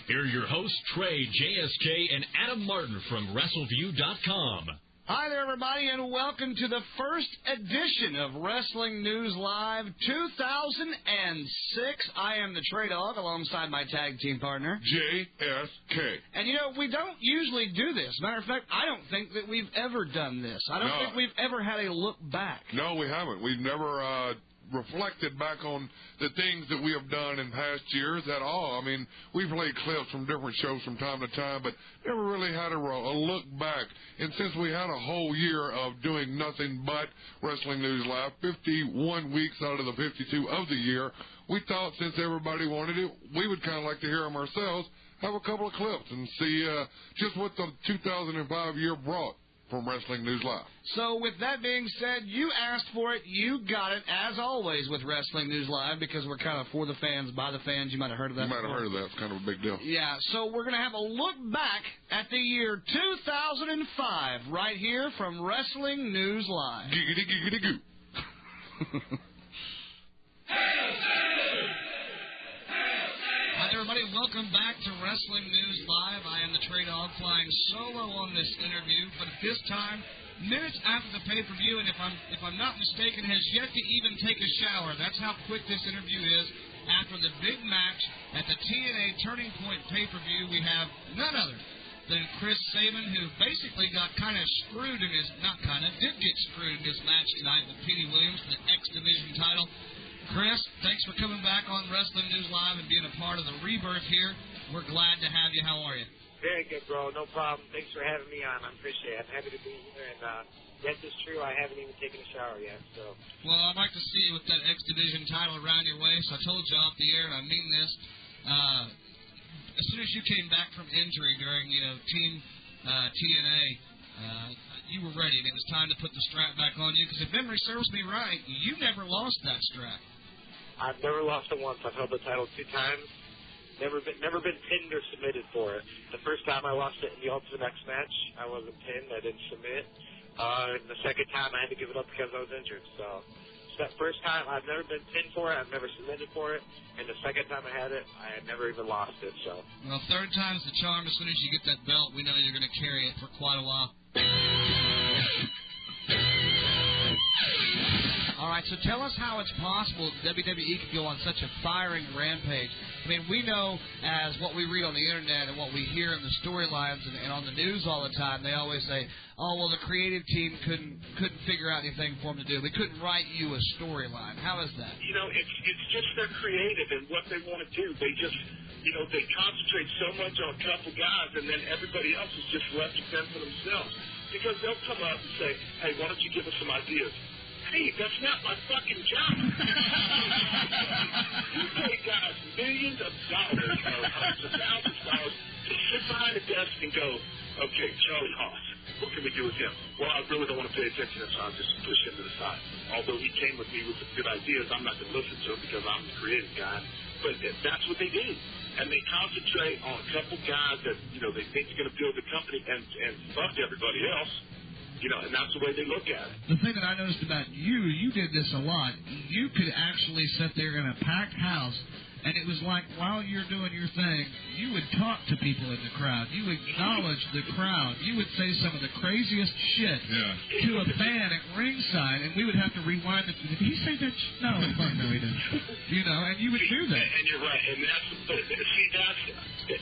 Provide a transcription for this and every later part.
Here are your hosts, Trey, JSK, and Adam Martin from WrestleView.com. Hi there, everybody, and welcome to the first edition of Wrestling News Live 2006. I am the Trey Dogg alongside my tag team partner, JSK. And, you know, we don't usually do this. Matter of fact, I don't think that we've ever done this. I don't think we've ever had a look back. No, we haven't. We've never reflected back on the things that we have done in past years at all. I mean, we played clips from different shows from time to time, but never really had a look back. And since we had a whole year of doing nothing but Wrestling News Live, 51 weeks out of the 52 of the year, we thought since everybody wanted it, we would kind of like to hear them ourselves, have a couple of clips and see just what the 2005 year brought from Wrestling News Live. So with that being said, you asked for it, you got it, as always with Wrestling News Live, because we're kind of for the fans, by the fans. You might have heard of that. You might have heard of that. It's kind of a big deal. Yeah, so we're going to have a look back at the year 2005 right here from Wrestling News Live. Giggity, giggity, goo. Hi, everybody. Welcome back to Wrestling News Live. I am the Trey Dogg flying solo on this interview, but at this time, minutes after the pay-per-view, and if I'm not mistaken, has yet to even take a shower. That's how quick this interview is. After the big match at the TNA Turning Point pay-per-view, we have none other than Chris Sabin, who basically got kind of screwed in his, did get screwed in his match tonight with Petey Williams for the X Division title. Chris, thanks for coming back on Wrestling News Live and being a part of the rebirth here. We're glad to have you. How are you? Very good, bro. No problem. Thanks for having me on. I appreciate it. I'm happy to be here. And yes, it's true. I haven't even taken a shower yet. So. Well, I'd like to see you with that X Division title around your waist. I told you off the air, and I mean this. As soon as you came back from injury during, Team TNA, you were ready, and it was time to put the strap back on you. Because if memory serves me right, you never lost that strap. I've never lost it once. I've held the title 2 times. Never been pinned or submitted for it. The first time I lost it in the Ultimate X match, I wasn't pinned. I didn't submit. And the second time I had to give it up because I was injured. So that first time I've never been pinned for it. I've never submitted for it. And the second time I had it, I had never even lost it. So. Well, third time's the charm. As soon as you get that belt, we know you're going to carry it for quite a while. All right, so tell us how it's possible WWE could go on such a firing rampage. I mean, we know as what we read on the Internet and what we hear in the storylines and on the news all the time, they always say, oh, well, the creative team couldn't figure out anything for them to do. They couldn't write you a storyline. How is that? It's just they're creative in what they want to do. They just, they concentrate so much on a couple guys, and then everybody else is just left to fend for themselves. Because they'll come up and say, hey, why don't you give us some ideas? Hey, that's not my fucking job. You pay guys millions of dollars or hundreds of thousands of dollars to sit behind a desk and go, okay, Charlie Haas, what can we do with him? Well, I really don't want to pay attention to him, so I'll just push him to the side. Although he came with me with some good ideas, I'm not going to listen to him because I'm the creative guy. But that's what they do. And they concentrate on a couple guys that, they think are going to build the company and fuck everybody else. And that's the way they look at it. The thing that I noticed about you did this a lot. You could actually sit there in a packed house, and it was like while you're doing your thing, you would talk to people in the crowd. You acknowledge the crowd. You would say some of the craziest shit to a fan at ringside, and we would have to rewind it. Did he say that? No, no, he didn't. And you would do that. And you're right. And that's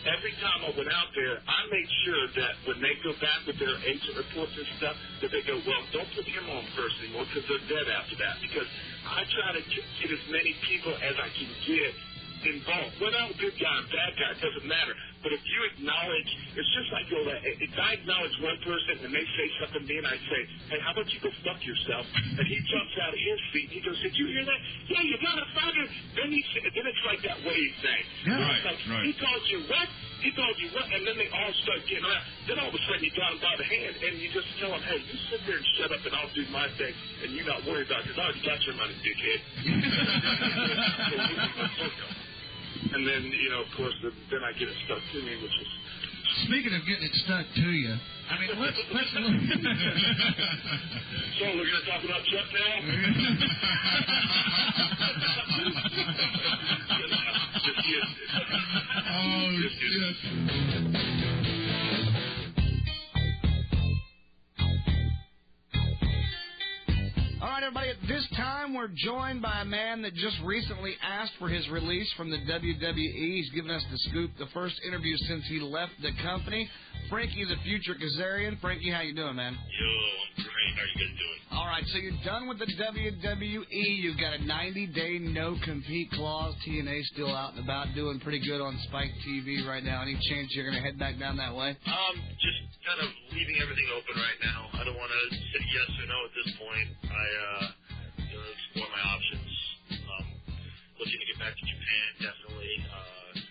every time I went out there, I made sure that when they go back with their agent reports and stuff, that they go, well, don't put him on first anymore because they're dead after that. Because I try to get as many people as I can get involved. Whether I'm a good guy or bad guy, it doesn't matter. But if you acknowledge, it's just like, if I acknowledge one person and they say something to me and I say, hey, how about you go fuck yourself? And he jumps out of his seat and he goes, did you hear that? Yeah, you motherfucker. Then it's like that wave thing. Yeah, right. He called you what? He called you what? And then they all start getting around. Then all of a sudden you got him by the hand and you just tell him, hey, you sit there and shut up and I'll do my thing and you not worry about it because I already got your money, dickhead. And then, of course, then I get it stuck to me, which is... Speaking of getting it stuck to you, I mean, let's look... So, we're going to talk about Chuck now? Oh, shit. we're joined by a man that just recently asked for his release from the WWE. He's given us the scoop, the first interview since he left the company. Frankie the Future Kazarian. Frankie, how you doing, man? Yo, I'm great. How are you guys doing? All right, so you're done with the WWE. You've got a 90-day no-compete clause. TNA still out and about, doing pretty good on Spike TV right now. Any chance you're going to head back down that way? Just kind of leaving everything open right now. I don't want to say yes or no at this point. I explore my options. Looking to get back to Japan, definitely.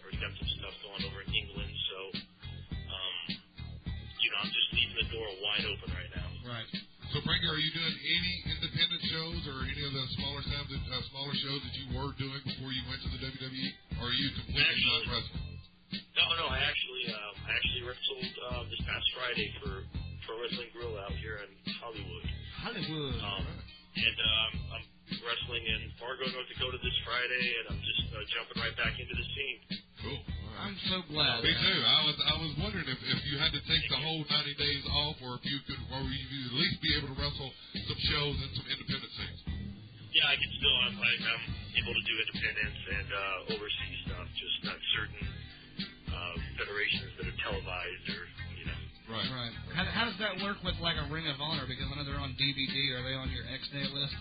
Already got some stuff going over in England, so I'm just leaving the door wide open right now. Right. So, Frankie, are you doing any independent shows or any of the smaller shows that you were doing before you went to the WWE? Or are you completely not wrestling? No. I actually wrestled this past Friday for Pro Wrestling Grill out here in Hollywood. And I'm wrestling in Fargo, North Dakota this Friday, and I'm just jumping right back into the scene. Cool. Right. I'm so glad. Me too. I was wondering if you had to take the whole 90 days off, or if you could, or you at least be able to wrestle some shows and some independent things. Yeah, I can still. I'm able to do independence and overseas stuff, just not certain federations that are televised or. Right. How does that work with like a Ring of Honor? Because I know they're on DVD. Are they on your X-Day list?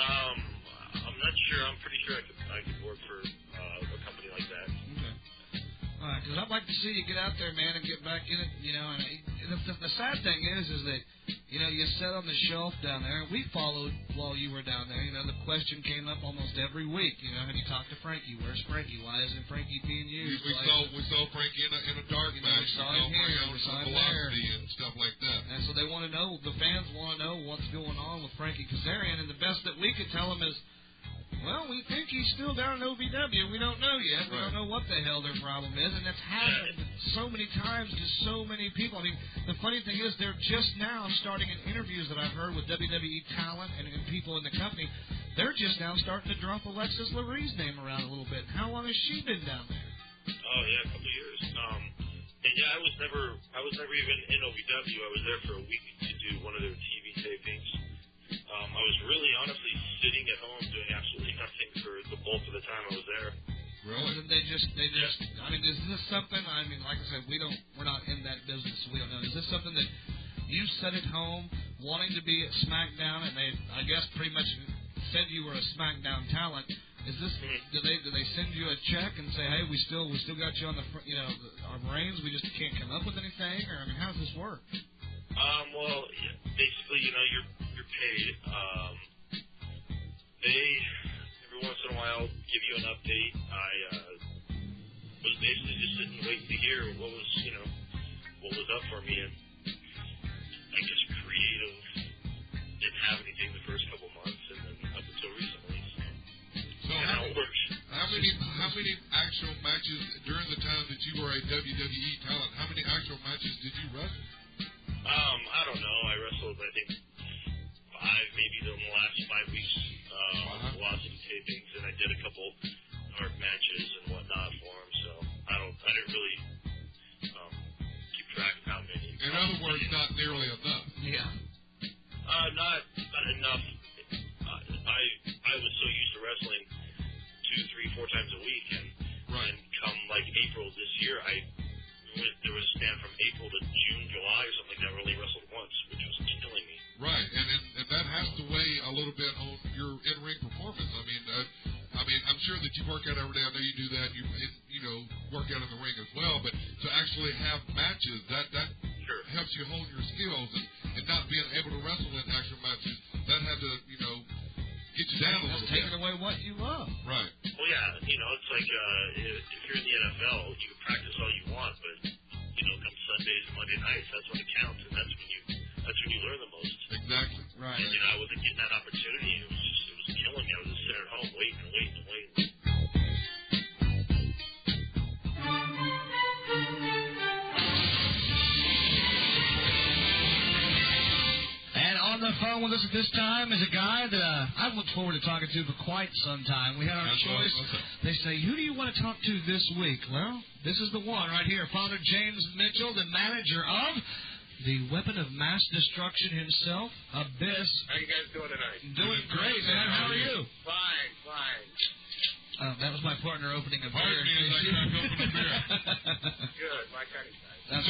I'm not sure. I'm pretty sure I could work for a company like that. Okay. All right, because I'd like to see you get out there, man, and get back in it. And the sad thing is that you sat on the shelf down there, and we followed while you were down there. The question came up almost every week. Have you talked to Frankie? Where's Frankie? Why isn't Frankie being used? We saw Frankie in a dark match. We saw him here. We saw him there. And stuff like that. And so they want to know, the fans want to know what's going on with Frankie Kazarian, and the best that we could tell them is, well, we think he's still down in OVW. We don't know yet. We don't know what the hell their problem is, and that's happened so many times to so many people. I mean, the funny thing is they're just now starting in interviews that I've heard with WWE talent and people in the company. They're just now starting to drop Alexis Larie's name around a little bit. How long has she been down there? Oh yeah, a couple of years. And yeah, I was never even in OVW. I was there for a week to do one of their TV tapings. I was really honestly sitting at home doing absolutely nothing for the bulk of the time I was there. Really? They just. I mean, is this something? I mean, like I said, we're not in that business, so we don't know. Is this something that you sat at home wanting to be at SmackDown, and they, I guess, pretty much said you were a SmackDown talent? Is this? Do they send you a check and say, hey, we still got you on the our brains? We just can't come up with anything, or I mean, how does this work? Well, basically, you're paid. They every once in a while give you an update. I was basically just sitting waiting to hear what was up for me, and I guess creative didn't have anything the first couple months, and then up until recently. So how it works. How many actual matches during the time that you were a WWE talent? How many actual matches did you wrestle? I don't know. I wrestled, I think, 5 maybe in the last 5 weeks on Velocity tapings, and I did a couple hard matches and whatnot for them. So I didn't really keep track of how many. In other words, not nearly enough. Yeah. Not enough. I was so used to wrestling 2, 3, 4 times a week, and come like April this year, there was a span from April to June, July, or something like that. I only wrestled once, which was killing me. Right, and that has to weigh a little bit on your in-ring performance. I mean, I'm sure that you work out every day. I know you do that. You work out in the ring as well. But to actually have matches, that helps you hone your skills, and not being able to wrestle in actual matches, that had to get you down a little bit. Taking away what you love. Right. Well, yeah, it's like if you're in the NFL, you can practice all you want, but come Sundays and Monday nights, that's when it counts, and that's when you learn the most. Exactly. Right. And I wasn't getting that opportunity. It was killing me. I was just sitting at home waiting. On the phone with us at this time is a guy that I've looked forward to talking to for quite some time. We had our choice. They say, who do you want to talk to this week? Well, this is the one right here. Father James Mitchell, the manager of the weapon of mass destruction himself, Abyss. How you guys doing tonight? Doing great, man. How are you? Fine. That was my partner opening a beer. Pardon me as I crack open a beer. Good, my kind of guy. That's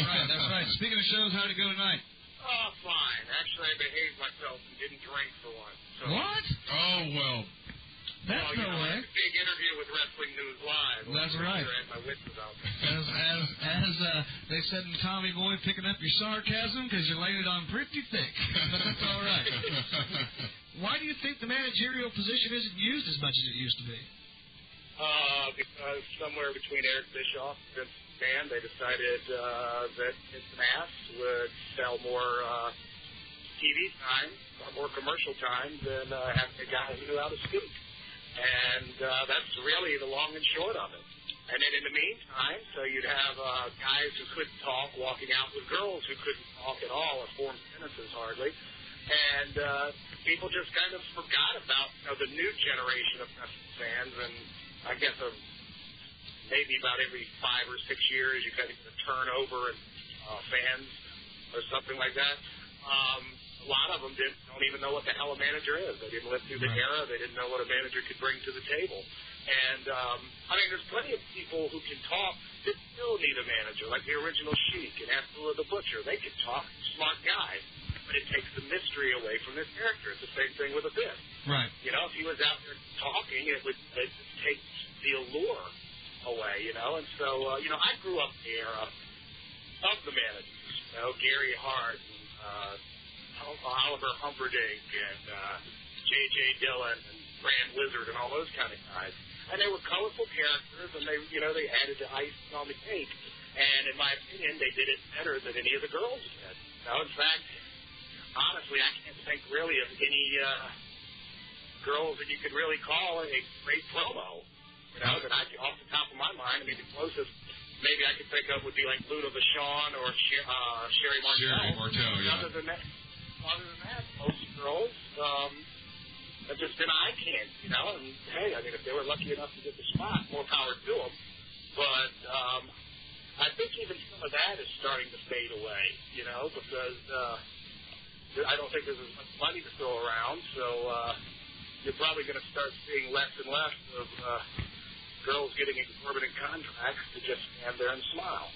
right. Speaking of shows, how'd it go tonight? Oh, fine. Actually, I behaved myself and didn't drink for once. So. What? Oh, well. That's no way. Big interview with Wrestling News Live. That's right. I had my wits about that. As they said in Tommy Boy, picking up your sarcasm because you're laying it on pretty thick. But that's all right. Why do you think the managerial position isn't used as much as it used to be? Because somewhere between Eric Bischoff and Vince McMahon, they decided that his mass would sell more TV time, more commercial time than having a guy who knew how to speak. And that's really the long and short of it. And then in the meantime, so you'd have guys who couldn't talk walking out with girls who couldn't talk at all or form sentences hardly. And people just kind of forgot about the new generation of wrestling fans. And I guess maybe about every 5 or 6 years you kind of get a turnover in fans or something like that. A lot of them don't even know what the hell a manager is. They didn't live through the era. They didn't know what a manager could bring to the table. And, there's plenty of people who can talk that still need a manager, like the original Sheik and Abdullah the Butcher. They can talk, smart guys, but it takes the mystery away from this character. It's the same thing with Abyss. Right. If he was out there talking, it would take the allure away, And so, I grew up in the era of the managers, Gary Hart and Oliver Humperdinck and J.J. Dillon and Brand Wizard and all those kind of guys. And they were colorful characters, and they added the icing on the cake. And in my opinion, they did it better than any of the girls did. In fact, honestly, I can't think really of any girls that you could really call a great promo. That off the top of my mind, the closest maybe I could think of would be like Luda Vachon or Sherry Martel. Sherry Martel, yeah. Other than that, most girls have just been eye candy, And hey, if they were lucky enough to get the spot, more power to them. But I think even some of that is starting to fade away, because I don't think there's as much money to throw around. So you're probably going to start seeing less and less of girls getting exorbitant contracts to just stand there and smile.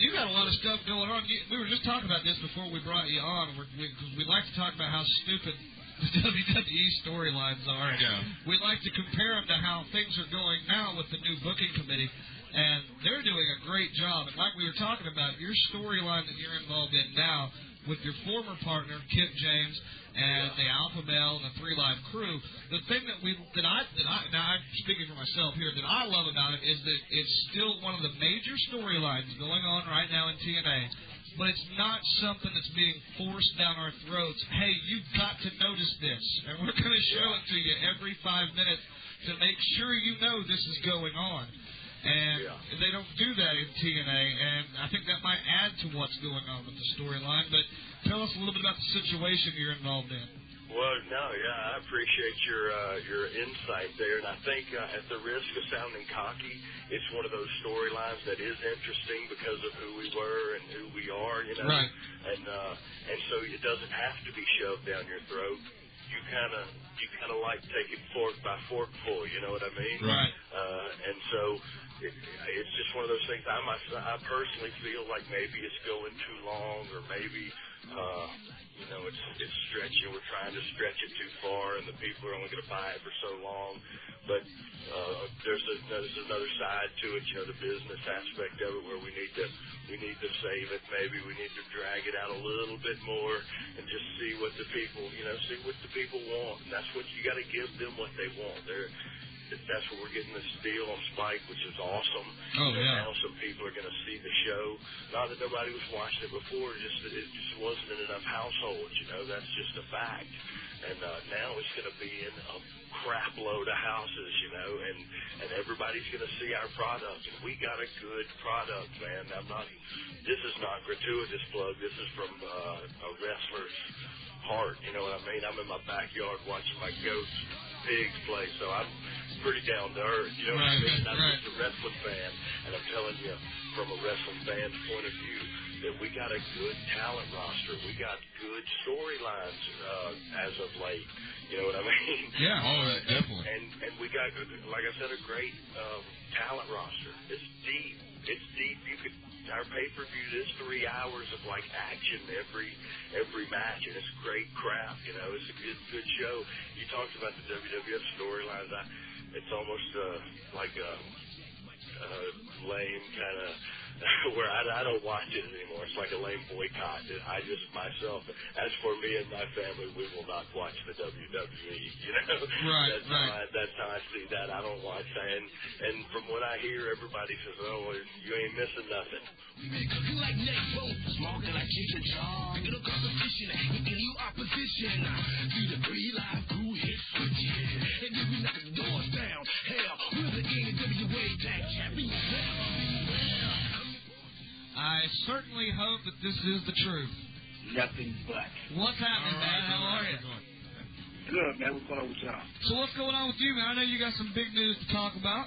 You got a lot of stuff going on. We were just talking about this before we brought you on, because we like to talk about how stupid the WWE storylines are. Yeah. We like to compare them to how things are going now with the new booking committee, and they're doing a great job. And like we were talking about, your storyline that you're involved in now with your former partner, Kip James, and the Alpha Male and the Three Live Crew, the thing that now I'm speaking for myself here, that I love about it is that it's still one of the major storylines going on right now in TNA, but it's not something that's being forced down our throats. Hey, you've got to notice this, and we're going to show it to you every 5 minutes to make sure you know this is going on. And they don't do that in TNA, and I think that might add to what's going on with the storyline. But tell us a little bit about the situation you're involved in. Well, I appreciate your insight there, and I think at the risk of sounding cocky, it's one of those storylines that is interesting because of who we were and who we are, Right. And so it doesn't have to be shoved down your throat. You kind of like taking fork by forkful, you know what I mean? Right. And so it's just one of those things. I personally feel like maybe it's going too long, or maybe it's stretching. We're trying to stretch it too far, and the people are only going to buy it for so long. But there's another side to it, the business aspect of it, where we need to save it. Maybe we need to drag it out a little bit more and just see what the people want. And that's what you got to give them, what they want. That's what we're getting this deal on Spike, which is awesome. Oh, yeah. Now some people are going to see the show. Not that nobody was watching it before, just that it just wasn't in enough households. That's just a fact. And now it's going to be in a crap load of houses, you know, and everybody's going to see our product. And we got a good product, man. This is not gratuitous plug. This is from a wrestler's heart, you know what I mean? I'm in my backyard watching my goats, pigs play, so I'm pretty down to earth, you know what I mean? I'm just a wrestling fan, and I'm telling you, from a wrestling fan's point of view, that we got a good talent roster. We got good storylines as of late. You know what I mean? Yeah, definitely. And we got, like I said, a great talent roster. It's deep. It's deep. Our pay-per-view is 3 hours of like action every match, and it's great crap. You know, it's a good show. You talked about the WWF storylines. It's almost like a lame kind of where I don't watch it anymore. It's like a lame boycott. I just myself, as for me and my family, we will not watch the WWE. You know, that's how I see that. I don't watch that. And from what I hear, everybody says, "Oh, you ain't missing nothing." Cooking like Nate, smoking like chicken job. Little competition, hitting you opposition. See the 3 live crew hit switches, and then we knock the doors down. Hell, we're the NWA Tag Champions. I certainly hope that this is the truth. Nothing but. What's happening, man? How are you? Good, man. What's going on with y'all? So what's going on with you, man? I know you got some big news to talk about.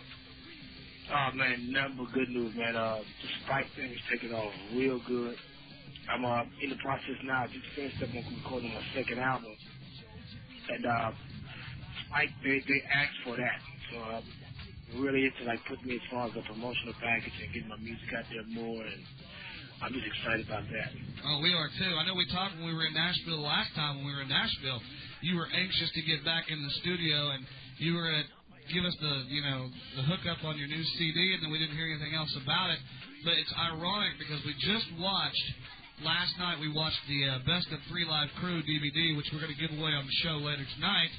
Oh, man, nothing but good news, man. The Spike thing is taking off real good. I'm in the process now. Just finished up recording my second album. And Spike, they asked for that. So really into like putting me as far as a promotional package and getting my music out there more, and I'm just excited about that. Oh, we are too. I know we talked when we were in Nashville the last time. When we were in Nashville, you were anxious to get back in the studio, and you were going to give us the hookup on your new CD, and then we didn't hear anything else about it. But it's ironic because we just watched last night. We watched the Best of 3 Live Crew DVD, which we're going to give away on the show later tonight.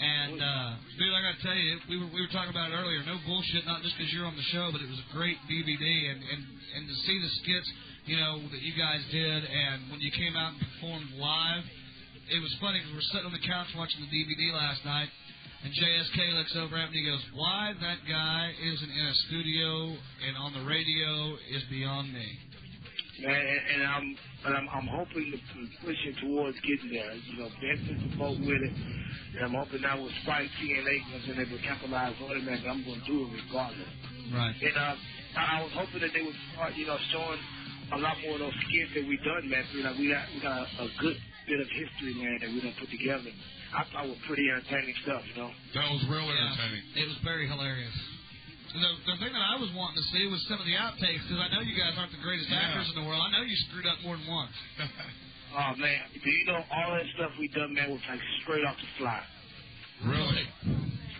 And, dude, I got to tell you, we were talking about it earlier. No bullshit, not just because you're on the show, but it was a great DVD. And to see the skits, you know, that you guys did, and when you came out and performed live, it was funny because we're sitting on the couch watching the DVD last night, and JSK looks over at me and he goes, "Why that guy isn't in a studio and on the radio is beyond me." Man, and I'm hoping to pushing towards getting there. You know, Benson's the boat with it. And I'm hoping now with Spike, TNA, once they're able to capitalize on it, man, I'm going to do it regardless. Right. And I was hoping that they would start, you know, showing a lot more of those skits that we done, man. You know, we got a good bit of history, man, that we done put together. I thought was pretty entertaining stuff, you know. That was real entertaining. It was very hilarious. The thing that I was wanting to see was some of the outtakes, because I know you guys aren't the greatest actors in the world. I know you screwed up more than once. Oh, man. Do you know all that stuff we done, man, was like straight off the fly. Really?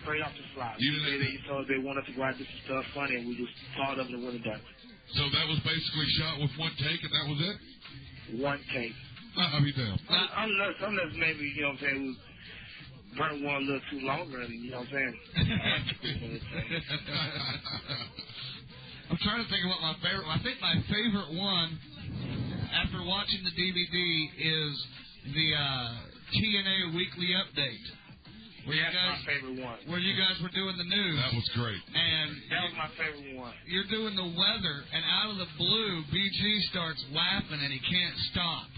Straight off the fly. You didn't so they wanted to write this stuff funny, and we just thought of it and went and done it. So that was basically shot with one take, and that was it? One take. I mean, damn. Unless maybe, you know what I'm saying, we burnt one a little too longer, and you know what I'm saying? I'm trying to think of what my favorite. I think my favorite one, after watching the DVD, is the TNA Weekly Update. That's my favorite one. Where you guys were doing the news. That was great. And that was my favorite one. You're doing the weather, and out of the blue, BG starts laughing, and he can't stop.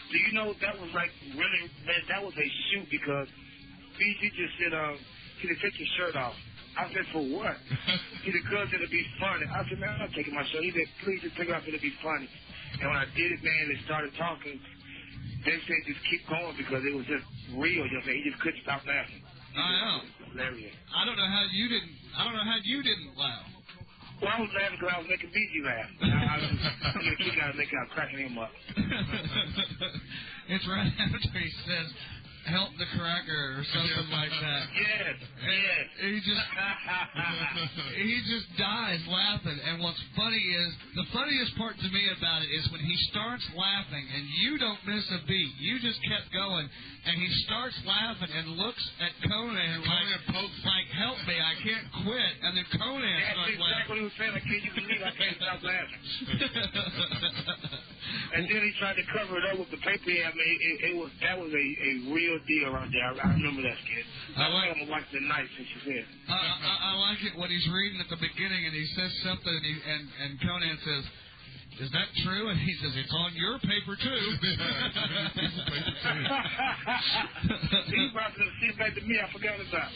Do you know that was like really, man, that was a shoot because BG just said, can you take your shirt off? I said, for what? He said, because it'll be funny. I said, man, I'm not taking my shirt. He said, please just take it off, it'll be funny. And when I did it, man, they started talking. They said just keep going because it was just real. You know, he just couldn't stop laughing. I know. Hilarious. I don't know how you didn't laugh. Well, I was laughing because I was making BG laugh. I was getting a kick out of making out cracking him up. It's right after he says, "Help the cracker" or something like that. Yes. He just dies laughing. And what's funny is, the funniest part to me about it is when he starts laughing and you don't miss a beat. You just kept going, and he starts laughing and looks at Conan like, "Help me, I can't quit." And then Conan starts laughing. That's exactly what he was saying. I can't even believe I can't stop laughing. And then he tried to cover it up with the paper he had made. That was a real real deal right there. I remember that skit. I'm going to watch it tonight since you're here. I like it when he's reading at the beginning and he says something and Conan says, "Is that true?" And he says, "It's on your paper, too." He's about to see back to me. I forgot about it.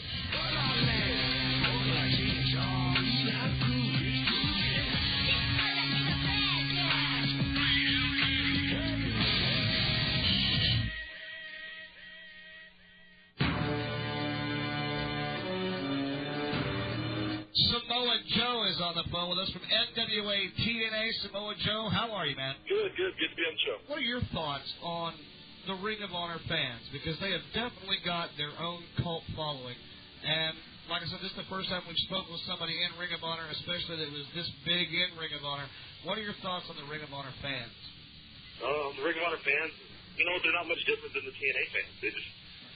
Samoa Joe is on the phone with us from NWA TNA. Samoa Joe, how are you, man? Good to be on the show. What are your thoughts on the Ring of Honor fans? Because they have definitely got their own cult following. And like I said, this is the first time we've spoken with somebody in Ring of Honor, especially that was this big in Ring of Honor. What are your thoughts on the Ring of Honor fans? The Ring of Honor fans, they're not much different than the TNA fans. They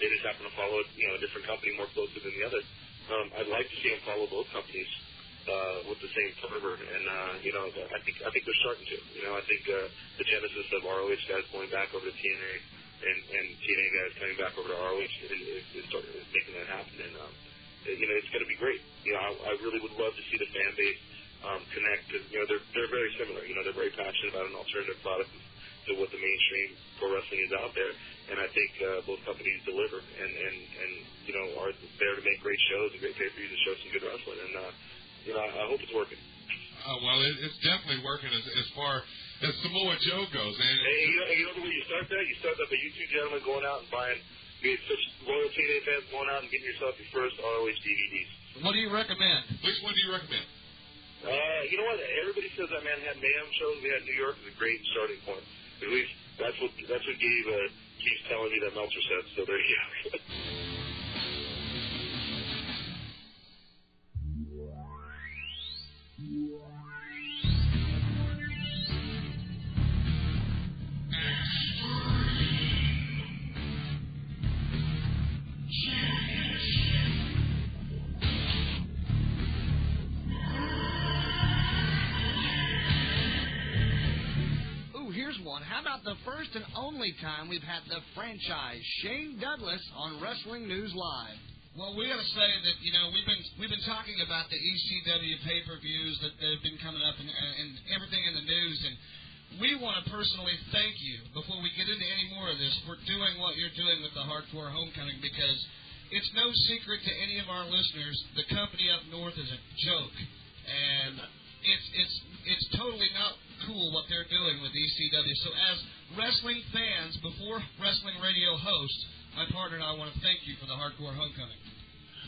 just happen to follow a different company more closely than the other. I'd like to see them follow both companies with the same fervor, and I think they're starting to. I think the genesis of ROH guys going back over to TNA and TNA guys coming back over to ROH is making that happen, and it's going to be great. I really would love to see the fan base connect. They're very similar. They're very passionate about an alternative product to what the mainstream pro wrestling is out there, and I think both companies deliver and are there to make great shows and great pay-per-views and show some good wrestling, and I hope it's working. Well, it's definitely working as far as Samoa Joe goes. And hey, the way you start that? You start that by you two gentlemen going out and buying, being such loyal TNA fans, going out and getting yourself your first ROH DVDs. What do you recommend? Which one do you recommend? You know what? Everybody says that Manhattan Mayhem shows we had in New York is a great starting point. At least that's what Gabe keeps telling me that Meltzer said. So there you go. Here's one. How about the first and only time we've had the franchise Shane Douglas on Wrestling News Live? Well, we got to say that we've been talking about the ECW pay-per-views that have been coming up and everything in the news, and we want to personally thank you before we get into any more of this for doing what you're doing with the Hardcore Homecoming, because it's no secret to any of our listeners the company up north is a joke, and it's totally not cool what they're doing with ECW. So as wrestling fans, before wrestling radio hosts, my partner and I want to thank you for the Hardcore Homecoming.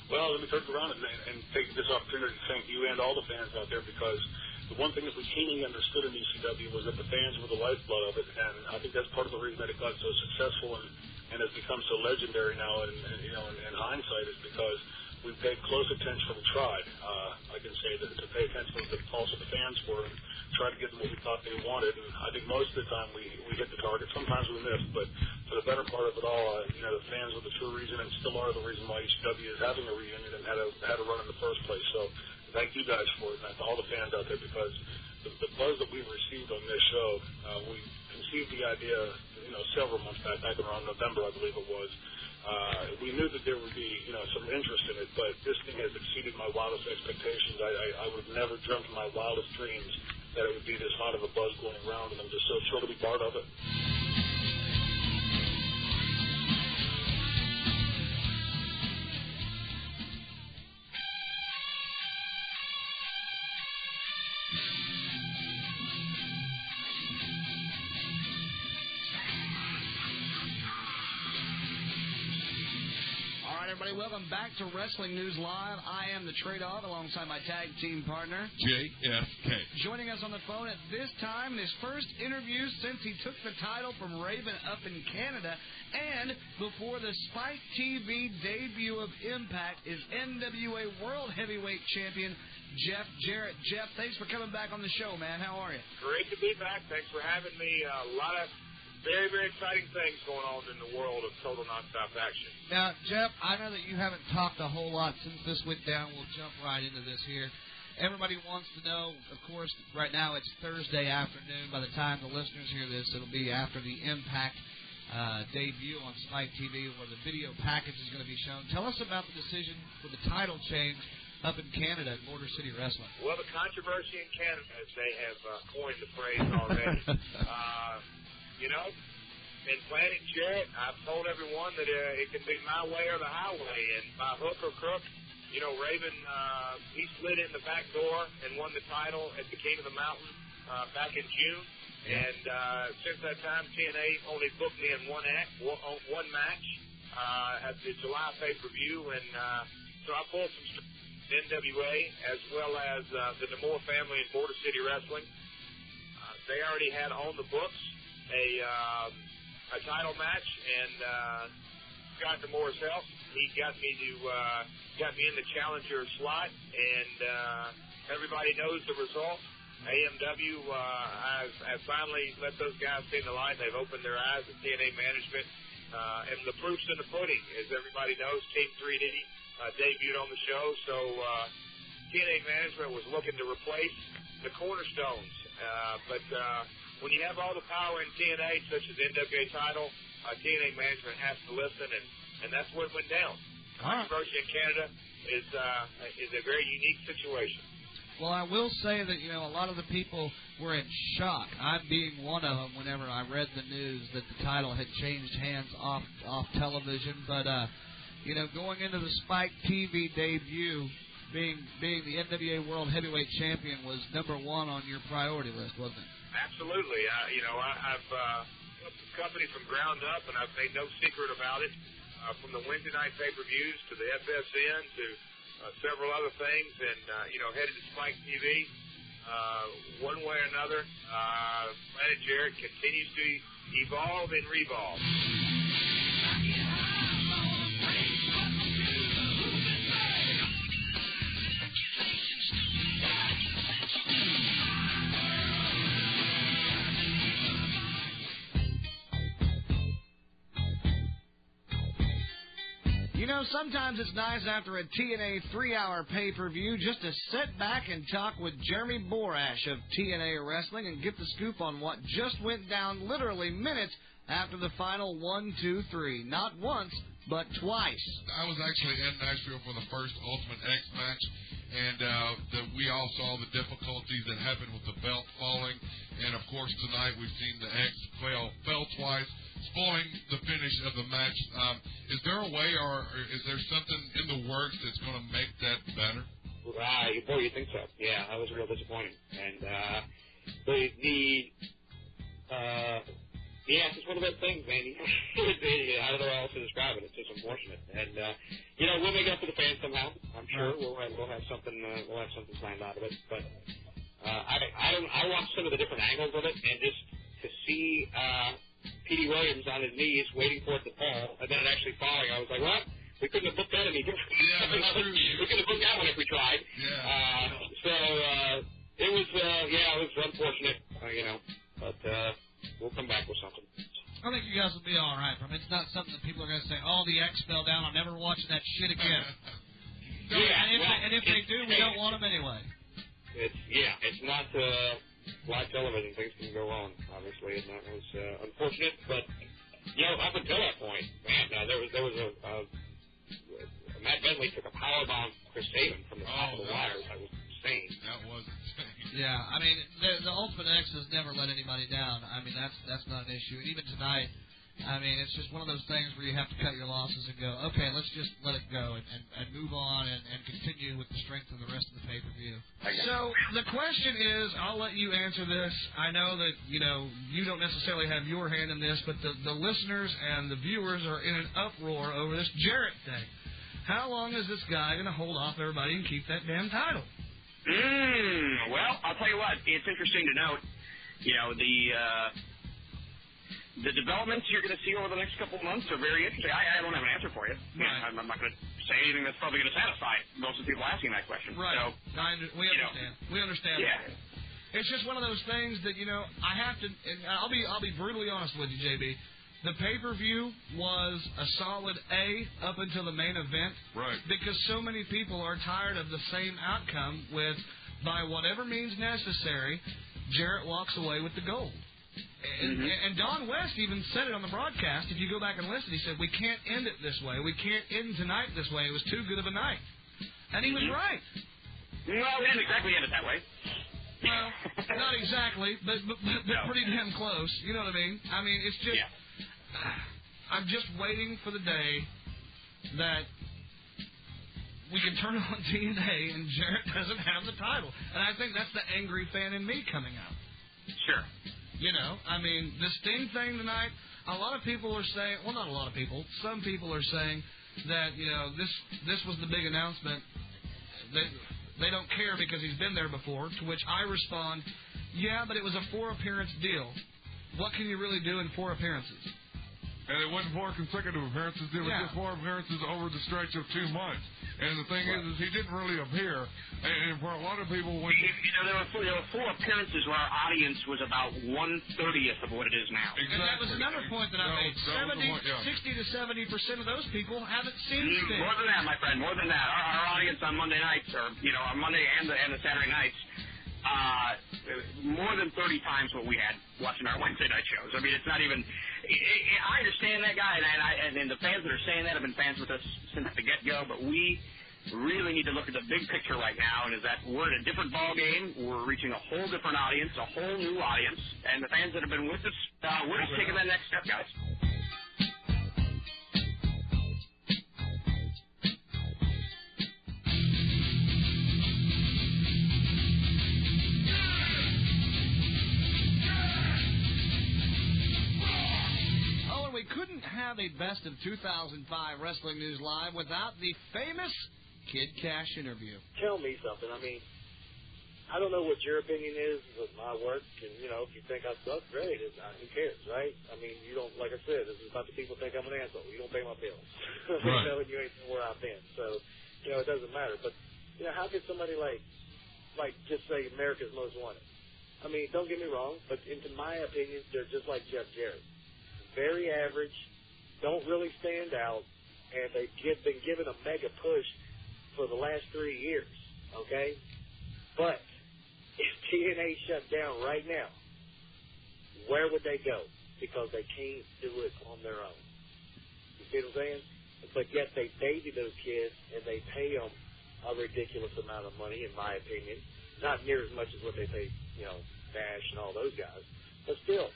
Well, let me turn around and take this opportunity to thank you and all the fans out there, because the one thing that we keenly understood in ECW was that the fans were the lifeblood of it, and I think that's part of the reason that it got so successful and has become so legendary now in hindsight, is because we paid close attention. We tried, I can say, that to pay attention to the pulse of the fans were and try to give them what we thought they wanted. And I think most of the time we hit the target. Sometimes we missed, but for the better part of it all, the fans were the true reason and still are the reason why ECW is having a reunion and had a run in the first place. So thank you guys for it, and to all the fans out there, because the buzz that we've received on this show, we conceived the idea, several months back around November, I believe it was. We knew that there would be, some interest in it, but this thing has exceeded my wildest expectations. I would have never dreamt in my wildest dreams that it would be this hot of a buzz going around, and I'm just so thrilled to be part of it. Everybody, welcome back to Wrestling News Live. I am the Trey Dogg alongside my tag team partner, JSK. Joining us on the phone at this time, his first interview since he took the title from Raven up in Canada, and before the Spike TV debut of Impact, is NWA World Heavyweight Champion Jeff Jarrett. Jeff, thanks for coming back on the show, man. How are you? Great to be back. Thanks for having me. A lot of very, very exciting things going on in the world of total nonstop action. Now, Jeff, I know that you haven't talked a whole lot since this went down. We'll jump right into this here. Everybody wants to know, of course, right now it's Thursday afternoon. By the time the listeners hear this, it'll be after the Impact debut on Spike TV, where the video package is going to be shown. Tell us about the decision for the title change up in Canada at Border City Wrestling. Well, the controversy in Canada, as they have coined the phrase already. In planning Jarrett, I've told everyone that it can be my way or the highway, and by hook or crook, Raven, he slid in the back door and won the title at the King of the Mountain back in June. And since that time, TNA only booked me in one match at the July pay-per-view, and so I pulled some NWA as well as the Namor family in Border City Wrestling. They already had on the books a title match, and Scott Namor himself, he got me in the challenger slot, and everybody knows the result. AMW has finally let those guys see the light. They've opened their eyes at TNA management, and the proof's in the pudding, as everybody knows. Team 3D debuted on the show, so TNA management was looking to replace the cornerstones, but when you have all the power in TNA, such as NWA title, TNA management has to listen, and that's what went down. Controversy in Canada is a very unique situation. Well, I will say that, a lot of the people were in shock. I being one of them whenever I read the news that the title had changed hands off television. But, going into the Spike TV debut, being the NWA World Heavyweight Champion was number one on your priority list, wasn't it? Absolutely. I've built the company from ground up, and I've made no secret about it. From the Wednesday night pay-per-views to the FSN to several other things, and headed to Spike TV. One way or another, Planet Jarrett continues to evolve and revolve. Sometimes it's nice after a TNA 3-hour pay-per-view just to sit back and talk with Jeremy Borash of TNA Wrestling and get the scoop on what just went down literally minutes after the final 1, 2, 3. Not once, but twice. I was actually in Nashville for the first Ultimate X match, and we all saw the difficulties that happened with the belt falling. And, of course, tonight we've seen the X fell twice, spoiling the finish of the match. Is there a way, or is there something in the works that's going to make that better? Boy, you think so? Yeah, that was real disappointing. And it's just one of those things, man. I don't know how else to describe it. It's just unfortunate. And we'll make it up to the fans somehow. I'm sure we'll have something planned out of it. But I watched some of the different angles of it, and just to see Petey Williams on his knees waiting for it to fall, and then it actually falling. I was like, what? We couldn't have booked that any different. Yeah, that's true. We could have booked that one if we tried. Yeah. It was unfortunate, but we'll come back with something. I think you guys will be all right. It's not something that people are going to say, oh, the X fell down, I'm never watching that shit again. If they do, we don't want them anyway. It's not live television. Things can go on, obviously, and that was unfortunate. But up until that point, man, there was a Matt Bentley took a powerbomb for Sabin from the top of the wires. That was insane. That was insane. Yeah, I mean, the Ultimate X has never let anybody down. I mean, that's not an issue. And even tonight, I mean, it's just one of those things where you have to cut your losses and go, okay, let's just let it go and move on and continue with the strength of the rest of the pay-per-view. So the question is, I'll let you answer this. I know that, you don't necessarily have your hand in this, but the listeners and the viewers are in an uproar over this Jarrett thing. How long is this guy going to hold off everybody and keep that damn title? Well, I'll tell you what. It's interesting to note, the developments you're going to see over the next couple of months are very interesting. I don't have an answer for you. Right. I'm not going to say anything that's probably going to satisfy most of the people asking that question. Right. So, we understand. We understand. Yeah. It's just one of those things that, I have to, and I'll be brutally honest with you, JB. The pay-per-view was a solid A up until the main event. Right. Because so many people are tired of the same outcome with, by whatever means necessary, Jarrett walks away with the gold. And Don West even said it on the broadcast. If you go back and listen, he said, we can't end it this way. We can't end tonight this way. It was too good of a night. And he was right. Well, we didn't exactly end it that way. Well, not exactly, but pretty damn close. You know what I mean? I mean, it's just... I'm just waiting for the day that we can turn on TNA and Jarrett doesn't have the title. And I think that's the angry fan in me coming out. Sure. You know, I mean, the Sting thing tonight, a lot of people are saying, well, not a lot of people, some people are saying that, you know, this was the big announcement. They don't care because he's been there before, to which I respond, yeah, but it was a 4-appearance deal. What can you really do in 4 appearances? And it wasn't 4 consecutive appearances. It was just 4 appearances over the stretch of 2 months. And the thing is he didn't really appear. And for a lot of people, when there were 4 appearances where our audience was about 1/30 of what it is now. And Exactly. that was another point that I made. 60 to 70% of those people haven't seen Sting. More than that, my friend. More than that. Our audience on Monday nights, or on Monday and the Saturday nights, more than 30 times what we had watching our Wednesday night shows. I mean, it's not even. I understand that guy, and the fans that are saying that have been fans with us since the get-go, but we really need to look at the big picture right now, and is that we're in a different ball game. We're reaching a whole different audience, a whole new audience, and the fans that have been with us, we're just taking that next step, guys. We couldn't have a best of 2005 Wrestling News Live without the famous Kid Kash interview. Tell me something. I mean, I don't know what your opinion is of my work, and, you know, if you think I suck, great. Who cares, right? I mean, you don't, like I said, this is about the people think I'm an asshole. You don't pay my bills. Right. You know, and you ain't know where I've been. So, you know, it doesn't matter. But, you know, how could somebody like just say America's Most Wanted? I mean, don't get me wrong, but into my opinion, they're just like Jeff Jarrett. Very average, don't really stand out, and they've been given a mega push for the last 3 years, okay? But if TNA shut down right now, where would they go? Because they can't do it on their own. You see what I'm saying? But yet they baby those kids, and they pay them a ridiculous amount of money, in my opinion. Not near as much as what they pay, you know, Kash and all those guys. But still,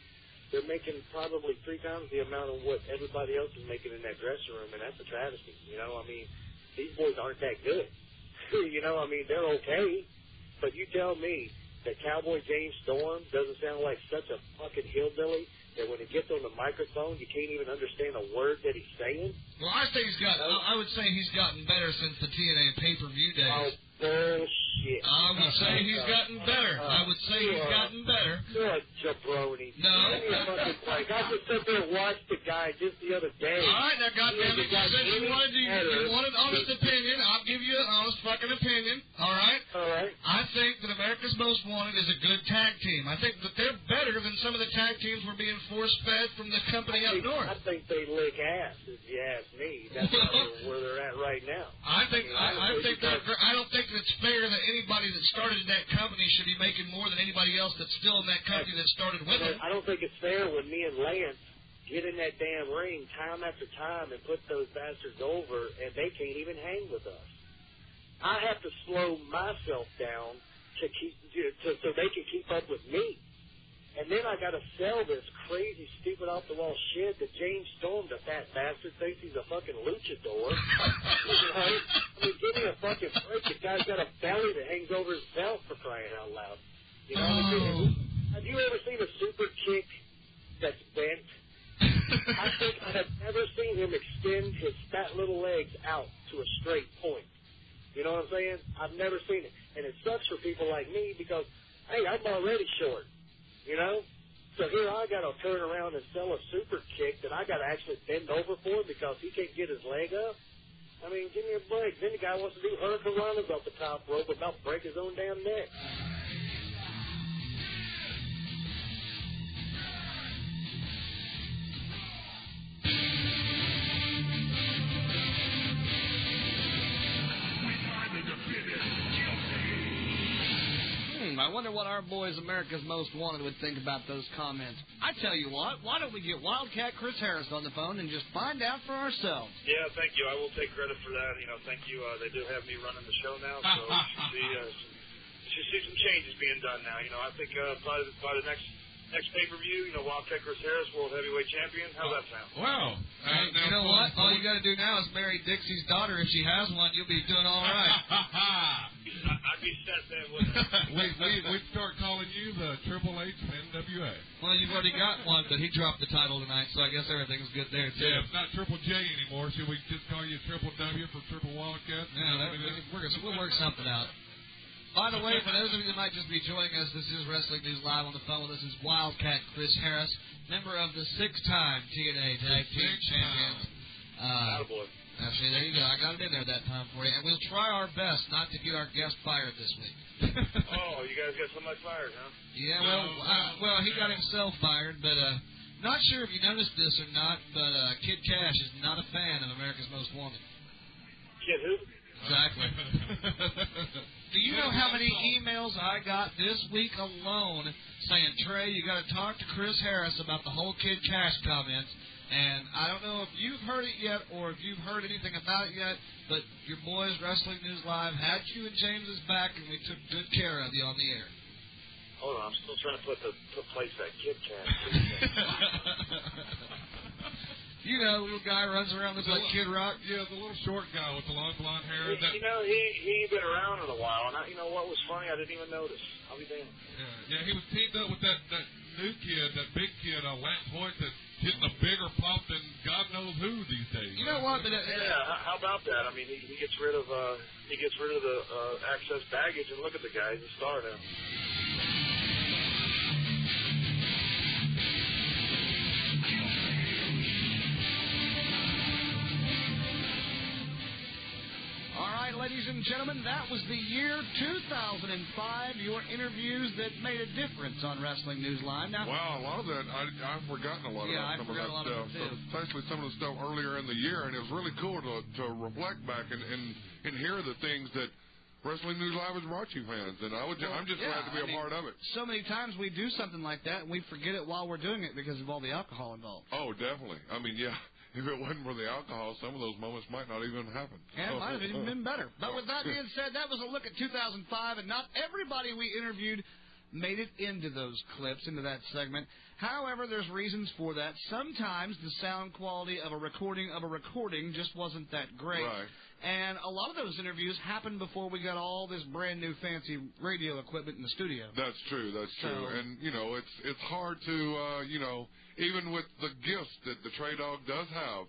they're making probably 3 times the amount of what everybody else is making in that dressing room, and that's a travesty. You know, I mean, these boys aren't that good. You know, I mean, they're okay, but you tell me that Cowboy James Storm doesn't sound like such a fucking hillbilly that when he gets on the microphone, you can't even understand a word that he's saying? Well, I think I would say he's gotten better since the TNA pay-per-view days. Oh, bullshit. I would say he's gotten better. You're a jabroni. No. I just sat there and watched the guy just the other day. All right, now, goddammit, you said you wanted honest opinion. I'll give you an honest fucking opinion. All right? All right. I think that America's Most Wanted is a good tag team. I think that they're better than some of the tag teams we're being force-fed from the company up north. I think they lick ass, if you ask me. That's where they're at right now. I don't think that it's fair that anybody that started in that company should be making more than anybody else that's still in that company that started with them. I don't think it's fair when me and Lance get in that damn ring time after time and put those bastards over, and they can't even hang with us. I have to slow myself down so they can keep up with me. And then I got to sell this crazy, stupid, off-the-wall shit that James Storm, the fat bastard, thinks he's a fucking luchador. Right? I mean, give me a fucking break. The guy's got a belly that hangs over his belt, for crying out loud. You know, have you ever seen a super kick that's bent? I think I have never seen him extend his fat little legs out to a straight point. You know what I'm saying? I've never seen it. And it sucks for people like me because, hey, I'm already short. You know? So here I got to turn around and sell a super kick that I got to actually bend over for because he can't get his leg up. I mean, give me a break. Then the guy wants to do hurricanranas off the top rope about break his own damn neck. I wonder what our boys America's Most Wanted would think about those comments. I tell you what, why don't we get Wildcat Chris Harris on the phone and just find out for ourselves? Yeah, thank you. I will take credit for that. Thank you. They do have me running the show now, so you should see some changes being done now. I think by the next pay-per-view, Wildcat Chris Harris, World Heavyweight Champion. How's that sound? Wow. You know what? All you got to do now is marry Dixie's daughter. If she has one, you'll be doing all right. I'd be set then, wouldn't I? We'd start calling you the Triple H of NWA. Well, you've already got one, but he dropped the title tonight, so I guess everything's good there, too. Yeah, it's not Triple J anymore. Should we just call you Triple W for Triple Wildcat? Yeah, we'll work something out. By the way, for those of you that might just be joining us, this is Wrestling News Live. On the phone with us is Wildcat Chris Harris, member of the 6-time TNA Tag Team Champions. Actually, there you go. I got it in there that time for you. And we'll try our best not to get our guest fired this week. Oh, you guys got somebody fired, huh? Yeah, well, he got himself fired, but not sure if you noticed this or not, but Kid Kash is not a fan of America's Most Wanted. Kid who? Exactly. Do you know how many emails I got this week alone saying, Trey, you got to talk to Chris Harris about the whole Kid Kash comments? And I don't know if you've heard it yet or if you've heard anything about it yet, but your boys, Wrestling News Live, had you and James's back, and we took good care of you on the air. Hold on, I'm still trying to place that Kid Kash. You know, the little guy runs around looks like Kid Rock. Yeah, the little short guy with the long blonde hair. He ain't been around in a while, and what was funny? I didn't even notice. I'll be damned. Yeah, he was teamed up with that new kid, that big kid, Lance Hoyt, that's getting a bigger pop than God knows who these days. You know what? How about that? I mean, he gets rid of the excess baggage, and look at the guy. He's a star now. Ladies and gentlemen, that was the year 2005, your interviews that made a difference on Wrestling News Live. Now, wow, a lot of that, I've forgotten a lot of that, some of that stuff. Especially some of the stuff earlier in the year, and it was really cool to reflect back and hear the things that Wrestling News Live has brought you fans, and I'm just glad to be a part of it. So many times we do something like that, and we forget it while we're doing it because of all the alcohol involved. Oh, definitely. I mean, yeah. If it wasn't for the alcohol, some of those moments might not even happen. And it might have even been better. But with that being said, that was a look at 2005, and not everybody we interviewed made it into those clips, into that segment. However, there's reasons for that. Sometimes the sound quality of a recording just wasn't that great. Right. And a lot of those interviews happened before we got all this brand-new fancy radio equipment in the studio. That's true. And, it's hard to, even with the gifts that the Trey Dog does have,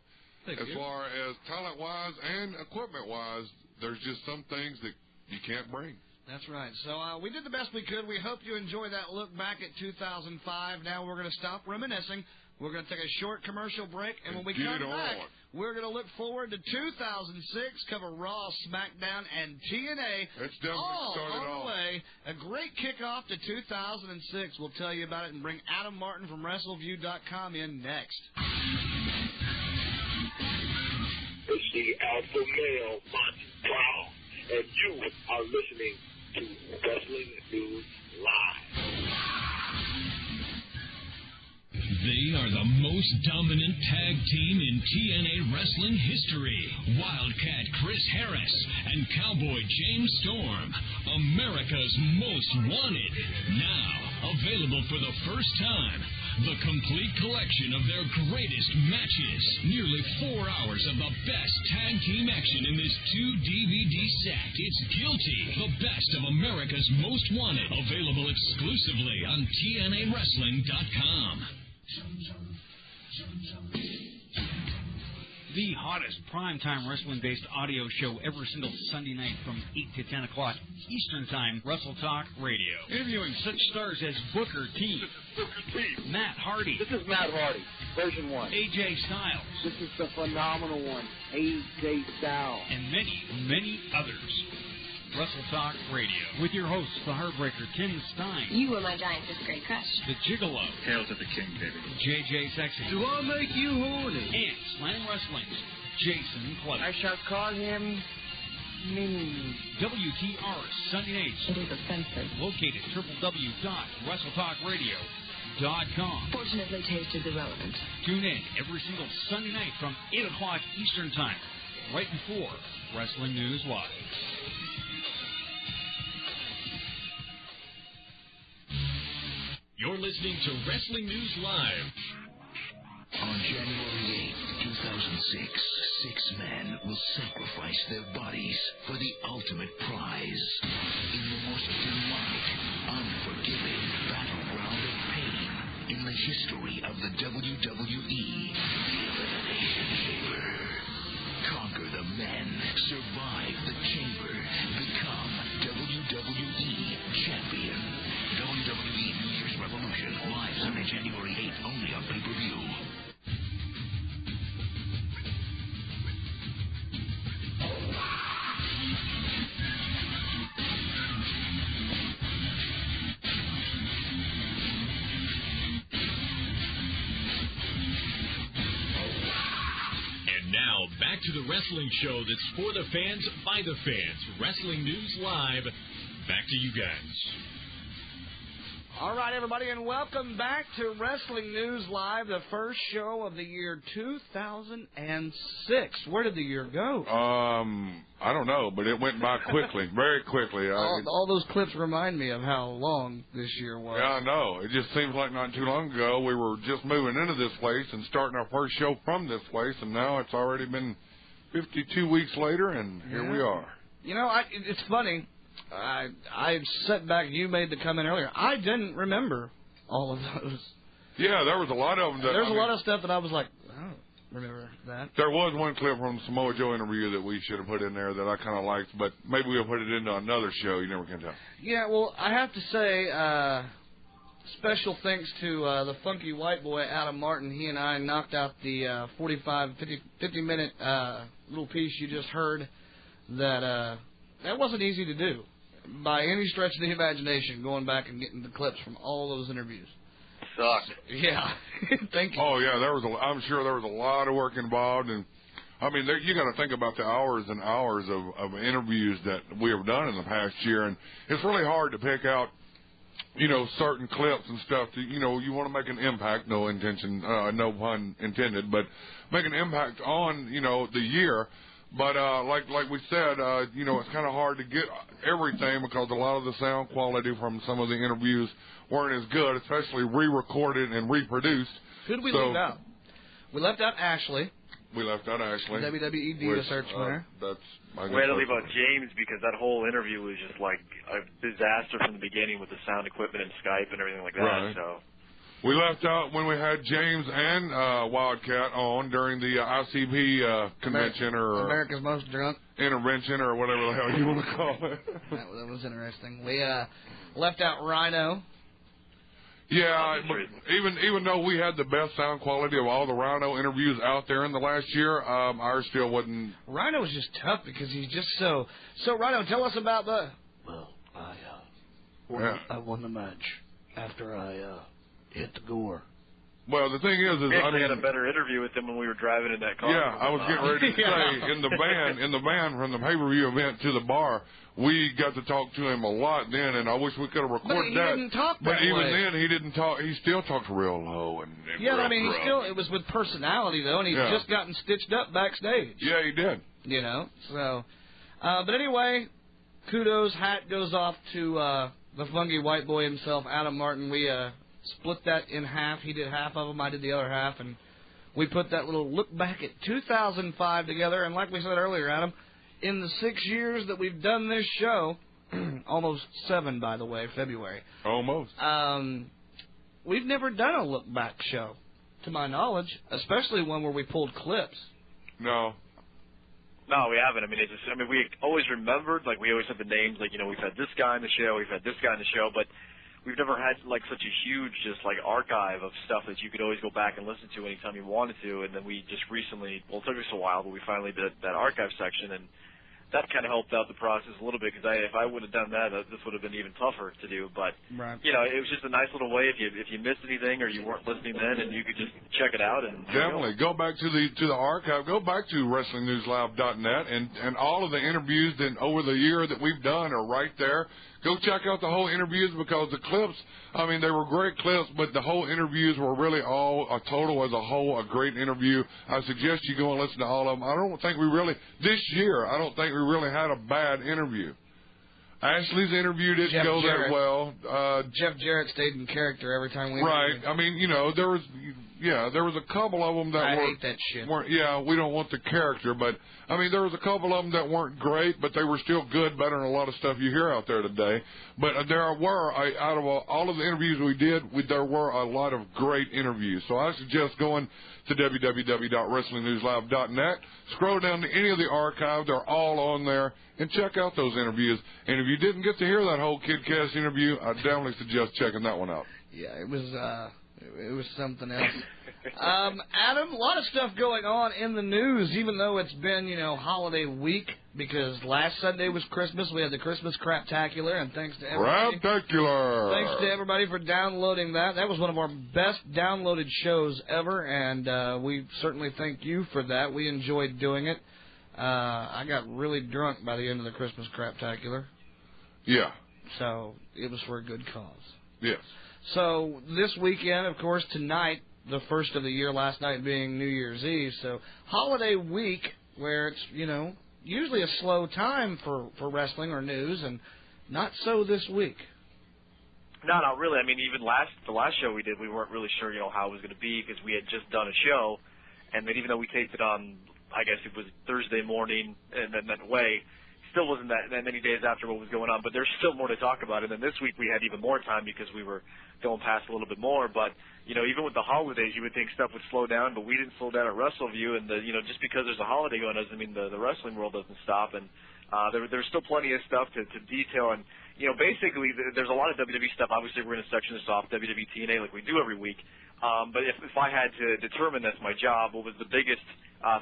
far as talent-wise and equipment-wise, there's just some things that you can't bring. That's right. So we did the best we could. We hope you enjoy that look back at 2005. Now we're going to stop reminiscing. We're going to take a short commercial break, and when we come back, we're going to look forward to 2006, cover Raw, SmackDown, and TNA. It's definitely all started on the off. way. A great kickoff to 2006. We'll tell you about it and bring Adam Martin from WrestleView.com in next. It's the alpha male, Monty Brown, and you are listening to Wrestling News Live. They are the most dominant tag team in TNA wrestling history. Wildcat Chris Harris and Cowboy James Storm, America's Most Wanted. Now, available for the first time, the complete collection of their greatest matches. Nearly 4 hours of the best tag team action in this 2-DVD set. It's Guilty, the best of America's Most Wanted. Available exclusively on TNAWrestling.com. The hottest primetime wrestling-based audio show every single Sunday night from 8 to 10 o'clock Eastern Time, Wrestle Talk Radio. Interviewing such stars as Booker T, Matt Hardy. This is Matt Hardy, version 1. AJ Styles. This is the phenomenal one, AJ Styles. And many, many others. Wrestle Talk Radio. With your hosts, the Heartbreaker, Tim Stein. You were my giant fifth grade crush. The Gigolo. Hail to the king, baby. JJ Sexy. Do I make you horny? And Slam Wrestling's Jason Clever. I shall call him WTR Sunday nights. It is offensive. Located at www.WrestleTalkRadio.com. Fortunately, taste is irrelevant. Tune in every single Sunday night from 8 o'clock Eastern Time, right before Wrestling News Live. You're listening to Wrestling News Live. On January 8th, 2006, 6 men will sacrifice their bodies for the ultimate prize in the most demonic, unforgiving battleground of pain in the history of the WWE, the Elimination Chamber. Conquer the men, survive the chamber, become WWE champion. WWE New Year's Revolution, live Sunday, January 8th, only on pay-per-view. Now, back to the wrestling show that's for the fans, by the fans. Wrestling News Live. Back to you guys. All right, everybody, and welcome back to Wrestling News Live, the first show of the year 2006. Where did the year go? I don't know, but it went by quickly, very quickly. All those clips remind me of how long this year was. Yeah, I know. It just seems like not too long ago we were just moving into this place and starting our first show from this place, and now it's already been 52 weeks later, and here we are. You know, it's funny. I sat back. You made the comment earlier. I didn't remember all of those. Yeah, there was a lot of them. There's a lot of stuff that I was like, I don't remember that. There was one clip from the Samoa Joe interview that we should have put in there that I kind of liked, but maybe we'll put it into another show. You never can tell. Yeah, well, I have to say, special thanks to the funky white boy, Adam Martin. He and I knocked out the 50-minute little piece you just heard. That wasn't easy to do by any stretch of the imagination, going back and getting the clips from all those interviews. Sucked. Yeah. Thank you. Oh, yeah, I'm sure there was a lot of work involved, and I mean, you got to think about the hours and hours of interviews that we have done in the past year, and it's really hard to pick out, certain clips and stuff that, you want to make an impact, no pun intended, but make an impact on, the year. But like we said, it's kind of hard to get everything because a lot of the sound quality from some of the interviews weren't as good, especially re-recorded and reproduced. Who did we leave out? We left out Ashley. WWE Diva Search winner. We had to leave out James because that whole interview was just like a disaster from the beginning with the sound equipment and Skype and everything like that. Right. So. We left out when we had James and Wildcat on during the ICP convention or America's Most Drunk Intervention or whatever the hell you want to call it. That was interesting. We left out Rhino. Yeah, but even though we had the best sound quality of all the Rhino interviews out there in the last year, ours still wasn't. Rhino was just tough because he's just so. So Rhino, tell us about the. Well, I won the match after I hit the gore. Well, the thing is we actually had a better interview with him when we were driving in that car. Yeah, I was getting ready to say in the van from the pay-per-view event to the bar, we got to talk to him a lot then, and I wish we could have recorded that. But he didn't talk that way. But even then, he didn't talk. He still talked real low and yeah, real I mean, it was with personality though, and he's just gotten stitched up backstage. Yeah, he did. So, but anyway, kudos. Hat goes off to the funky white boy himself, Adam Martin. We split that in half. He did half of them, I did the other half, and we put that little look back at 2005 together. And like we said earlier, Adam, in the 6 years that we've done this show, almost 7, by the way, February. Almost. We've never done a look back show, to my knowledge, especially one where we pulled clips. No, we haven't. I mean, we always remembered, like we always had the names, like we've had this guy on the show, we've had this guy on the show, but we've never had like such a huge archive of stuff that you could always go back and listen to anytime you wanted to. And then we just recently, it took us a while, but we finally did that archive section, and that kind of helped out the process a little bit, because if I would have done that, this would have been even tougher to do. But you know, it was just a nice little way if you missed anything or you weren't listening then, and you could just check it out. And definitely go back to the archive. Go back to WrestlingNewsLive.net, and all of the interviews that over the year that we've done are right there. Go check out the whole interviews, because the clips, I mean, they were great clips, but the whole interviews were really all a total as a whole a great interview. I suggest you go and listen to all of them. I don't think we really, this year, I don't think we really had a bad interview. Ashley's interview didn't go that well. Jeff Jarrett stayed in character every time we interviewed. I mean, you know, there was a couple of them that I hate that shit. We don't want the character, but I mean, there was a couple of them that weren't great, but they were still good, better than a lot of stuff you hear out there today. But there were, out of all of the interviews we did, there were a lot of great interviews. So I suggest going to www.wrestlingnewslive.net, scroll down to any of the archive, they're all on there, and check out those interviews. And if you didn't get to hear that whole Kid Cash interview, I definitely suggest checking that one out. Yeah, it was something else. Adam, a lot of stuff going on in the news, even though it's been, you know, holiday week, because last Sunday was Christmas. We had the Christmas Craptacular, and thanks to everybody. Craptacular! Thanks to everybody for downloading that. That was one of our best downloaded shows ever, and we certainly thank you for that. We enjoyed doing it. I got really drunk by the end of the Christmas Craptacular. Yeah. So it was for a good cause. Yes. So this weekend, of course, tonight, the first of the year, last night being New Year's Eve. So holiday week, where it's, you know, usually a slow time for wrestling or news, and not so this week. No, not really. I mean, even the last show we did, we weren't really sure, you know, how it was going to be, because we had just done a show, and then even though we taped it on, I guess it was Thursday morning, and then that way, still wasn't that many days after what was going on, but there's still more to talk about. And then this week we had even more time because we were going past a little bit more. But, you know, even with the holidays, you would think stuff would slow down, but we didn't slow down at WrestleView. And, you know, just because there's a holiday going on doesn't mean the wrestling world doesn't stop. And there's still plenty of stuff to detail. And, you know, basically there's a lot of WWE stuff. Obviously, we're going to section this off, WWE TNA, like we do every week. But if I had to determine that's my job, what was the biggest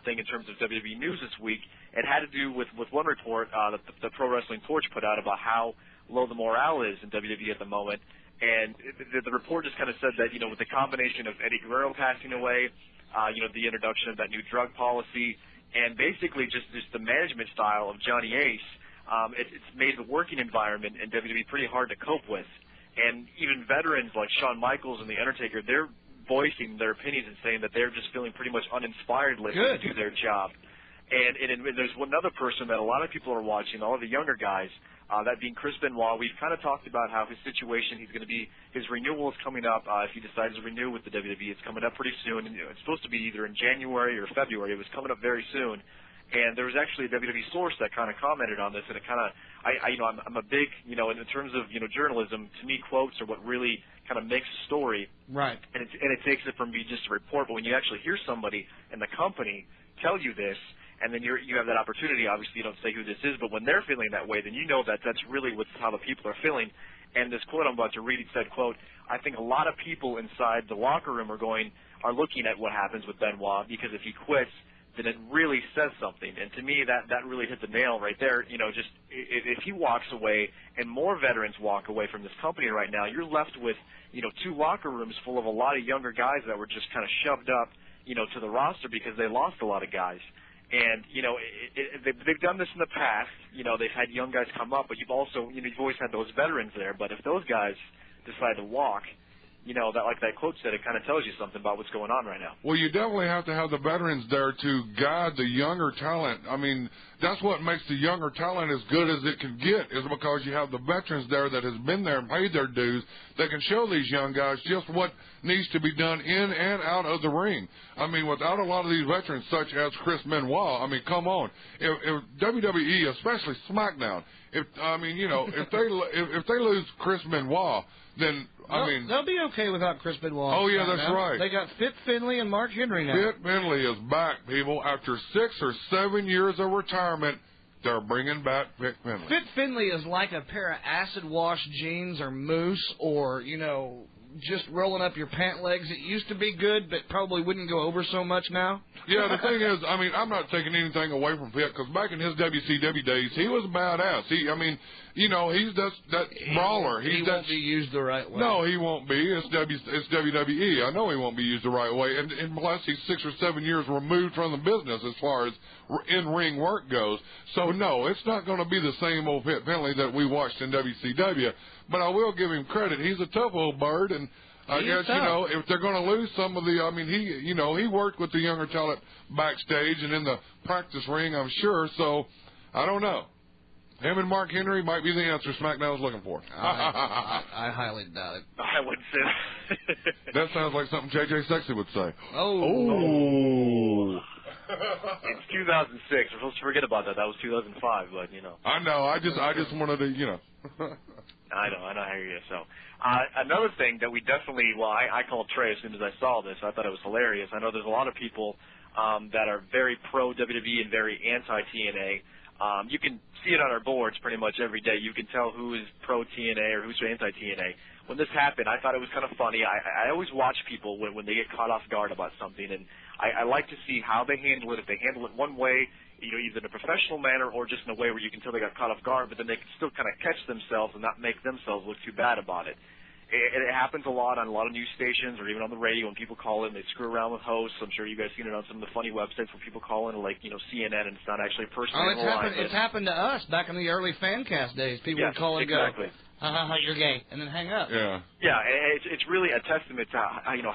thing in terms of WWE news this week, it had to do with one report that the Pro Wrestling Torch put out about how low the morale is in WWE at the moment. And the report just kind of said that, you know, with the combination of Eddie Guerrero passing away, you know, the introduction of that new drug policy, and basically just the management style of Johnny Ace, it's made the working environment in WWE pretty hard to cope with. And even veterans like Shawn Michaels and The Undertaker, they're voicing their opinions and saying that they're just feeling pretty much uninspired to do their job. And there's another person that a lot of people are watching, all of the younger guys, that being Chris Benoit. We've kind of talked about how his situation, his renewal is coming up. If he decides to renew with the WWE, it's coming up pretty soon. And, you know, it's supposed to be either in January or February. It was coming up very soon. And there was actually a WWE source that kind of commented on this, and it kind of, I'm a big, you know, in terms of, you know, journalism, to me, quotes are what really kind of makes a story. Right. And it takes it from being just a report, but when you actually hear somebody in the company tell you this, and then you have that opportunity, obviously you don't say who this is, but when they're feeling that way, then you know that that's really how the people are feeling. And this quote I'm about to read, it said, quote, "I think a lot of people inside the locker room are looking at what happens with Benoit, because if he quits, then it really says something." And to me, that really hit the nail right there. You know, just if he walks away and more veterans walk away from this company right now, you're left with, you know, two locker rooms full of a lot of younger guys that were just kind of shoved up, you know, to the roster because they lost a lot of guys. And, you know, they've done this in the past. You know, they've had young guys come up, but you've always had those veterans there. But if those guys decide to walk, you know, that, like that quote said, it kind of tells you something about what's going on right now. Well, you definitely have to have the veterans there to guide the younger talent. I mean, that's what makes the younger talent as good as it can get, is because you have the veterans there that has been there and paid their dues that can show these young guys just what needs to be done in and out of the ring. I mean, without a lot of these veterans, such as Chris Benoit, I mean, come on. If WWE, especially SmackDown, if they lose Chris Benoit, then they'll be okay without Chris Benoit. Oh yeah, that's right. They got Fit Finlay and Mark Henry now. Fit Finlay is back, people. After 6 or 7 years of retirement, they're bringing back Fit Finlay. Fit Finlay is like a pair of acid wash jeans or mousse or, you know, just rolling up your pant legs. It used to be good, but probably wouldn't go over so much now. Yeah, the thing is, I mean, I'm not taking anything away from Pitt, because back in his WCW days, he was a badass. He's that brawler. He won't be used the right way. No, he won't be. It's WWE. I know he won't be used the right way. And plus, he's 6 or 7 years removed from the business as far as in-ring work goes. So, no, it's not going to be the same old Pitt Penley that we watched in WCW. But I will give him credit. He's a tough old bird, and I guess, if they're going to lose some of he worked with the younger talent backstage and in the practice ring, I'm sure. So, I don't know. Him and Mark Henry might be the answer SmackDown was looking for. I highly doubt it. I wouldn't say that. That sounds like something JJ Sexy would say. Oh. It's 2006. We're supposed to forget about that. That was 2005, but, I know. I just wanted to, I know, I hear you. So, another thing that we definitely, I called Trey as soon as I saw this. I thought it was hilarious. I know there's a lot of people that are very pro WWE and very anti TNA. You can see it on our boards pretty much every day. You can tell who is pro TNA or who's anti TNA. When this happened, I thought it was kind of funny. I always watch people when they get caught off guard about something, and I like to see how they handle it. If they handle it one way, either in a professional manner or just in a way where you can tell they got caught off guard, but then they can still kind of catch themselves and not make themselves look too bad about it. It happens a lot on a lot of news stations or even on the radio when people call in. They screw around with hosts. I'm sure you guys seen it on some of the funny websites where people call in, like CNN, and it's not actually a person. It's happened to us back in the early Fancast days. People would call and go, you're gay, and then hang up. Yeah. Yeah, it's really a testament to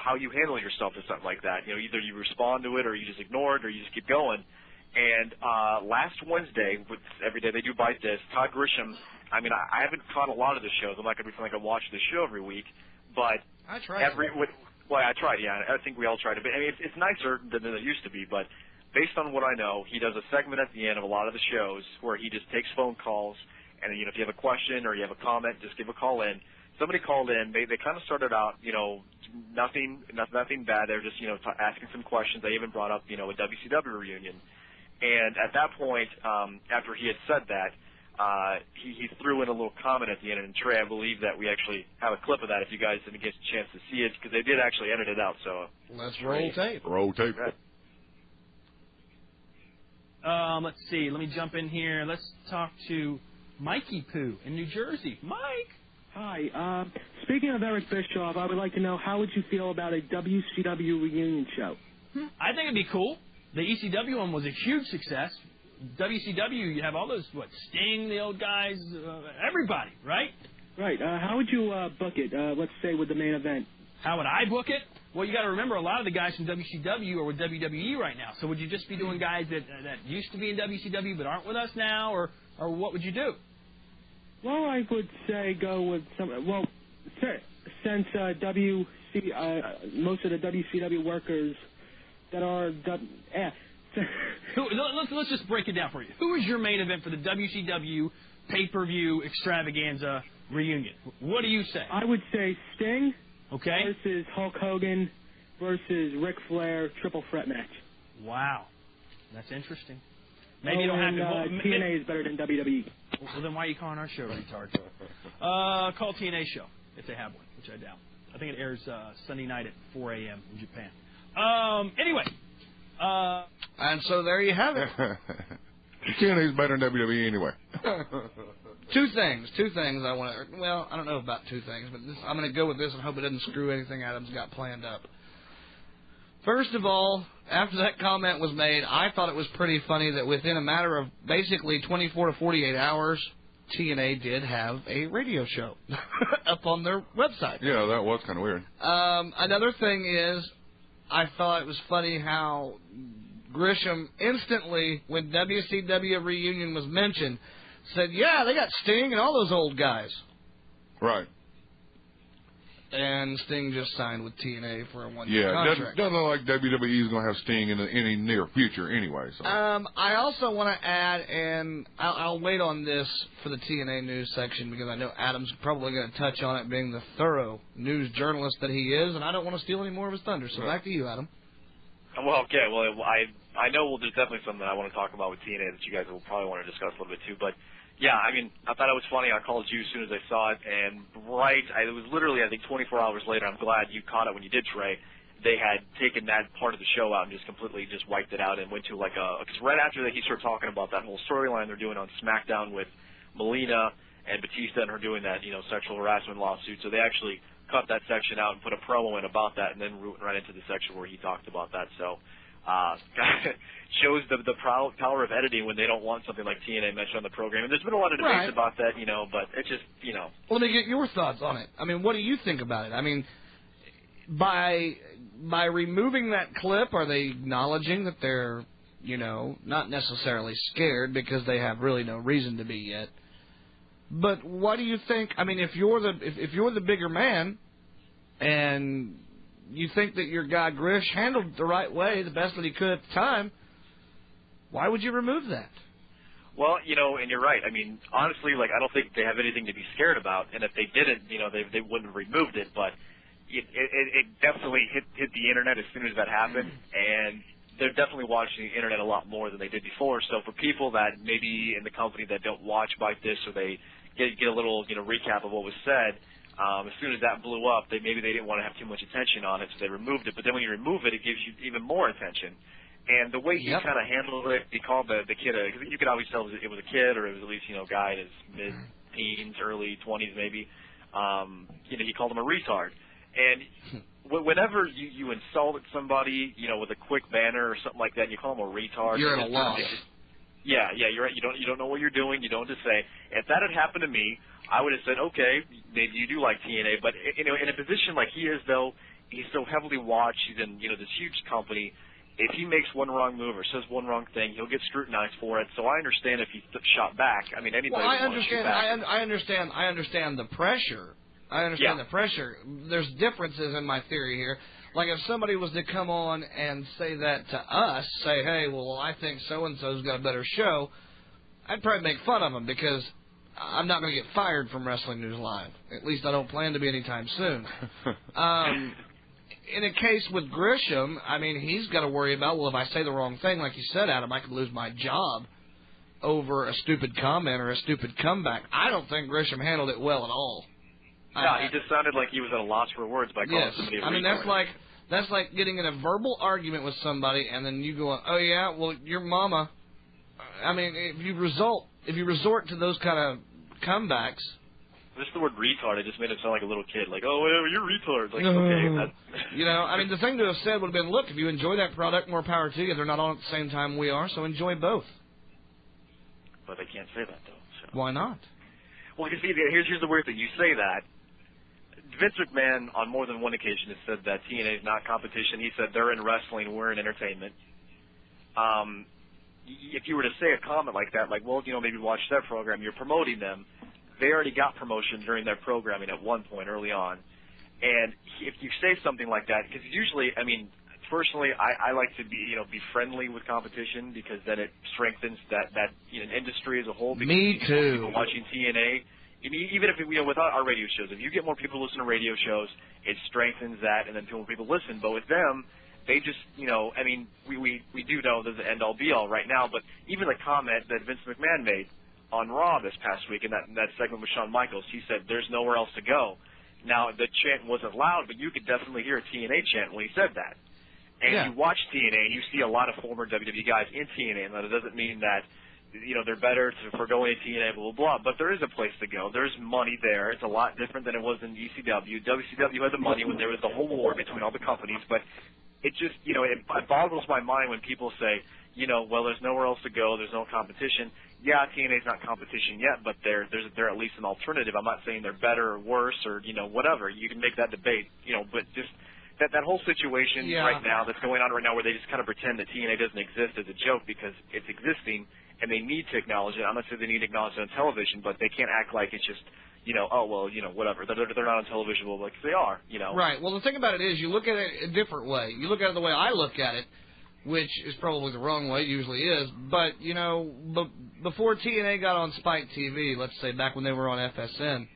how you handle yourself to something like that. Either you respond to it or you just ignore it or you just keep going. And last Wednesday, every day they do Bite This, Todd Grisham, I haven't caught a lot of the shows. I'm not going to be feeling like I watch the show every week, but I tried. I tried, yeah. I think we all tried it. But it's nicer than it used to be, but based on what I know, he does a segment at the end of a lot of the shows where he just takes phone calls, and if you have a question or you have a comment, just give a call in. Somebody called in. They kind of started out, nothing bad. They're just, asking some questions. They even brought up, a WCW reunion. And at that point, after he had said that, he threw in a little comment at the end. And Trey, I believe that we actually have a clip of that if you guys didn't get a chance to see it, because they did actually edit it out. So let's roll tape. Roll tape. Let's see. Let me jump in here. Let's talk to Mikey Poo in New Jersey. Mike. Hi. Speaking of Eric Bischoff, I would like to know, how would you feel about a WCW reunion show? I think it'd be cool. The ECW one was a huge success. WCW, you have all those, Sting, the old guys, everybody, right? Right. How would you book it, let's say, with the main event? How would I book it? Well, you got to remember, a lot of the guys from WCW are with WWE right now. So would you just be doing guys that used to be in WCW but aren't with us now, or what would you do? Well, I would say go with some. Well, since most of the WCW workers that are let's just break it down for you. Who is your main event for the WCW pay-per-view extravaganza reunion? What do you say? I would say Sting. Okay. Versus Hulk Hogan versus Ric Flair triple threat match. Wow, that's interesting. Maybe you don't have to. TNA is better than WWE. Well, then why are you calling our show, retard? Call TNA show if they have one, which I doubt. I think it airs Sunday night at 4 a.m. in Japan. Anyway. And so there you have it. TNA's better than WWE anyway. Two things I want to... Well, I don't know about two things, but I'm going to go with this and hope it doesn't screw anything Adam's got planned up. First of all, after that comment was made, I thought it was pretty funny that within a matter of basically 24 to 48 hours, TNA did have a radio show up on their website. Yeah, that was kind of weird. Another thing is, I thought it was funny how Grisham instantly, when WCW reunion was mentioned, said, yeah, they got Sting and all those old guys. Right. And Sting just signed with TNA for a one-year contract. Doesn't look like WWE's going to have Sting in any near future anyway. So. I also want to add, and I'll wait on this for the TNA news section because I know Adam's probably going to touch on it, being the thorough news journalist that he is, and I don't want to steal any more of his thunder. So back to you, Adam. Well, okay. Well, I know there's definitely something that I want to talk about with TNA that you guys will probably want to discuss a little bit too. But yeah, I mean, I thought it was funny. I called you as soon as I saw it, and it was literally, I think, 24 hours later. I'm glad you caught it when you did, Trey. They had taken that part of the show out and just completely just wiped it out and went to because right after that he started talking about that whole storyline they're doing on SmackDown with Melina and Batista and her doing that, sexual harassment lawsuit. So they actually cut that section out and put a promo in about that and then went right into the section where he talked about that. So shows the power of editing when they don't want something like TNA mentioned on the program. And there's been a lot of debates about that, but it's just, Well, let me get your thoughts on it. I mean, what do you think about it? I mean, by removing that clip, are they acknowledging that they're, not necessarily scared because they have really no reason to be yet? But what do you think? I mean, if you're the bigger man, and you think that your guy Grish handled it the right way, the best that he could at the time, why would you remove that? Well, and you're right. I mean, honestly, I don't think they have anything to be scared about. And if they didn't, they wouldn't have removed it. But it definitely hit the internet as soon as that happened, and they're definitely watching the internet a lot more than they did before. So for people that maybe in the company that don't watch like this, or they get a little recap of what was said, as soon as that blew up, maybe they didn't want to have too much attention on it, so they removed it. But then when you remove it, it gives you even more attention. And the way he kind of handled it, he called the kid because you could always tell it was a kid, or it was at least a guy in his mid-teens, early 20s maybe. He called him a retard. And whenever you insult somebody, with a quick banner or something like that, and you call them a retard, you're at a loss. Yeah, you're right. You don't know what you're doing. You don't just say. If that had happened to me, I would have said, okay, maybe you do like TNA, but in a position like he is, though, he's so heavily watched. He's in this huge company. If he makes one wrong move or says one wrong thing, he'll get scrutinized for it. So I understand if he shot back. I mean, anybody. Well, I understand. I understand the pressure. I understand the pressure. There's differences in my theory here. Like if somebody was to come on and say that to us, say, hey, well, I think so-and-so's got a better show, I'd probably make fun of them because I'm not going to get fired from Wrestling News Live. At least I don't plan to be anytime soon. In a case with Grisham, I mean, he's got to worry about, well, if I say the wrong thing, like you said, Adam, I could lose my job over a stupid comment or a stupid comeback. I don't think Grisham handled it well at all. No, he just sounded like he was at a loss for words by calling somebody a retard. I mean, that's like getting in a verbal argument with somebody, and then you go, oh yeah, well your mama. I mean, if you resort to those kind of comebacks. Just the word retard, it just made him sound like a little kid. Like, oh, whatever, you're retard. Like, okay, I mean, the thing to have said would have been, look, if you enjoy that product, more power to you. They're not on at the same time we are, so enjoy both. But they can't say that though. So. Why not? Well, you see, here's the weird thing. You say that. Vince McMahon, on more than one occasion, has said that TNA is not competition. He said they're in wrestling, we're in entertainment. If you were to say a comment like that, like, well, maybe watch their program, you're promoting them. They already got promotion during their programming at one point early on. And if you say something like that, because usually, I mean, personally, I like to be friendly with competition because then it strengthens that industry as a whole. Because Me too. People watching TNA. I mean, even if without our radio shows, if you get more people to listen to radio shows, it strengthens that, and then more people listen. But with them, they just, I mean, we do know there's an end-all be-all right now. But even the comment that Vince McMahon made on Raw this past week in that segment with Shawn Michaels, he said, "There's nowhere else to go." Now the chant wasn't loud, but you could definitely hear a TNA chant when he said that. And you watch TNA, and you see a lot of former WWE guys in TNA, and that it doesn't mean that. They're better for going to TNA, blah, blah, blah. But there is a place to go. There's money there. It's a lot different than it was in ECW. WCW had the money when there was the whole war between all the companies. But it just, it boggles my mind when people say, well, there's nowhere else to go. There's no competition. Yeah, TNA's not competition yet, but they're at least an alternative. I'm not saying they're better or worse or, whatever. You can make that debate, but just that whole situation right now that's going on right now where they just kind of pretend that TNA doesn't exist as a joke because it's existing. And they need to acknowledge it. I'm not saying they need to acknowledge it on television, but they can't act like it's just, whatever. They're not on television, well, like they are, Right. Well, the thing about it is you look at it a different way. You look at it the way I look at it, which is probably the wrong way, it usually is. But, before TNA got on Spike TV, let's say back when they were on FSN,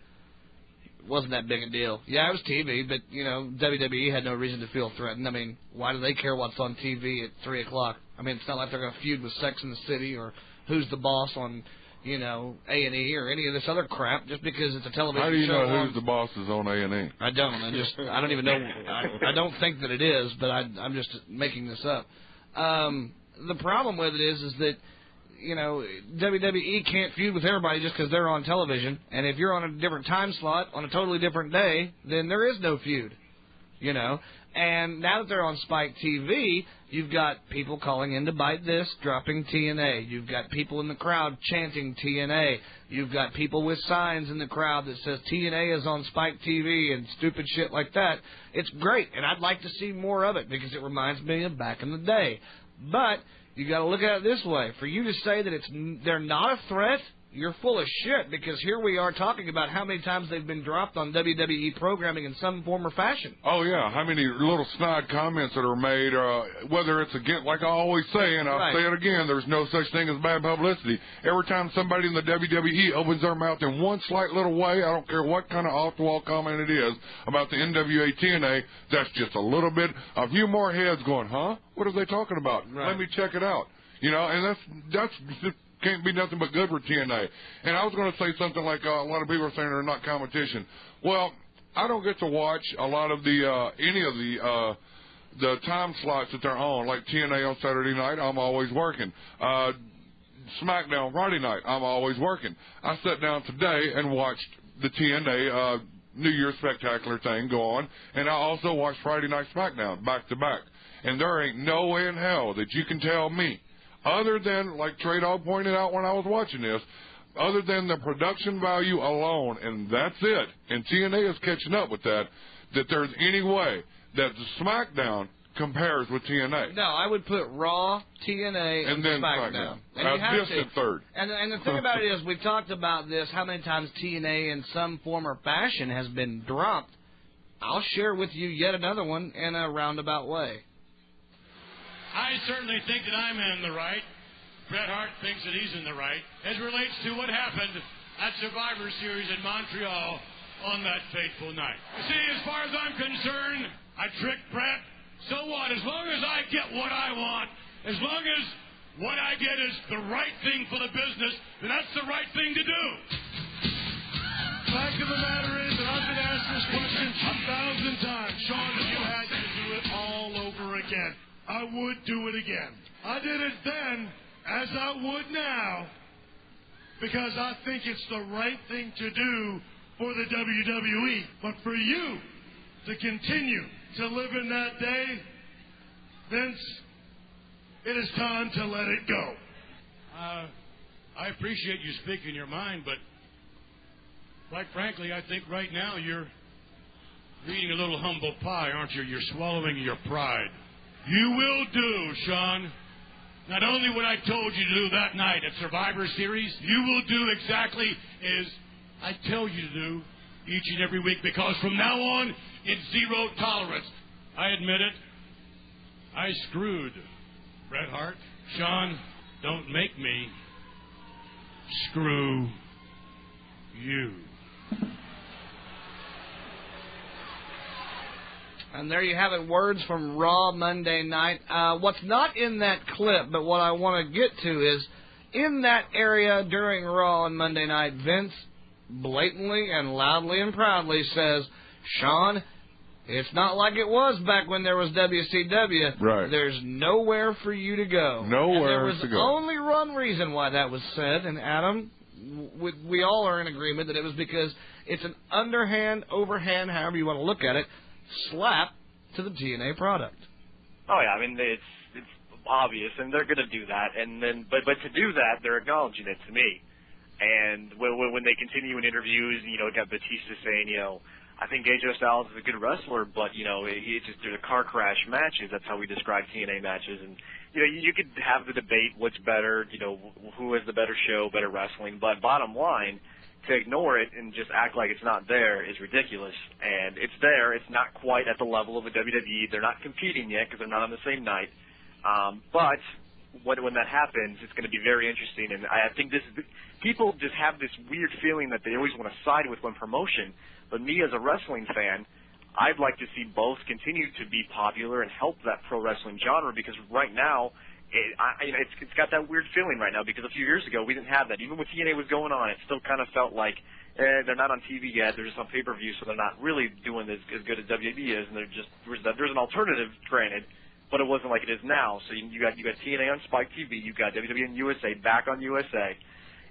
it wasn't that big a deal. Yeah, it was TV, but, WWE had no reason to feel threatened. I mean, why do they care what's on TV at 3 o'clock? I mean, it's not like they're going to feud with Sex and the City or Who's the Boss on, you know, A&E or any of this other crap just because it's a television show. How do you know Who's the Boss is on A&E? I don't. I don't even know. I don't think that it is, but I'm just making this up. The problem with it is that, you know, WWE can't feud with everybody just because they're on television. And if you're on a different time slot on a totally different day, then there is no feud, you know. And now that they're on Spike TV, you've got people calling in to bite this, dropping TNA. You've got people in the crowd chanting TNA. You've got people with signs in the crowd that says TNA is on Spike TV and stupid shit like that. It's great, and I'd like to see more of it because it reminds me of back in the day. But you got to look at it this way. For you to say that they're not a threat, you're full of shit, because here we are talking about how many times they've been dropped on WWE programming in some form or fashion. Oh, yeah. How many little snide comments that are made, whether it's again, like I always say, and I'll say it again, there's no such thing as bad publicity. Every time somebody in the WWE opens their mouth in one slight little way, I don't care what kind of off-the-wall comment it is about the NWA TNA, that's just a few more heads going, huh? What are they talking about? Right. Let me check it out. You know, and that's just can't be nothing but good for TNA. And I was going to say something like a lot of people are saying they're not competition. Well, I don't get to watch a lot of any of the time slots that they're on, like TNA on Saturday night. I'm always working. SmackDown Friday night. I'm always working. I sat down today and watched the TNA New Year's Spectacular thing go on, and I also watched Friday Night SmackDown back to back. And there ain't no way in hell that you can tell me, other than, like Trey Dogg pointed out when I was watching this, other than the production value alone, and that's it, and TNA is catching up with that there's any way that the SmackDown compares with TNA. No, I would put Raw, TNA, and then SmackDown. And distant third. And the thing about it is, we've talked about this, how many times TNA in some form or fashion has been dropped. I'll share with you yet another one in a roundabout way. I certainly think that I'm in the right. Bret Hart thinks that he's in the right as relates to what happened at Survivor Series in Montreal on that fateful night. See, as far as I'm concerned, I tricked Bret. So what? As long as I get what I want, as long as what I get is the right thing for the business, then that's the right thing to do. Fact of the matter is that I've been asked this question 2,000 times. Sean, if you had to do it all over again, I would do it again. I did it then as I would now because I think it's the right thing to do for the WWE. But for you to continue to live in that day, Vince, it is time to let it go. I appreciate you speaking your mind, but quite frankly, I think right now you're eating a little humble pie, aren't you? You're swallowing your pride. You will do, Sean, not only what I told you to do that night at Survivor Series, you will do exactly as I tell you to do each and every week, because from now on, it's zero tolerance. I admit it. I screwed Bret Hart. Sean, don't make me screw you. And there you have it, words from Raw Monday night. What's not in that clip, but what I want to get to is, in that area during Raw on Monday night, Vince blatantly and loudly and proudly says, Sean, it's not like it was back when there was WCW. Right. There's nowhere for you to go. Nowhere to go. And there was only one reason why that was said, and Adam, we all are in agreement that it was because it's an underhand, overhand, however you want to look at it, slap to the TNA product. Oh yeah, I mean it's obvious, and they're going to do that. And then, but to do that, they're acknowledging it to me. And when they continue in interviews, you know, got Batista saying, you know, I think AJ Styles is a good wrestler, but you know, it's just they're the car crash matches. That's how we describe TNA matches. And you know, you could have the debate, what's better, you know, who has the better show, better wrestling. But bottom line, to ignore it and just act like it's not there is ridiculous. And it's there. It's not quite at the level of a WWE. They're not competing yet because they're not on the same night. But when that happens, it's going to be very interesting. And I think people just have this weird feeling that they always want to side with one promotion. But me as a wrestling fan, I'd like to see both continue to be popular and help that pro wrestling genre, because right now it's got that weird feeling right now because a few years ago we didn't have that. Even when TNA was going on, it still kind of felt like they're not on TV yet. They're just on pay-per-view, so they're not really doing as good as WWE is. And there's an alternative, granted, but it wasn't like it is now. So you got TNA on Spike TV, you got WWE and USA back on USA.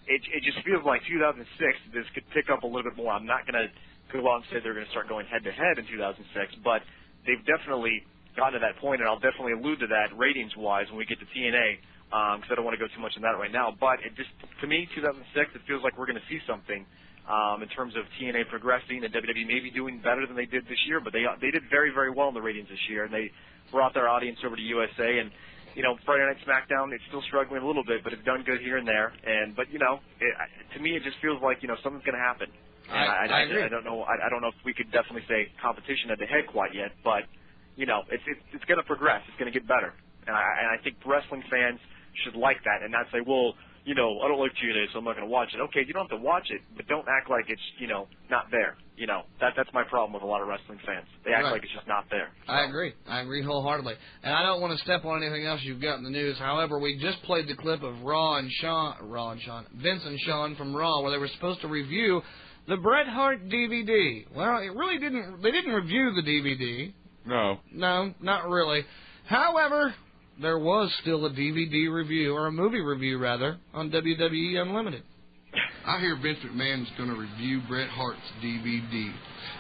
It just feels like 2006 this could pick up a little bit more. I'm not going to go out and say they're going to start going head-to-head in 2006, but they've definitely gotten to that point, and I'll definitely allude to that ratings-wise when we get to TNA, because I don't want to go too much on that right now. But it just, to me, 2006, it feels like we're going to see something in terms of TNA progressing and WWE maybe doing better than they did this year, but they did very, very well in the ratings this year, and they brought their audience over to USA, and Friday Night SmackDown, it's still struggling a little bit, but it's done good here and there. But to me, it just feels like something's going to happen. I agree. I don't know. I don't know if we could definitely say competition at the head quite yet, but it's going to progress. It's going to get better, and I think wrestling fans should like that and not say, well, I don't like TNA, so I'm not going to watch it. Okay, you don't have to watch it, but don't act like it's not there. That's my problem with a lot of wrestling fans. They act like it's just not there. So. I agree wholeheartedly. And I don't want to step on anything else you've got in the news. However, we just played the clip of Vince and Sean from Raw, where they were supposed to review the Bret Hart DVD. Well, it really didn't. They didn't review the DVD. No, not really. However, there was still a DVD review, or a movie review, rather, on WWE Unlimited. I hear Vince McMahon's going to review Bret Hart's DVD.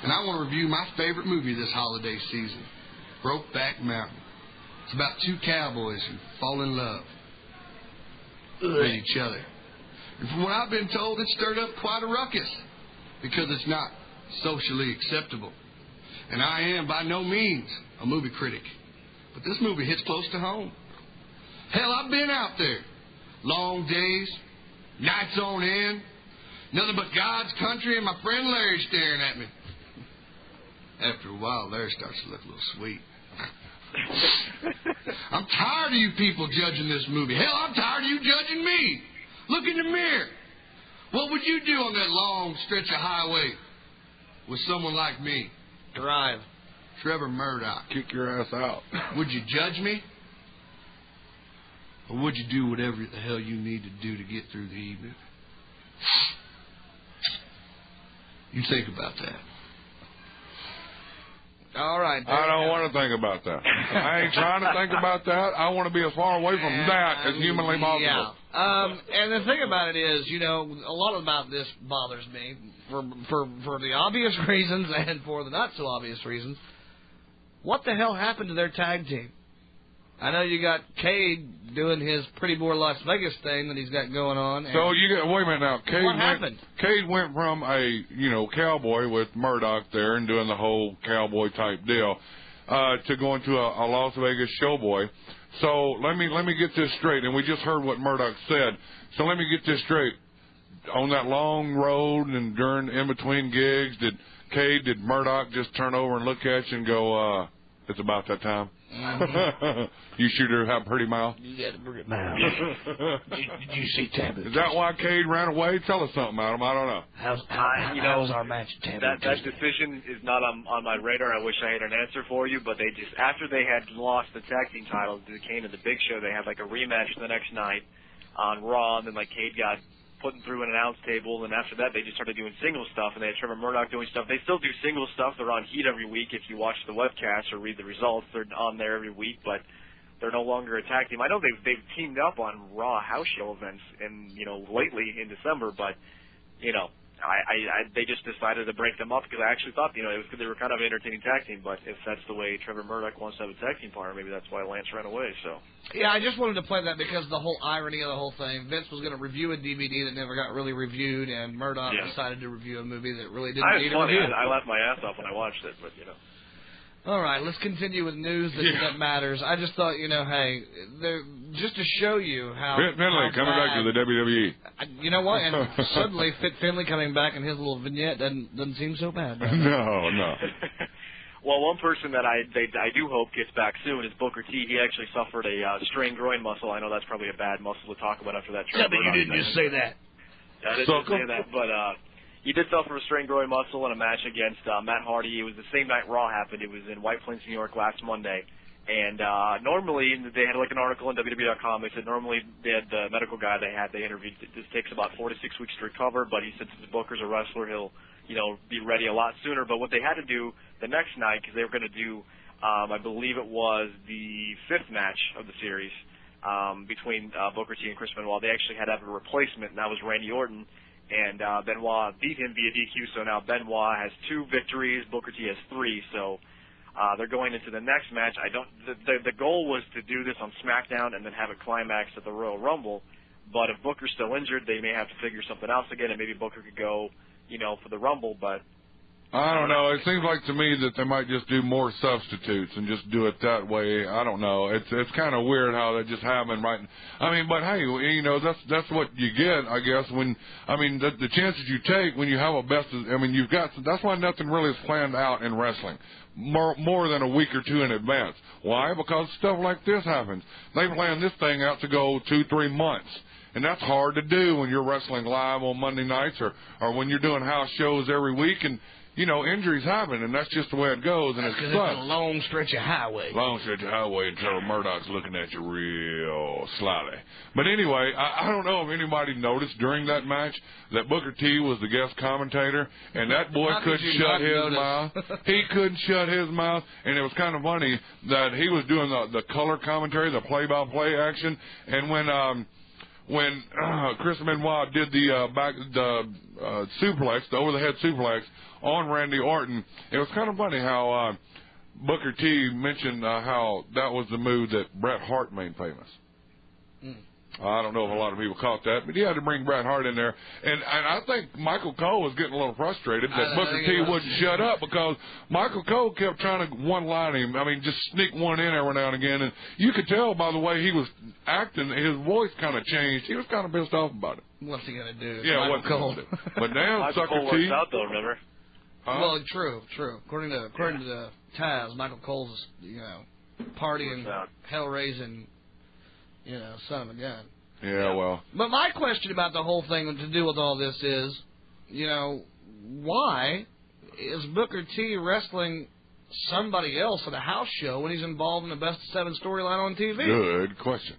And I want to review my favorite movie this holiday season, Brokeback Mountain. It's about two cowboys who fall in love with each other. And from what I've been told, it stirred up quite a ruckus because it's not socially acceptable. And I am by no means a movie critic. But this movie hits close to home. Hell, I've been out there. Long days, nights on end, nothing but God's country and my friend Larry staring at me. After a while, Larry starts to look a little sweet. I'm tired of you people judging this movie. Hell, I'm tired of you judging me. Look in the mirror. What would you do on that long stretch of highway with someone like me? Drive. Trevor Murdoch. Kick your ass out. Would you judge me? Or would you do whatever the hell you need to do to get through the evening? You think about that. All right. I don't want to think about that. I ain't trying to think about that. I want to be as far away from that as humanly possible. Yeah. And the thing about it is, a lot about this bothers me for the obvious reasons and for the not so obvious reasons. What the hell happened to their tag team? I know you got Cade doing his Pretty Boy Las Vegas thing that he's got going on. So wait a minute now. What happened? Cade went from a cowboy with Murdoch there and doing the whole cowboy type deal to going to a Las Vegas showboy. So let me get this straight. And we just heard what Murdoch said. So let me get this straight. On that long road and in between gigs, did Murdoch just turn over and look at you and go, it's about that time? Mm-hmm. You sure have a pretty mouth? You got a pretty mouth. Did you see Tabitha? Is that why Cade ran away? Tell us something, Adam. I don't know. How's our match, Tabitha? That decision is not on my radar. I wish I had an answer for you, but they just, after they had lost the tag team titles to Kane and the Big Show, they had like a rematch the next night on Raw, and then Cade got putting through an announce table, and after that they just started doing single stuff, and they had Trevor Murdoch doing stuff. They still do single stuff. They're on Heat every week. If you watch the webcast or read the results, they're on there every week, but they're no longer a tag team. I know they've teamed up on Raw house show events lately in December, but they just decided to break them up because I actually thought they were kind of an entertaining tag team. But if that's the way Trevor Murdoch wants to have a tag team partner, maybe that's why Lance ran away. So yeah, I just wanted to play that because the whole irony of the whole thing. Vince was going to review a DVD that never got really reviewed, and Murdoch decided to review a movie that really didn't need a review. I laughed my ass off when I watched it, but All right, let's continue with news that matters. I just thought, hey, just to show you how Finlay coming back to the WWE. You know what? And suddenly, Fit Finlay coming back in his little vignette doesn't seem so bad. No. Well, one person that I do hope gets back soon is Booker T. He actually suffered a strained groin muscle. I know that's probably a bad muscle to talk about after that. Yeah, but you didn't just say that. I didn't say that, but he did suffer a strained groin muscle in a match against Matt Hardy. It was the same night Raw happened. It was in White Plains, New York last Monday. And normally, they had like an article on WWE.com. They said normally they had the medical guy they interviewed. This takes about 4 to 6 weeks to recover, but he said since Booker's a wrestler, he'll be ready a lot sooner. But what they had to do the next night, because they were going to do, I believe it was the 5th match of the series between Booker T and Chris Benoit, they actually had to have a replacement, and that was Randy Orton. And Benoit beat him via DQ, so now Benoit has 2 victories, Booker T has 3. So they're going into the next match. The goal was to do this on SmackDown and then have a climax at the Royal Rumble. But if Booker's still injured, they may have to figure something else again, and maybe Booker could go, for the Rumble. But I don't know. It seems like to me that they might just do more substitutes and just do it that way. I don't know. It's kind of weird how that just happened, right? I mean, but hey, that's what you get, I guess. The chances you take when you have a best. You've got. That's why nothing really is planned out in wrestling. More than a week or 2 in advance. Why? Because stuff like this happens. They plan this thing out to go 2-3 months. And that's hard to do when you're wrestling live on Monday nights or when you're doing house shows every week. And, injuries happen, and that's just the way it goes. And it's a long stretch of highway. Long stretch of highway until Murdoch's looking at you real slyly. But anyway, I don't know if anybody noticed during that match that Booker T was the guest commentator, and that boy couldn't shut his mouth. He couldn't shut his mouth, and it was kind of funny that he was doing the color commentary, the play-by-play action, and when Chris Benoit did the suplex, the over-the-head suplex on Randy Orton, it was kind of funny how Booker T mentioned how that was the move that Bret Hart made famous. I don't know if a lot of people caught that, but he had to bring Bret Hart in there. And I think Michael Cole was getting a little frustrated that Booker T wouldn't shut up because Michael Cole kept trying to one-line him. Just sneak one in every now and again. And you could tell by the way he was acting, his voice kind of changed. He was kind of pissed off about it. What's he going to do? Yeah, Michael Cole. But now Michael Sucker Cole T. works out, though, remember? Well, true. According to the Taz, Michael Cole's, partying, hell-raising, son of a gun. Yeah, well. But my question about the whole thing to do with all this is, why is Booker T wrestling somebody else at a house show when he's involved in the Best of 7 storyline on TV? Good question.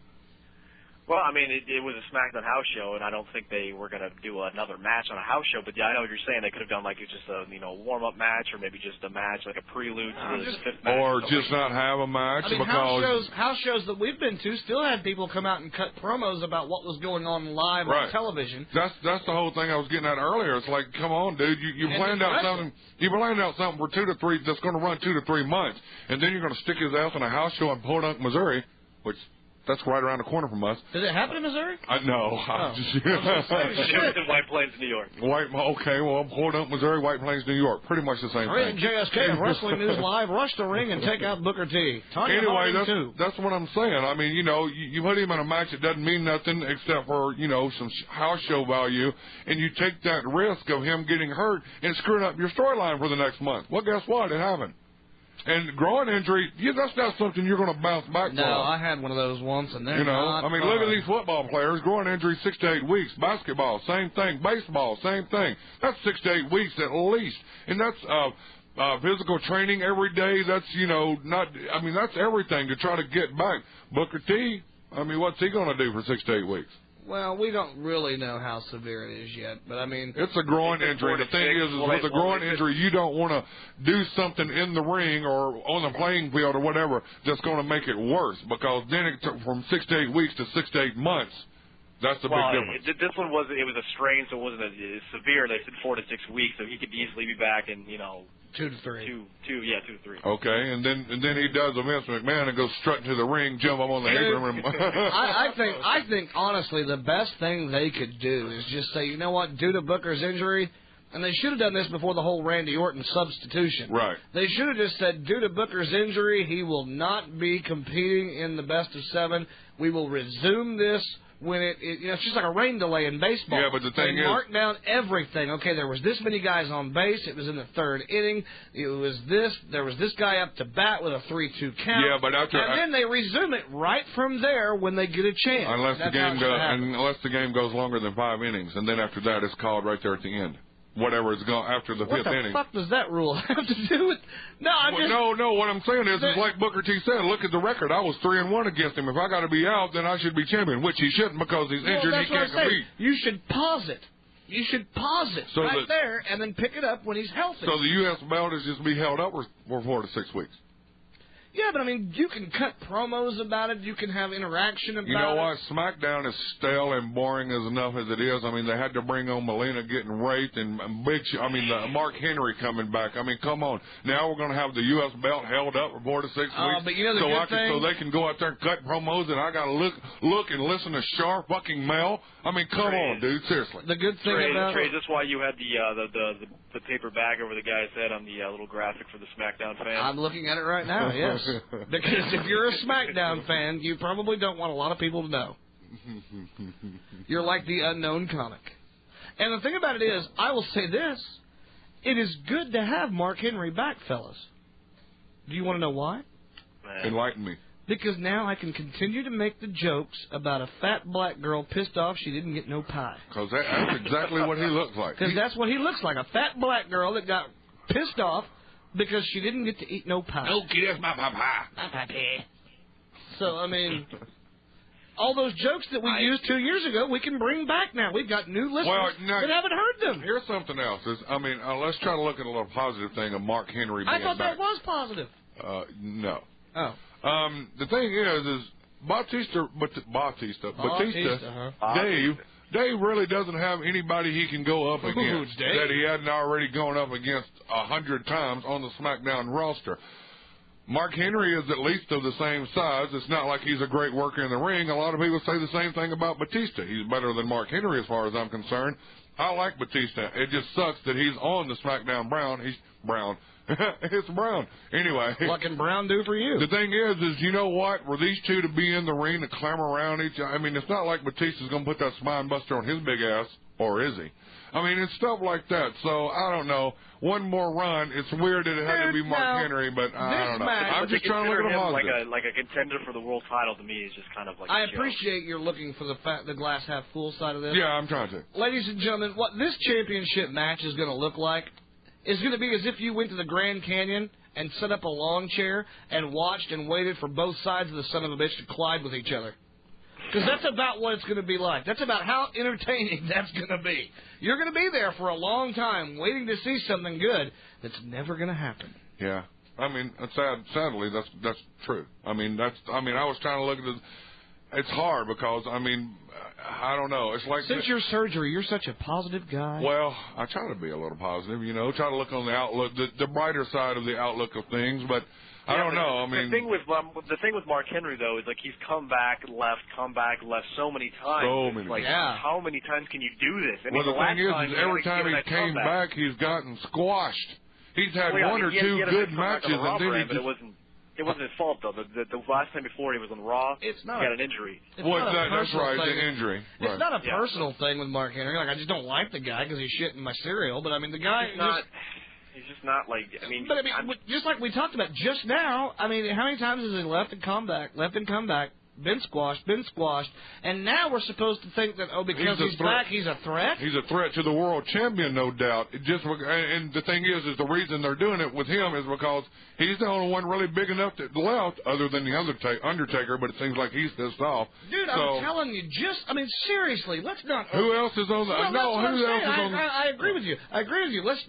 Well, it was a SmackDown house show, and I don't think they were going to do another match on a house show. But yeah, I know what you're saying. They could have done just a warm-up match, or maybe just a match, like a prelude to the 5th match. Or just not have a match because house shows that we've been to still had people come out and cut promos about what was going on live on television. That's the whole thing I was getting at earlier. It's like, come on, dude, you planned out something. You planned out something for 2 to 3 that's going to run 2 to 3 months, and then you're going to stick his ass in a house show in Podunk, Missouri, which. That's right around the corner from us. Did it happen in Missouri? No. It was in White Plains, New York. Podunk, Missouri, White Plains, New York. Pretty much the same thing. JSK and Wrestling News Live, rush the ring and take out Booker T. Anyway, that's what I'm saying. You put him in a match that doesn't mean nothing except for, some house show value, and you take that risk of him getting hurt and screwing up your storyline for the next month. Well, guess what? It happened. And groin injury, that's not something you're going to bounce back from. No, I had one of those once, and they're not fun. Look at these football players. Groin injury, 6 to 8 weeks. Basketball, same thing. Baseball, same thing. That's 6 to 8 weeks at least. And that's physical training every day. That's, that's everything to try to get back. Booker T, what's he going to do for 6 to 8 weeks? Well, we don't really know how severe it is yet, but it's a groin injury. The thing is with a groin injury, you don't want to do something in the ring or on the playing field or whatever that's going to make it worse, because then it took from 6 to 8 weeks to 6 to 8 months. That's the big difference. This one was a strain, so it wasn't as severe. They said 4 to 6 weeks, so he could easily be back in 2 to 3. 2 to 3. Okay, and then he does a Vince McMahon and goes strutting to the ring, jump up on the apron. I think honestly the best thing they could do is just say, due to Booker's injury, and they should have done this before the whole Randy Orton substitution. Right. They should have just said, due to Booker's injury, he will not be competing in the Best of 7. We will resume this when it's just like a rain delay in baseball. Yeah, but the thing is, mark down everything. Okay, there was this many guys on base. It was in the 3rd inning. It was this. There was this guy up to bat with a 3-2 count. Yeah, but then they resume it right from there when they get a chance. Unless the game goes longer than 5 innings, and then after that, it's called right there at the end. whatever it's gone after the fifth inning. What the fuck does that rule have to do with? No, I'm just. No. What I'm saying is like Booker T said. Look at the record. I was 3-1 against him. If I got to be out, then I should be champion, which he shouldn't because he's injured. That's He can't compete. You should pause it. You should pause it right there and then pick it up when he's healthy. So the U.S. belt is just be held up for 4 to 6 weeks. Yeah, but I mean, you can cut promos about it. You can have interaction about it. You know what? SmackDown is stale and boring as enough as it is. I mean, they had to bring on Melina getting raped and Mark Henry coming back. I mean, come on. Now we're going to have the U.S. belt held up for 4 to 6 weeks. But you know so they can go out there and cut promos, and I got to look and listen to Sharp fucking Mel. I mean, come on, dude. Seriously. The good thing about Trey, is this why you had the paper bag over the guy's head on the little graphic for the SmackDown fans? I'm looking at it right now, yes. Because if you're a SmackDown fan, you probably don't want a lot of people to know. You're like the unknown comic. And the thing about it is, I will say this. It is good to have Mark Henry back, fellas. Do you want to know why? Enlighten me. Because now I can continue to make the jokes about a fat black girl pissed off she didn't get no pie. Because that's exactly what he looks like. Because that's what he looks like, a fat black girl that got pissed off because she didn't get to eat no pie. No, kid, that's my pie. My pie. So, I mean, all those jokes that we used 2 years ago, we can bring back now. We've got new listeners that haven't heard them. Here's something else. Let's try to look at a little positive thing of Mark Henry being I thought back. that was positive. No. Oh. The thing is Batista, Dave really doesn't have anybody he can go up against that he hadn't already gone up against 100 times on the SmackDown roster. Mark Henry is at least of the same size. It's not like he's a great worker in the ring. A lot of people say the same thing about Batista. He's better than Mark Henry as far as I'm concerned. I like Batista. It just sucks that he's on the SmackDown He's brown. It's brown. Anyway. What can brown do for you? The thing is you know what? Were these two to be in the ring to clamor around each other? I mean, it's not like Batista's going to put that spine buster on his big ass, or is he? I mean, it's stuff like that. So, I don't know. One more run. It's weird that it had to be Mark Henry, but I don't know. I'm just trying to look at him positive. Like a contender for the world title to me is just kind of like I appreciate you're looking for the glass half full side of this. Yeah, I'm trying to. Ladies and gentlemen, what this championship match is going to look like is going to be as if you went to the Grand Canyon and set up a lawn chair and watched and waited for both sides of the son of a bitch to collide with each other. Because that's about what it's going to be like. That's about how entertaining that's going to be. You're going to be there for a long time waiting to see something good that's never going to happen. Yeah. I mean, sadly, that's true. I mean, I was trying to look at it. It's hard because, I mean, I don't know. It's like since your surgery, you're such a positive guy. Well, I try to be a little positive, try to look on the outlook, the brighter side of the outlook of things, but I don't know. I mean, the thing with Mark Henry though is like he's come back, left so many times. How many times can you do this? I mean, the thing is every time he came back, he's gotten squashed. He's had one or two good matches, and then it wasn't his fault though. The last time before he was on Raw, he had an injury. That's right, the injury. It's not a personal thing with Mark Henry. Like I just don't like the guy because he's shitting my cereal. But I mean, the guy He's just not like, just like we talked about just now, I mean, how many times has he left and come back, been squashed, and now we're supposed to think that, because he's back, he's a threat? He's a threat to the world champion, no doubt. And the thing is the reason they're doing it with him is because he's the only one really big enough that left, other than the Undertaker, but it seems like he's pissed off. Dude, I'm telling you, seriously, let's not... Who else is on the... I agree with you.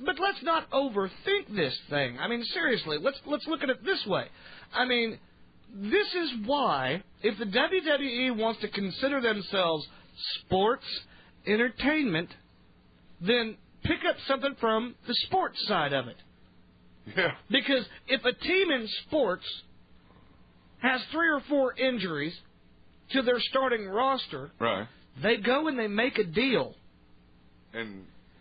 But let's not overthink this thing. I mean, seriously, let's look at it this way. I mean... This is why, if the WWE wants to consider themselves sports entertainment, then pick up something from the sports side of it. Yeah. Because if a team in sports has 3 or 4 injuries to their starting roster, right, they go and they make a deal.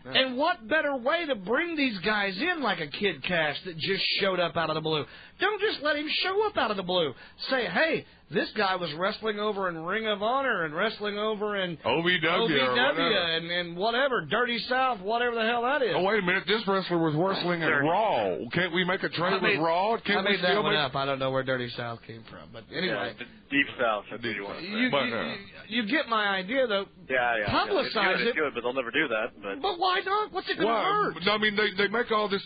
And what better way to bring these guys in like a Kid Kash that just showed up out of the blue? Don't just let him show up out of the blue. Say, hey, this guy was wrestling over in Ring of Honor and wrestling over in OVW and whatever, Dirty South, whatever the hell that is. Oh, wait a minute. This wrestler was wrestling in Raw. Can't we make a trade with Raw? I made that one up. I don't know where Dirty South came from. But anyway. Yeah, Deep South, that's what you want to say. You get my idea, though. Yeah. Publicize it's good, but they'll never do that. But why not? What's it going to hurt? I mean, they make all this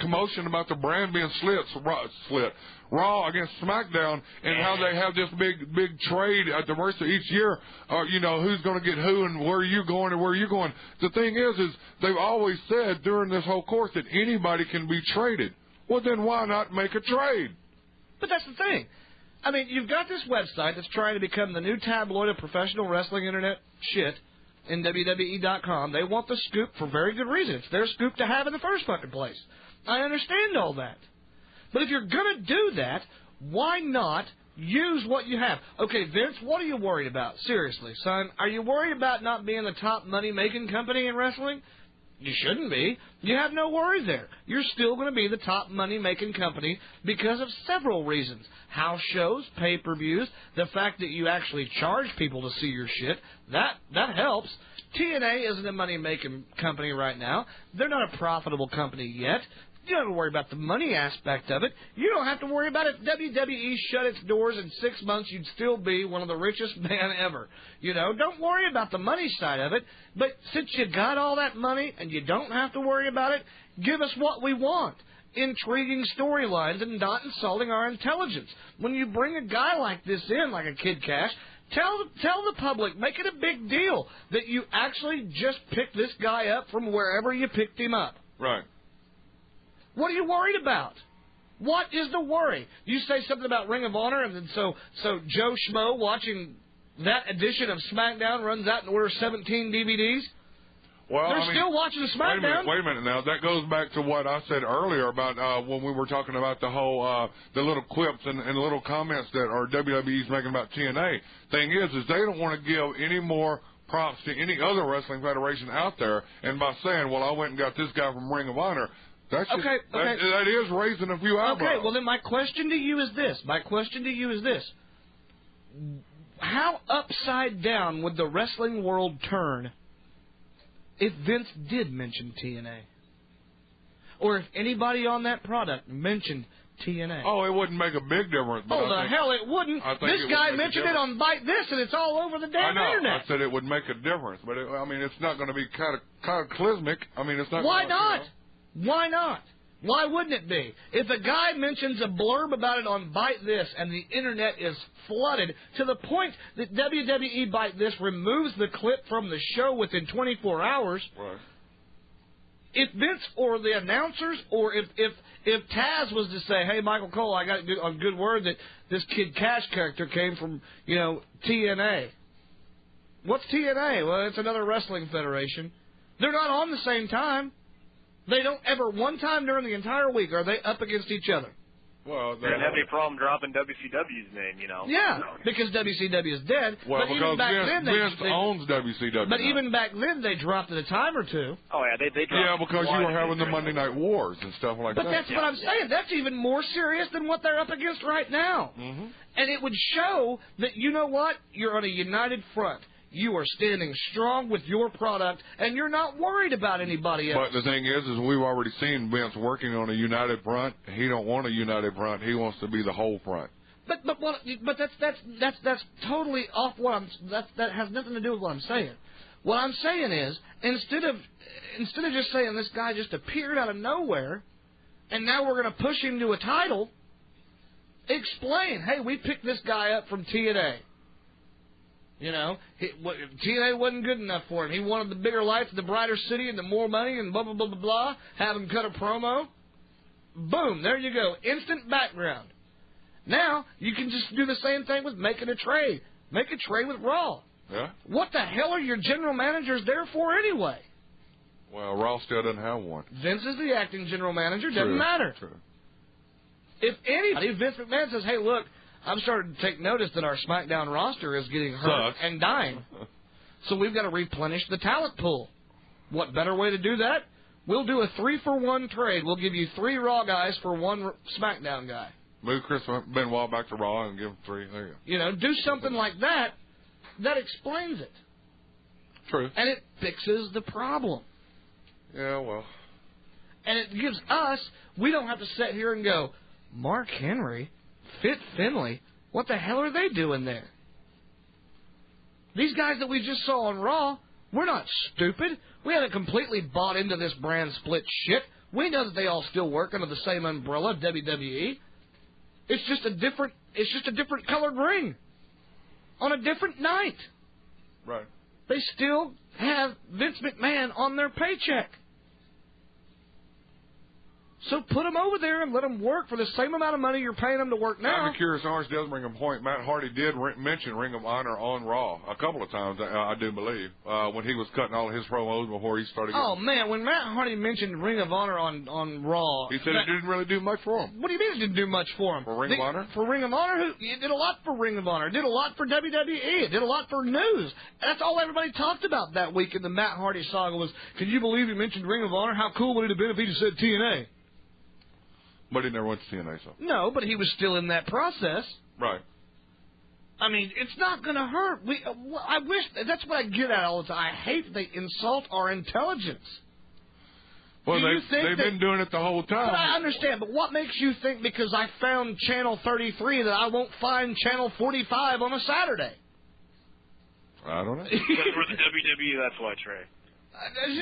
commotion about the brand being split. Raw against SmackDown, and how they have this big trade at the first of each year, who's going to get who and where are you going and where are you going. The thing is they've always said during this whole course that anybody can be traded. Well, then why not make a trade? But that's the thing. I mean, you've got this website that's trying to become the new tabloid of professional wrestling internet shit in WWE.com. They want the scoop for very good reason. It's their scoop to have in the first fucking place. I understand all that. But if you're going to do that, why not use what you have? Okay, Vince, what are you worried about? Seriously, son, are you worried about not being the top money-making company in wrestling? You shouldn't be. You have no worries there. You're still going to be the top money-making company because of several reasons. House shows, pay-per-views, the fact that you actually charge people to see your shit, that helps. TNA isn't a money-making company right now. They're not a profitable company yet. You don't have to worry about the money aspect of it. You don't have to worry about it. WWE shut its doors in 6 months, you'd still be one of the richest men ever. Don't worry about the money side of it. But since you got all that money and you don't have to worry about it, give us what we want. Intriguing storylines and not insulting our intelligence. When you bring a guy like this in, like a Kid Kash, tell the public, make it a big deal that you actually just picked this guy up from wherever you picked him up. Right. What are you worried about? What is the worry? You say something about Ring of Honor, and then so Joe Schmo watching that edition of SmackDown runs out and orders 17 DVDs? Well, They're still watching SmackDown. Wait a minute now. That goes back to what I said earlier about when we were talking about the whole the little quips and little comments that our WWE's making about TNA. Thing is they don't want to give any more props to any other wrestling federation out there, and by saying, well, I went and got this guy from Ring of Honor. That is raising a few eyebrows. Okay, well then my question to you is this. How upside down would the wrestling world turn if Vince did mention TNA? Or if anybody on that product mentioned TNA? Oh, it wouldn't make a big difference. But hell it wouldn't. This guy mentioned it on Bite This, and it's all over the damn internet. I said it would make a difference, but it's not going to be cataclysmic. It's not. Why not? Why not? Why wouldn't it be? If a guy mentions a blurb about it on Bite This and the internet is flooded to the point that WWE Bite This removes the clip from the show within 24 hours, right. If Vince or the announcers or if Taz was to say, hey, Michael Cole, I got on good word that this Kid Kash character came from, TNA. What's TNA? Well, it's another wrestling federation. They're not on the same time. They don't ever, one time during the entire week, are they up against each other. Well, they don't have any problem dropping WCW's name, Yeah, because WCW is dead. Well, but even back then, Vince owns WCW. But even back then, they dropped it a time or two. Oh, yeah, they dropped Yeah, because you were having the Monday Night Wars and stuff like that. But that's what I'm saying. That's even more serious than what they're up against right now. Mm-hmm. And it would show that, you know what, you're on a united front. You are standing strong with your product, and you're not worried about anybody else. But the thing is we've already seen Vince working on a united front. He don't want a united front. He wants to be the whole front. But that's totally off what I'm. That has nothing to do with what I'm saying. What I'm saying is instead of just saying this guy just appeared out of nowhere, and now we're going to push him to a title. Explain, hey, we picked this guy up from TNA. TNA wasn't good enough for him. He wanted the bigger life, the brighter city, and the more money, and blah, blah, blah, blah, blah. Have him cut a promo. Boom, there you go. Instant background. Now, you can just do the same thing with making a trade. Make a trade with Raw. Yeah. What the hell are your general managers there for anyway? Well, Raw still doesn't have one. Vince is the acting general manager. Doesn't matter. True. If anybody, Vince McMahon says, hey, look, I'm starting to take notice that our SmackDown roster is getting hurt and dying. So we've got to replenish the talent pool. What better way to do that? We'll do a 3-for-1 trade. We'll give you 3 Raw guys for 1 SmackDown guy. Move Chris Benoit back to Raw and give him 3. There you go. You know, do something like that. That explains it. True. And it fixes the problem. Yeah, well. And it gives us, we don't have to sit here and go, Mark Henry, Fit Finlay, what the hell are they doing there? These guys that we just saw on Raw, we're not stupid. We haven't completely bought into this brand split shit. We know that they all still work under the same umbrella, WWE. It's just a different colored ring on a different night. Right. They still have Vince McMahon on their paycheck. So put them over there and let them work for the same amount of money you're paying them to work now. I'm curious, Orange does bring a point. Matt Hardy did mention Ring of Honor on Raw a couple of times, I do believe, when he was cutting all of his promos before he started. Oh, man, when Matt Hardy mentioned Ring of Honor on Raw... He said it didn't really do much for him. What do you mean it didn't do much for him? For Ring of Honor? For Ring of Honor? It did a lot for Ring of Honor. It did a lot for WWE. It did a lot for news. That's all everybody talked about that week in the Matt Hardy saga was, can you believe he mentioned Ring of Honor? How cool would it have been if he just said TNA? But he never went to TNA, so. No, but he was still in that process. Right. I mean, it's not going to hurt. I wish, that's what I get at all the time. I hate they insult our intelligence. Well, they've been doing it the whole time. But I understand, but what makes you think because I found Channel 33 that I won't find Channel 45 on a Saturday? I don't know. Because we're the WWE, that's why, Trey.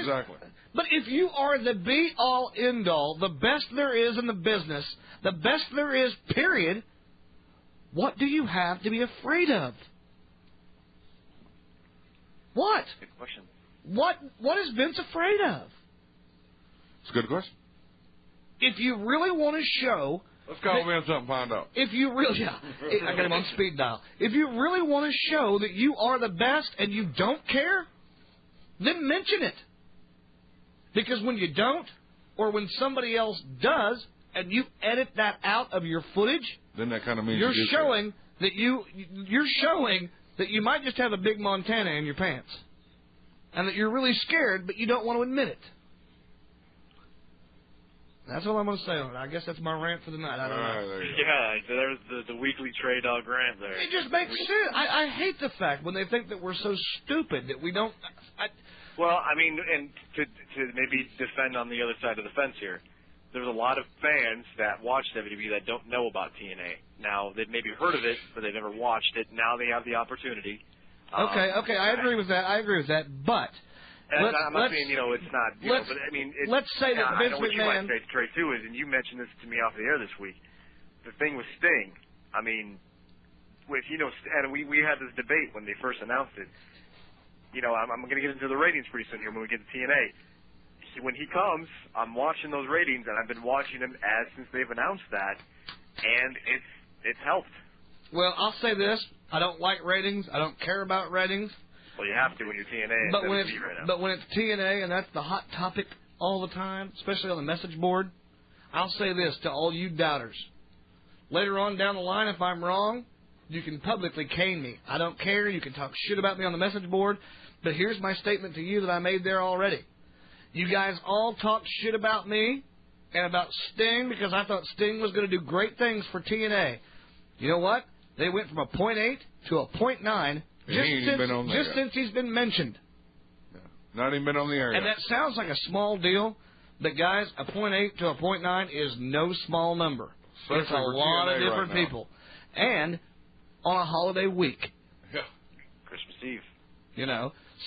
Exactly. But if you are the be-all, end-all, the best there is in the business, the best there is, period, what do you have to be afraid of? What? Good question. What is Vince afraid of? It's a good question. If you really want to show... Let's call Vince up and find out. If you really... Yeah, I got him on speed dial. If you really want to show that you are the best and you don't care... then mention it. Because when you don't, or when somebody else does, and you edit that out of your footage, then that kind of means you're showing that you're showing that you might just have a big Montana in your pants, and that you're really scared, but you don't want to admit it. That's all I'm going to say on it. I guess that's my rant for the night. I don't know. Yeah, there's the weekly Trey Dog rant there. It just makes sense. I hate the fact when they think that we're so stupid that we don't... Well, I mean, and to maybe defend on the other side of the fence here, there's a lot of fans that watch WWE that don't know about TNA. Now, they've maybe heard of it, but they've never watched it. Now they have the opportunity. Okay, I agree with that, but... And I'm not saying, it's not, but I mean... let's say that Vince McMahon... I know what you might say, Trey, too, is, and you mentioned this to me off the air this week, the thing with Sting, I mean, with, and we had this debate when they first announced it. I'm going to get into the ratings pretty soon here when we get to TNA. When he comes, I'm watching those ratings, and I've been watching them since they've announced that, and it's helped. Well, I'll say this. I don't like ratings. I don't care about ratings. Well, you have to when you're TNA and WWE right now. But when it's TNA and that's the hot topic all the time, especially on the message board, I'll say this to all you doubters. Later on down the line, if I'm wrong, you can publicly cane me. I don't care. You can talk shit about me on the message board. But here's my statement to you that I made there already. You guys all talk shit about me and about Sting because I thought Sting was going to do great things for TNA. You know what? They went from a 0.8 to a 0.9 just since he's been mentioned. Yeah. Not even been on the air And yet. that sounds like a small deal, but guys, a 0.8 to a 0.9 is no small number. Especially it's a lot of different right people. And on a holiday week. Yeah. Christmas Eve.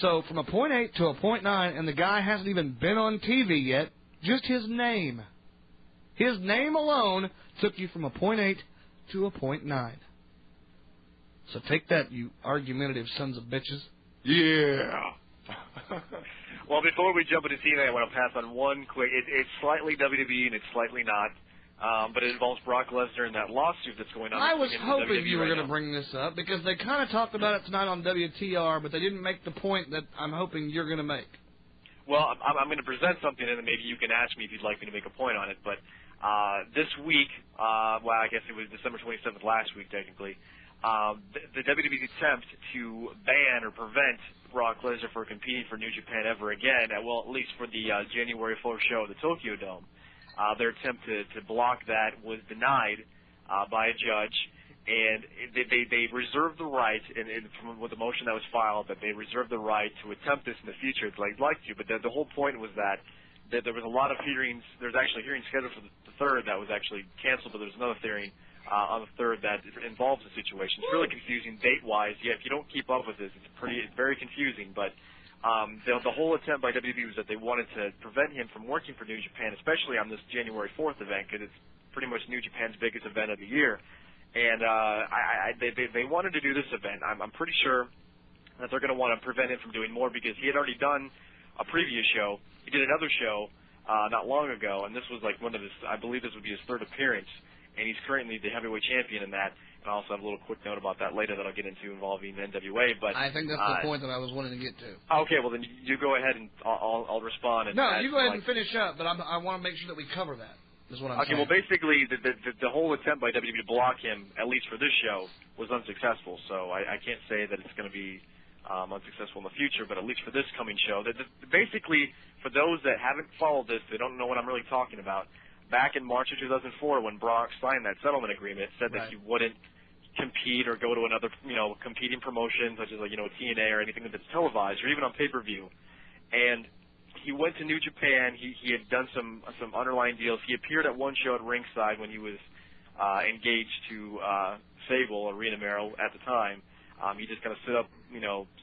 So from a 0.8 to a 0.9, and the guy hasn't even been on TV yet, just his name. His name alone took you from a 0.8 to a 0.9. So take that, you argumentative sons of bitches. Yeah. Well, before we jump into TNA, I want to pass on one quick. It's slightly WWE and it's slightly not, but it involves Brock Lesnar and that lawsuit that's going on. I was hoping you were going to bring this up because they kind of talked about it tonight on WTR, but they didn't make the point that I'm hoping you're going to make. Well, I'm going to present something, and then maybe you can ask me if you'd like me to make a point on it. But this week, well, I guess it was December 27th last week, technically, the WWE's attempt to ban or prevent Brock Lesnar from competing for New Japan ever again, at least for the January 4th show at the Tokyo Dome. Their attempt to block that was denied by a judge, and they reserved the right, and from with the motion that was filed, that they reserved the right to attempt this in the future if they'd like to. But the whole point was that there was a lot of hearings. There's actually a hearing scheduled for the 3rd that was actually canceled, but there's another hearing on the 3rd that involves the situation. It's really confusing date-wise. Yeah, if you don't keep up with this, it's very confusing. But the whole attempt by WWE was that they wanted to prevent him from working for New Japan, especially on this January 4th event, because it's pretty much New Japan's biggest event of the year. And they wanted to do this event. I'm pretty sure that they're going to want to prevent him from doing more because he had already done a previous show. He did another show not long ago, and this was like one of his, I believe this would be his 3rd appearance, and he's currently the heavyweight champion in that. And I also have a little quick note about that later that I'll get into involving the NWA. But I think that's the point that I was wanting to get to. Okay, well then you go ahead and I'll respond. And no, you go ahead and finish up, but I want to make sure that we cover that. Is what I'm saying. Well, basically, the whole attempt by WWE to block him, at least for this show, was unsuccessful. So I can't say that it's going to be unsuccessful in the future, but at least for this coming show. Basically, for those that haven't followed this, they don't know what I'm really talking about. Back in March of 2004, when Brock signed that settlement agreement, it said that he wouldn't compete or go to another, competing promotion, such as, TNA or anything that's televised, or even on pay-per-view. And he went to New Japan. He had done some underlying deals. He appeared at one show at ringside when he was engaged to Sable or Rena Mero at the time. He just kind of stood up,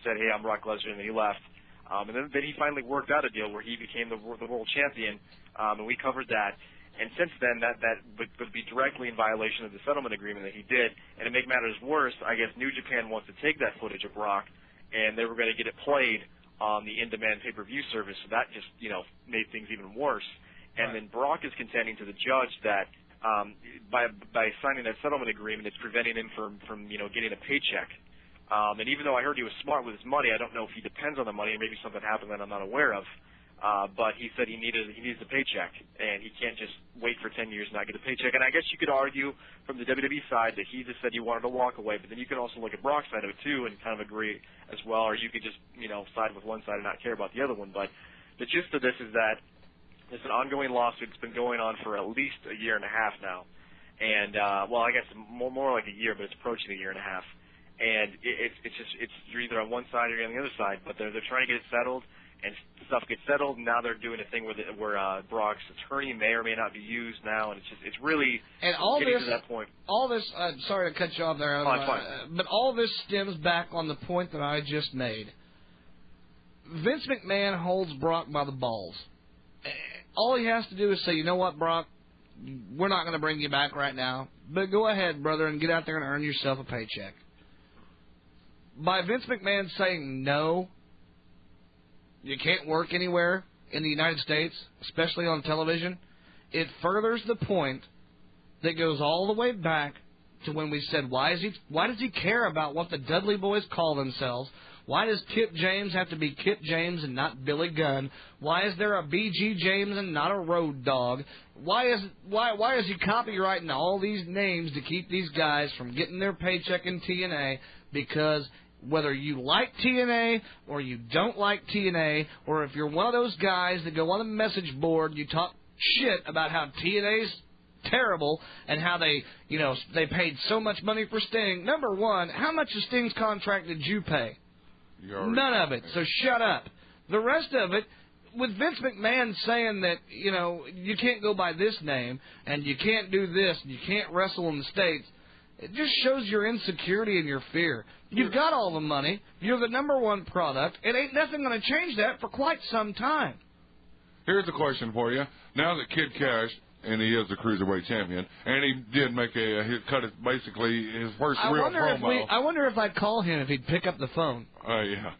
said, "Hey, I'm Brock Lesnar," and then he left. And then he finally worked out a deal where he became the world champion, and we covered that. And since then, that would be directly in violation of the settlement agreement that he did. And to make matters worse, I guess New Japan wants to take that footage of Brock, and they were going to get it played on the in-demand pay-per-view service, so that just, made things even worse. And then Brock is contending to the judge that by signing that settlement agreement, it's preventing him from getting a paycheck. And even though I heard he was smart with his money, I don't know if he depends on the money, or maybe something happened that I'm not aware of. But he said he needs a paycheck, and he can't just wait for 10 years and not get a paycheck. And I guess you could argue from the WWE side that he just said he wanted to walk away, but then you can also look at Brock's side of it too and kind of agree as well, or you could just side with one side and not care about the other one. But the gist of this is that it's an ongoing lawsuit. It's been going on for at least a year and a half now, and I guess more like a year, but it's approaching a year and a half. And you're either on one side or you're on the other side, but they're trying to get it settled. And stuff gets settled. And now they're doing a thing where Brock's attorney may or may not be used now, and it's really getting to that point. All this, sorry to cut you off there, but all this stems back on the point that I just made. Vince McMahon holds Brock by the balls. All he has to do is say, "You know what, Brock, we're not going to bring you back right now, but go ahead, brother, and get out there and earn yourself a paycheck." By Vince McMahon saying no, you can't work anywhere in the United States, especially on television, it furthers the point that goes all the way back to when we said, why does he care about what the Dudley Boys call themselves? Why does Kip James have to be Kip James and not Billy Gunn? Why is there a BG James and not a Road Dogg? Why is he copywriting all these names to keep these guys from getting their paycheck in TNA? Because whether you like TNA or you don't like TNA, or if you're one of those guys that go on the message board, you talk shit about how TNA's terrible and how they paid so much money for Sting. Number one, how much of Sting's contract did you pay? None of it. So shut up. The rest of it, with Vince McMahon saying that, you can't go by this name and you can't do this and you can't wrestle in the States, it just shows your insecurity and your fear. You've got all the money. You're the number one product. It ain't nothing going to change that for quite some time. Here's a question for you. Now that Kid Kash, and he is the Cruiserweight champion, and he did make he cut it basically his first real promo. I wonder if I'd call him if he'd pick up the phone. Yeah.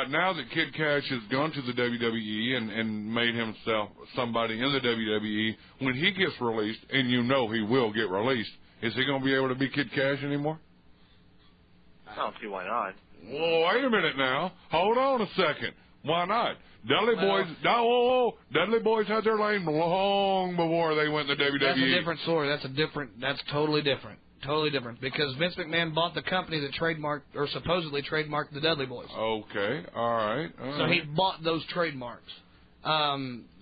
Now that Kid Kash has gone to the WWE and made himself somebody in the WWE, when he gets released, and he will get released, is he going to be able to be Kid Kash anymore? I don't see why not. Well, wait a minute now. Hold on a second. Why not? Dudley Boys had their lane long before they went to WWE. That's a different story. That's totally different. Totally different. Because Vince McMahon bought the company that trademarked or supposedly trademarked the Dudley Boys. Okay. All right. So he bought those trademarks.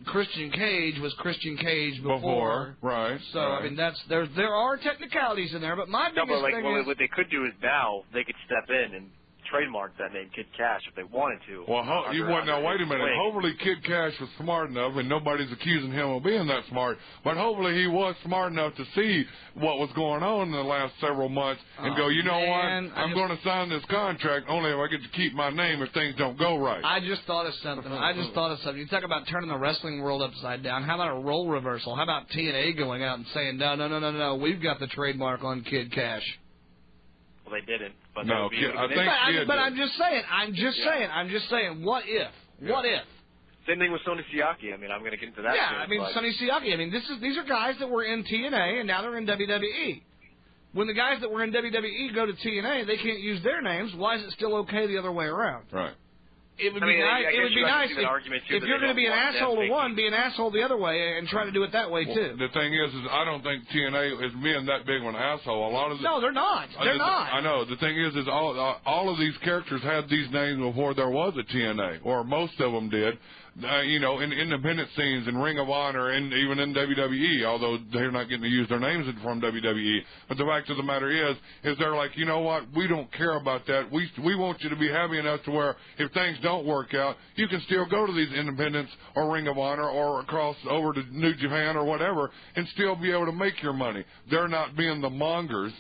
Christian Cage was Christian Cage before. Right. So, right. I mean, there are technicalities in there, but my biggest but like, thing well, is... what they could do is now they could step in and trademark that name, Kid Cash, if they wanted to. Well, now wait a minute. Hopefully Kid Cash was smart enough, and nobody's accusing him of being that smart, but hopefully he was smart enough to see what was going on in the last several months and go, you know what, I'm going to sign this contract only if I get to keep my name if things don't go right. I just thought of something. You talk about turning the wrestling world upside down. How about a role reversal? How about TNA going out and saying, no, we've got the trademark on Kid Cash? Well, they didn't. But no, I'm just saying. What if? Yeah. What if? Same thing with Sonny Siaki. I mean, I'm going to get into that. Yeah, soon, I mean, Sonny Siaki. I mean, these are guys that were in TNA and now they're in WWE. When the guys that were in WWE go to TNA, they can't use their names. Why is it still okay the other way around? Right. It would be nice. It would be nice if you're going to be an asshole to one, be an asshole the other way, and try to do it that way too. The thing is I don't think TNA is being that big of an asshole. A lot of no, they're not. They're not. I know. The thing is all of these characters had these names before there was a TNA, or most of them did. In independent scenes, in Ring of Honor, and even in WWE, although they're not getting to use their names from WWE. But the fact of the matter is they're like, you know what, we don't care about that. We want you to be happy enough to where if things don't work out, you can still go to these independents or Ring of Honor or cross over to New Japan or whatever and still be able to make your money. They're not being the monger,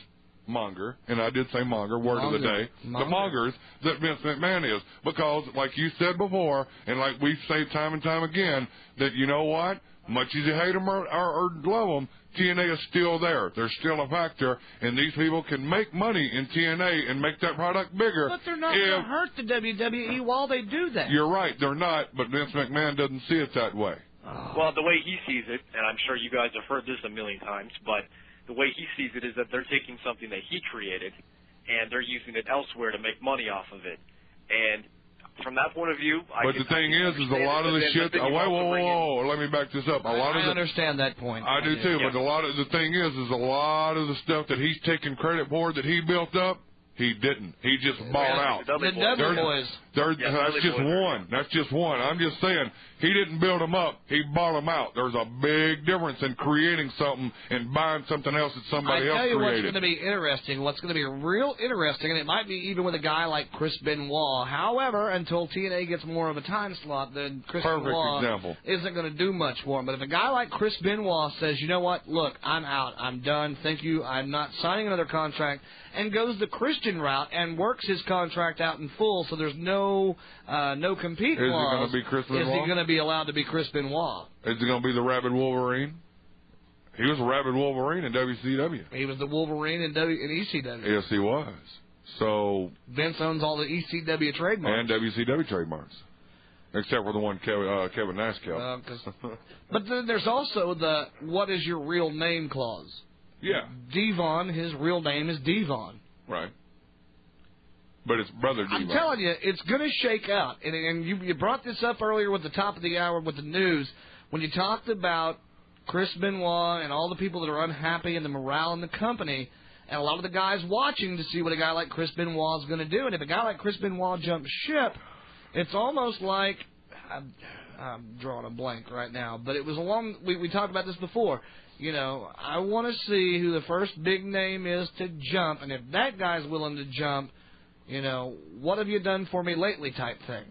and I did say monger, word of the day, the mongers that Vince McMahon is. Because, like you said before, and like we say time and time again, that you know what, much as you hate them or love them, TNA is still there. They're still a factor, and these people can make money in TNA and make that product bigger. But they're not going to hurt the WWE while they do that. You're right, they're not, but Vince McMahon doesn't see it that way. Well, the way he sees it, and I'm sure you guys have heard this a million times, but the way he sees it is that they're taking something that he created and they're using it elsewhere to make money off of it. And from that point of view, but the thing is a lot of the shit. Whoa! Let me back this up. I understand that point. I do too. Yeah. But the thing is a lot of the stuff that he's taking credit for that he built up, he didn't. He just bought out. The Dudley Boys. That's just one. That's just one. I'm just saying, he didn't build them up. He bought them out. There's a big difference in creating something and buying something else that somebody else created. I tell you what's going to be interesting. What's going to be real interesting, and it might be even with a guy like Chris Benoit. However, until TNA gets more of a time slot, then Chris Benoit isn't going to do much for him. But if a guy like Chris Benoit says, you know what, look, I'm out. I'm done. Thank you. I'm not signing another contract, and goes the Christian route and works his contract out in full, so there's no compete clause. Is he going to be Chris Benoit? Is he going to be allowed to be Chris Benoit? Is he going to be the Rabid Wolverine? He was a Rabid Wolverine in WCW. He was the Wolverine in ECW. Yes, he was. So Vince owns all the ECW trademarks. And WCW trademarks. Except for the one Kevin Nash kept. But then there's also the what is your real name clause. Yeah. Devon, his real name is Devon. Right. But it's Brother Devon. I'm telling you, it's going to shake out. And you brought this up earlier with the top of the hour with the news, when you talked about Chris Benoit and all the people that are unhappy and the morale in the company, and a lot of the guys watching to see what a guy like Chris Benoit is going to do. And if a guy like Chris Benoit jumps ship, it's almost like, I'm drawing a blank right now, but it was we talked about this before. You know, I want to see who the first big name is to jump, and if that guy's willing to jump, you know, what have you done for me lately type thing.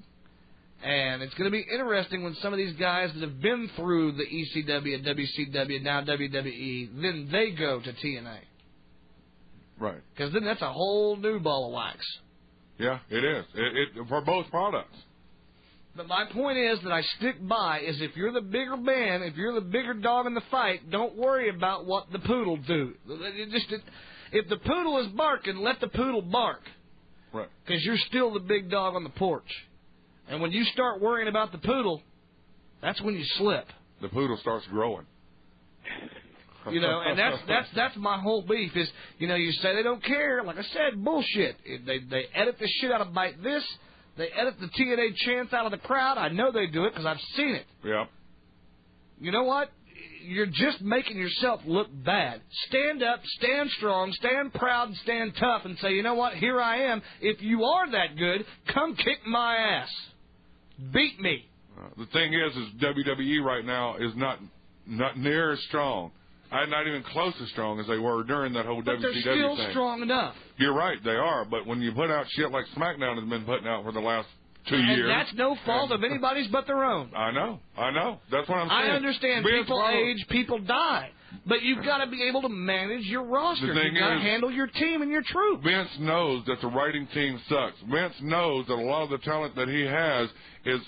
And it's going to be interesting when some of these guys that have been through the ECW and WCW, now WWE, then they go to TNA. Right. Because then that's a whole new ball of wax. Yeah, it is. It for both products. But my point is that I stick by is if you're the bigger man, if you're the bigger dog in the fight, don't worry about what the poodle do. If the poodle is barking, let the poodle bark. Right. Because you're still the big dog on the porch. And when you start worrying about the poodle, that's when you slip. The poodle starts growing. You know, and that's my whole beef is, you know, you say they don't care. Like I said, bullshit. They edit the shit out of Bite This. They edit the TNA chants out of the crowd. I know they do it because I've seen it. Yeah. You know what? You're just making yourself look bad. Stand up, stand strong, stand proud, and stand tough and say, you know what? Here I am. If you are that good, come kick my ass. Beat me. The thing is WWE right now is not near as strong. Not even close as strong as they were during that whole WCW thing. But they're still strong enough. You're right, they are. But when you put out shit like SmackDown has been putting out for the last 2 years. And that's no fault of anybody's but their own. I know. That's what I'm saying. I understand people age, people die. But you've got to be able to manage your roster. You've got to handle your team and your troops. Vince knows that the writing team sucks. Vince knows that a lot of the talent that he has is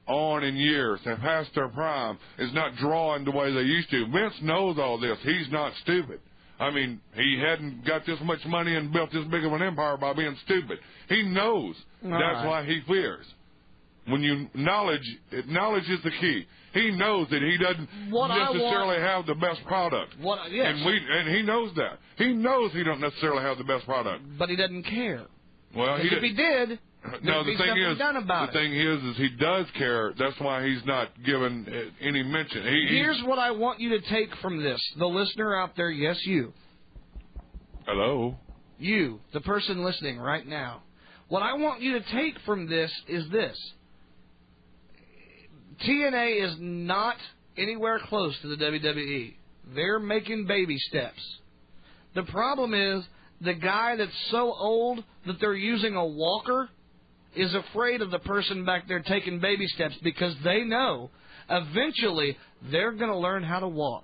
on in years, have passed their prime, is not drawing the way they used to. Vince knows all this. He's not stupid. I mean, he hadn't got this much money and built this big of an empire by being stupid. He knows. That's why he fears. When you knowledge is the key. He knows that he doesn't necessarily have the best product. And he knows that. He knows he don't necessarily have the best product. But he doesn't care. Well, if he did, no, the thing is he does care. That's why he's not given any mention. Here's what I want you to take from this. The listener out there, yes, you. Hello? You, the person listening right now. What I want you to take from this is this. TNA is not anywhere close to the WWE. They're making baby steps. The problem is the guy that's so old that they're using a walker is afraid of the person back there taking baby steps because they know eventually they're going to learn how to walk.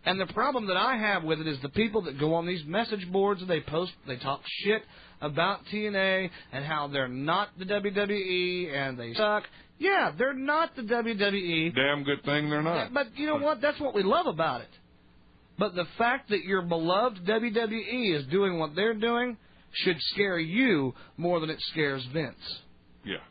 And the problem that I have with it is the people that go on these message boards and they talk shit about TNA and how they're not the WWE and they suck. Yeah, they're not the WWE. Damn good thing they're not. But you know what? That's what we love about it. But the fact that your beloved WWE is doing what they're doing should scare you more than it scares Vince. Yeah.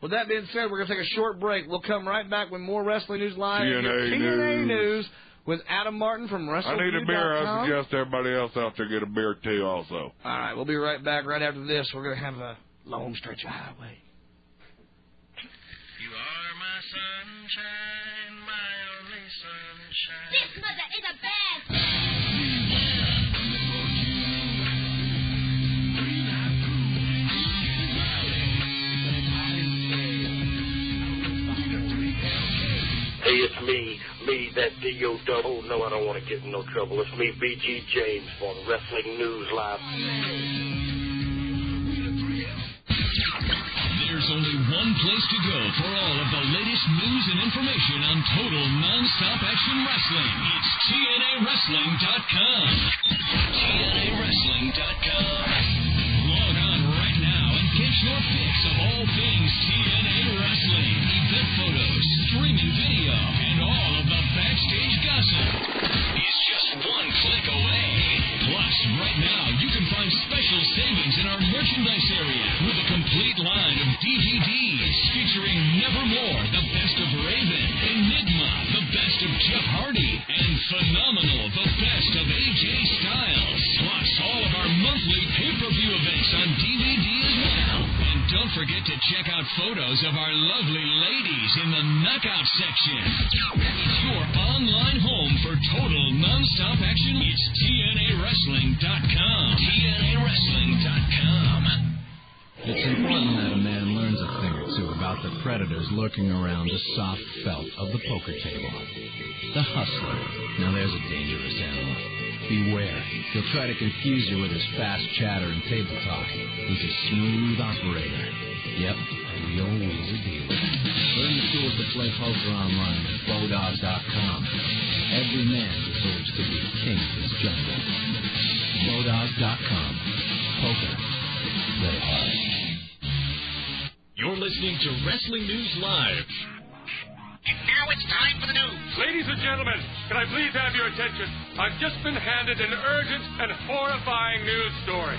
With that being said, we're going to take a short break. We'll come right back with more Wrestling News Live. TNA News with Adam Martin from WrestleMania.com. I need a beer. I suggest everybody else out there get a beer, too, also. All right, we'll be right back right after this. We're going to have a long stretch of highway. You are my sunshine, my only sunshine. This mother is a bad. Hey, it's me, that D.O. double. No, I don't want to get in no trouble. It's me, B.G. James, on Wrestling News Live. There's only one place to go for all of the latest news and information on total non-stop action wrestling. It's TNAWrestling.com. TNAWrestling.com. Log on right now and get your fix of all things TNA Wrestling. Event photos, streaming video, and all of the backstage gossip is just one click away. Plus, right now, you can find special savings in our merchandise area with a complete line of DVDs featuring Nevermore, the best of Raven, Enigma, the best of Jeff Hardy, and Phenomenal, the best of AJ Styles. Plus, all of our monthly pay-per-view events on DVD as well. And don't forget to check out photos of our lovely ladies in the Knockout section. It's your online home for total non-stop action. It's TNAWrestling.com. TNAWrestling.com. It's important that a man learns a thing or two about the predators lurking around the soft felt of the poker table. The hustler. Now there's a dangerous animal. Beware. He'll try to confuse you with his fast chatter and table talk. He's a smooth operator. Yep, a real wheeler dealer. Learn the tools to play poker online at Bodog.com. Every man deserves to be king of his jungle. Bodog.com. Poker. Play hard. You're listening to Wrestling News Live. And now it's time for the news. Ladies and gentlemen, can I please have your attention? I've just been handed an urgent and horrifying news story.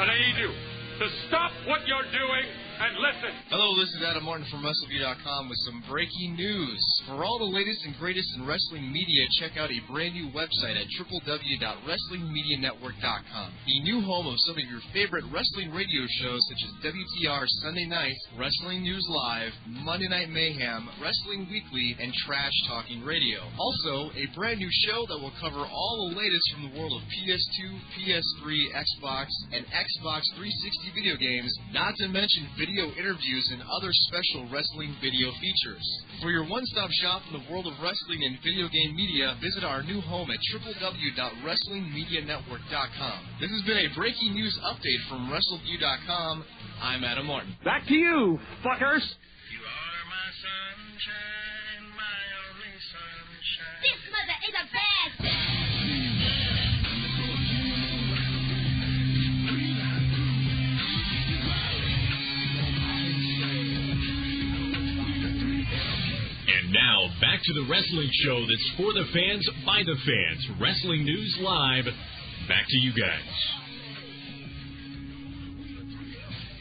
And I need you to stop what you're doing and listen. Hello, this is Adam Martin from WrestleMania.com with some breaking news. For all the latest and greatest in wrestling media, check out a brand new website at www.WrestlingMediaNetwork.com. The new home of some of your favorite wrestling radio shows such as WTR Sunday Nights, Wrestling News Live, Monday Night Mayhem, Wrestling Weekly, and Trash Talking Radio. Also, a brand new show that will cover all the latest from the world of PS2, PS3, Xbox, and Xbox 360 video games, not to mention video video interviews, and other special wrestling video features. For your one-stop shop in the world of wrestling and video game media, visit our new home at www.wrestlingmedianetwork.com. This has been a breaking news update from WrestleView.com. I'm Adam Martin. Back to you, fuckers. This mother is a bad bitch. And now, back to the wrestling show that's for the fans, by the fans. Wrestling News Live. Back to you guys.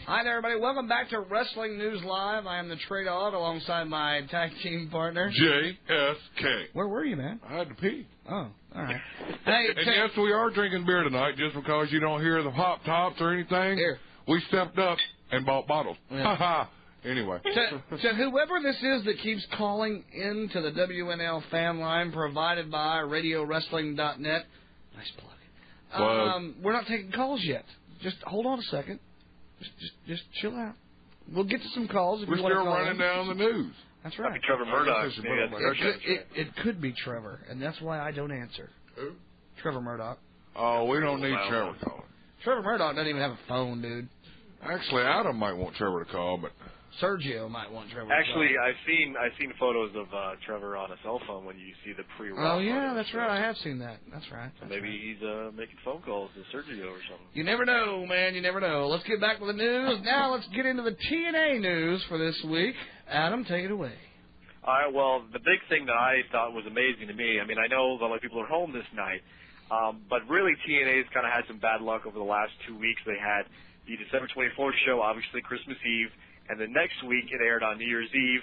Hi there, everybody. Welcome back to Wrestling News Live. I am the Trey Dog alongside my tag team partner, JSK. Where were you, man? I had to pee. Oh, all right. Hey, and yes, we are drinking beer tonight, just because you don't hear the pop tops or anything. Here. We stepped up and bought bottles. Ha ha. Anyway. To whoever this is that keeps calling into the WNL fan line provided by RadioWrestling.net, nice plug. We're not taking calls yet. Just hold on a second. Just chill out. We'll get to some calls. If We're you want to still call running in. down the news. That's right. That'd be Trevor Murdoch. It could be Trevor, and that's why I don't answer. Who? Trevor Murdoch. Oh, we don't need Trevor calling. Trevor Murdoch doesn't even have a phone, dude. Actually, Adam might want Trevor to call, but Sergio might want Trevor. Actually, I've seen photos of Trevor on a cell phone when you see the pre-rock. Oh yeah, that's right. I have seen that. That's right. So maybe he's making phone calls to Sergio or something. You never know, man. You never know. Let's get back to the news. Now let's get into the TNA news for this week. Adam, take it away. All right. Well, the big thing that I thought was amazing to me. I mean, I know a lot of people are home this night, but really TNA's kind of had some bad luck over the last 2 weeks. They had the December 24th show, obviously Christmas Eve. And then next week it aired on New Year's Eve,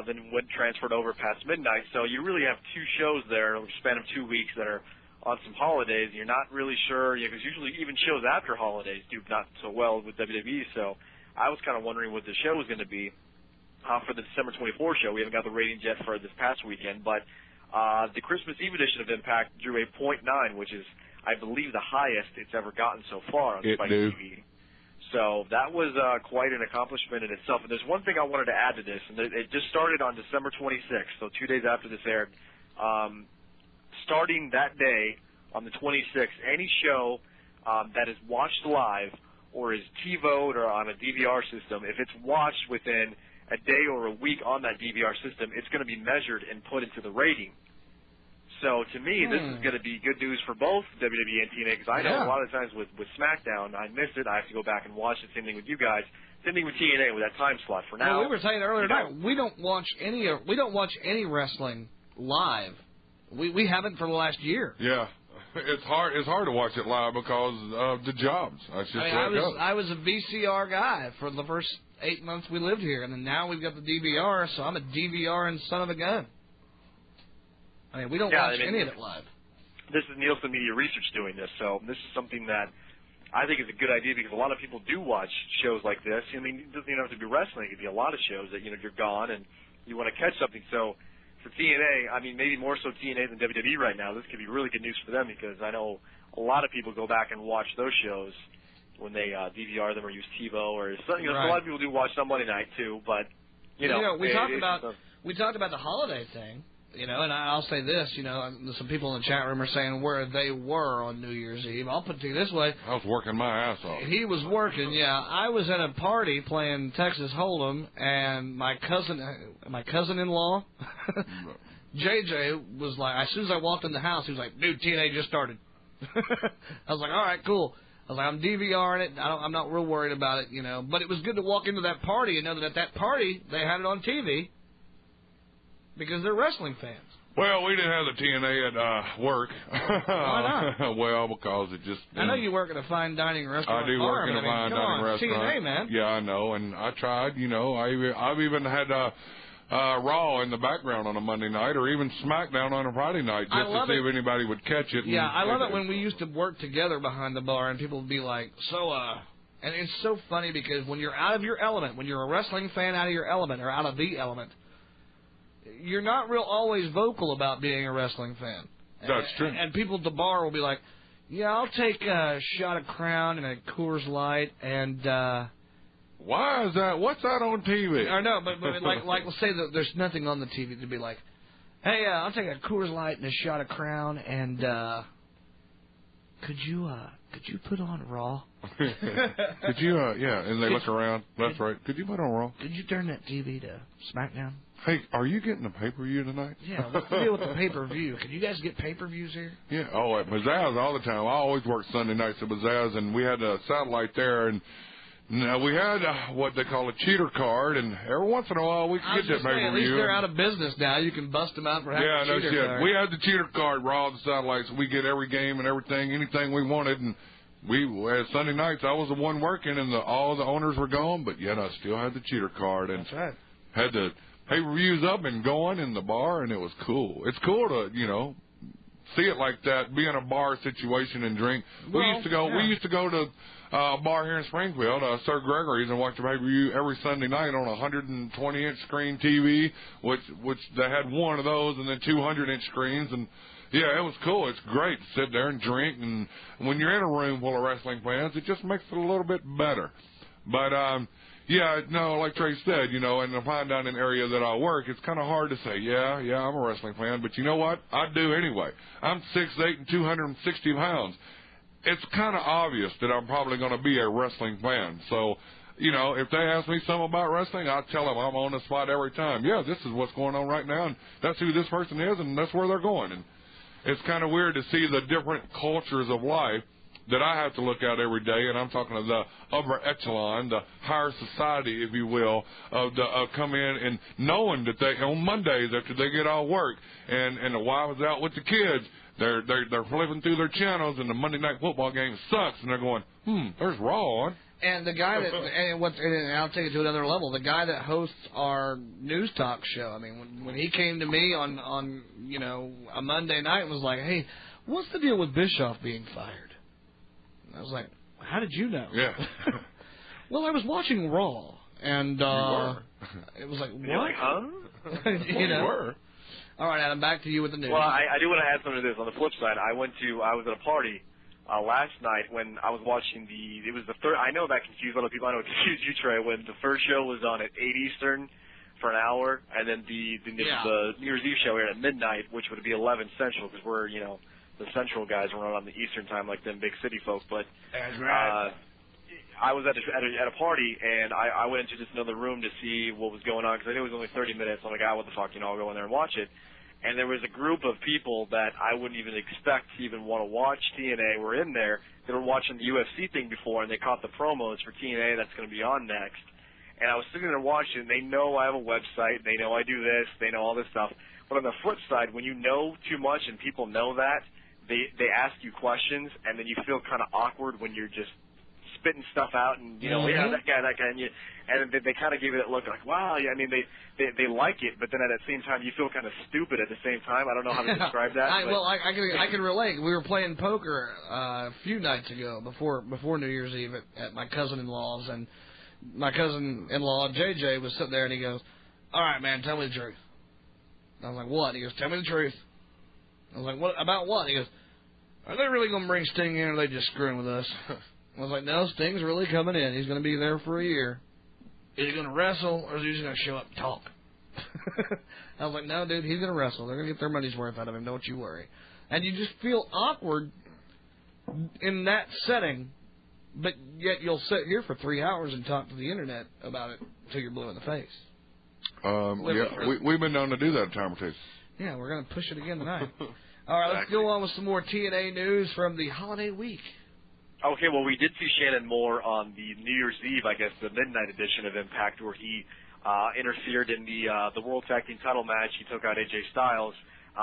then went transferred over past midnight. So you really have two shows there in the span of 2 weeks that are on some holidays. You're not really sure, because usually even shows after holidays do not so well with WWE. So I was kind of wondering what the show was going to be for the December 24th show. We haven't got the ratings yet for this past weekend, but the Christmas Eve edition of Impact drew a .9, which is, I believe, the highest it's ever gotten so far on Spike TV. So that was quite an accomplishment in itself. And there's one thing I wanted to add to this, and it just started on December 26th, so 2 days after this aired. Starting that day, on the 26th, any show that is watched live or is TiVo'd or on a DVR system, if it's watched within a day or a week on that DVR system, it's going to be measured and put into the rating. So to me, this is going to be good news for both WWE and TNA, because I know a lot of times with SmackDown, I miss it. I have to go back and watch it. Same thing with you guys. Same thing with TNA with that time slot. For now, we were saying earlier tonight, we don't watch any wrestling live. We haven't for the last year. Yeah, it's hard to watch it live because of the jobs. That's just where it goes. I was a VCR guy for the first 8 months we lived here, and then now we've got the DVR, so I'm a DVR and son of a gun. I mean, we don't watch any of it live. This is Nielsen Media Research doing this, so this is something that I think is a good idea, because a lot of people do watch shows like this. I mean, it doesn't even have to be wrestling. It could be a lot of shows that, you're gone and you want to catch something. So for TNA, I mean, maybe more so TNA than WWE right now, this could be really good news for them, because I know a lot of people go back and watch those shows when they DVR them or use TiVo or something. A lot of people do watch some Monday night too, but we talked about the holiday thing. And I'll say this, some people in the chat room are saying where they were on New Year's Eve. I'll put it to you this way. I was working my ass off. He was working, yeah. I was at a party playing Texas Hold'em, and my cousin-in-law, JJ, was like, as soon as I walked in the house, he was like, dude, TNA just started. I was like, all right, cool. I was like, I'm DVRing it. I'm not real worried about it, But it was good to walk into that party and know that at that party, they had it on TV. Because they're wrestling fans. Well, we didn't have the TNA at work. Why not? Well, because it just... I know you work at a fine dining restaurant. I do work in a fine dining restaurant. TNA, man. Yeah, I know, and I tried, I've even had Raw in the background on a Monday night, or even SmackDown on a Friday night, just to see if anybody would catch it. Yeah, I love it when we used to work together behind the bar, and people would be like, and it's so funny, because when you're out of your element, when you're a wrestling fan out of your element, or out of the element, you're not real always vocal about being a wrestling fan. That's true. And people at the bar will be like, yeah, I'll take a shot of Crown and a Coors Light and Why is that? What's that on TV? I know, but like let's say that there's nothing on the TV to be like, hey, I'll take a Coors Light and a shot of Crown, and could you put on Raw? Could you, and they look around. That's right. Could you put on Raw? Could you turn that TV to SmackDown? Hey, are you getting a pay-per-view tonight? Yeah, what's the deal with the pay-per-view? Can you guys get pay-per-views here? Yeah, at Pizzazz all the time. I always work Sunday nights at Pizzazz, and we had a satellite there, and we had what they call a cheater card, and every once in a while we could get that pay-per-view. At least they're out of business now. You can bust them out for having a cheater card. We had the cheater card, Raw, the satellites. We get every game and everything, anything we wanted, and Sunday nights I was the one working, and all the owners were gone, but yet I still had the cheater card, and that's right. Had the pay-per-views up and going in the bar, and it was cool. It's cool to see it like that, be in a bar situation and drink. We used to go to a bar here in Springfield, Sir Gregory's, and watch the pay-per-view every Sunday night on a 120-inch screen TV, which they had one of those, and then 200-inch screens, and yeah, it was cool. It's great to sit there and drink, and when you're in a room full of wrestling fans, it just makes it a little bit better. But like Trey said, and I find down in the area that I work, it's kind of hard to say, I'm a wrestling fan, but you know what? I do anyway. I'm 6'8" and 260 pounds. It's kind of obvious that I'm probably going to be a wrestling fan. So, if they ask me something about wrestling, I tell them I'm on the spot every time. Yeah, this is what's going on right now, and that's who this person is, and that's where they're going. And it's kind of weird to see the different cultures of life that I have to look at every day, and I'm talking of the upper echelon, the higher society, if you will, of come in and knowing that they on Mondays after they get off work and the wife is out with the kids, they're flipping through their channels, and the Monday Night Football game sucks, and they're going, there's Raw on. And the guy that, and I'll take it to another level, the guy that hosts our news talk show, I mean, when he came to me on a Monday night and was like, hey, what's the deal with Bischoff being fired? And I was like, how did you know? Yeah. Well, I was watching Raw, and it was like, what? You're like, huh? You were. All right, Adam, back to you with the news. Well, I do want to add something to this. On the flip side, I was at a party last night when I was watching it was the third. I know that confused a lot of people. I know it confused you, Trey, when the first show was on at 8 Eastern for an hour, and then the New Year's Eve show here at midnight, which would be 11 Central, because we're, the Central guys run on the Eastern time like them big city folk. But that's right. I was at a party, and I went into just another room to see what was going on, because I knew it was only 30 minutes. I'm like, what the fuck, I'll go in there and watch it. And there was a group of people that I wouldn't even expect to even want to watch TNA were in there. They were watching the UFC thing before, and they caught the promos for TNA that's going to be on next. And I was sitting there watching. They know I have a website. They know I do this. They know all this stuff. But on the flip side, when you know too much and people know that, they ask you questions, and then you feel kind of awkward when you're just spitting stuff out, and that guy, and they kind of give you that look like, wow, I mean, they like it, but then at the same time, you feel kind of stupid at the same time. I don't know how to describe that. I can relate. We were playing poker a few nights ago before New Year's Eve at my cousin-in-law's, and my cousin-in-law JJ was sitting there, and he goes, "All right, man, tell me the truth." And I was like, "What?" He goes, "Tell me the truth." I was like, "What about what?" He goes, "Are they really going to bring Sting in, or are they just screwing with us?" I was like, no, Sting's really coming in. He's going to be there for a year. Is he going to wrestle, or is he just going to show up and talk? I was like, no, dude, he's going to wrestle. They're going to get their money's worth out of him. Don't you worry. And you just feel awkward in that setting, but yet you'll sit here for 3 hours and talk to the Internet about it until you're blue in the face. We've been known to do that a time or two. Yeah, we're going to push it again tonight. All right, let's go on with some more TNA news from the holiday week. Okay, well, we did see Shannon Moore on the New Year's Eve, I guess, the midnight edition of Impact, where he interfered in the World Tag Team title match. He took out AJ Styles.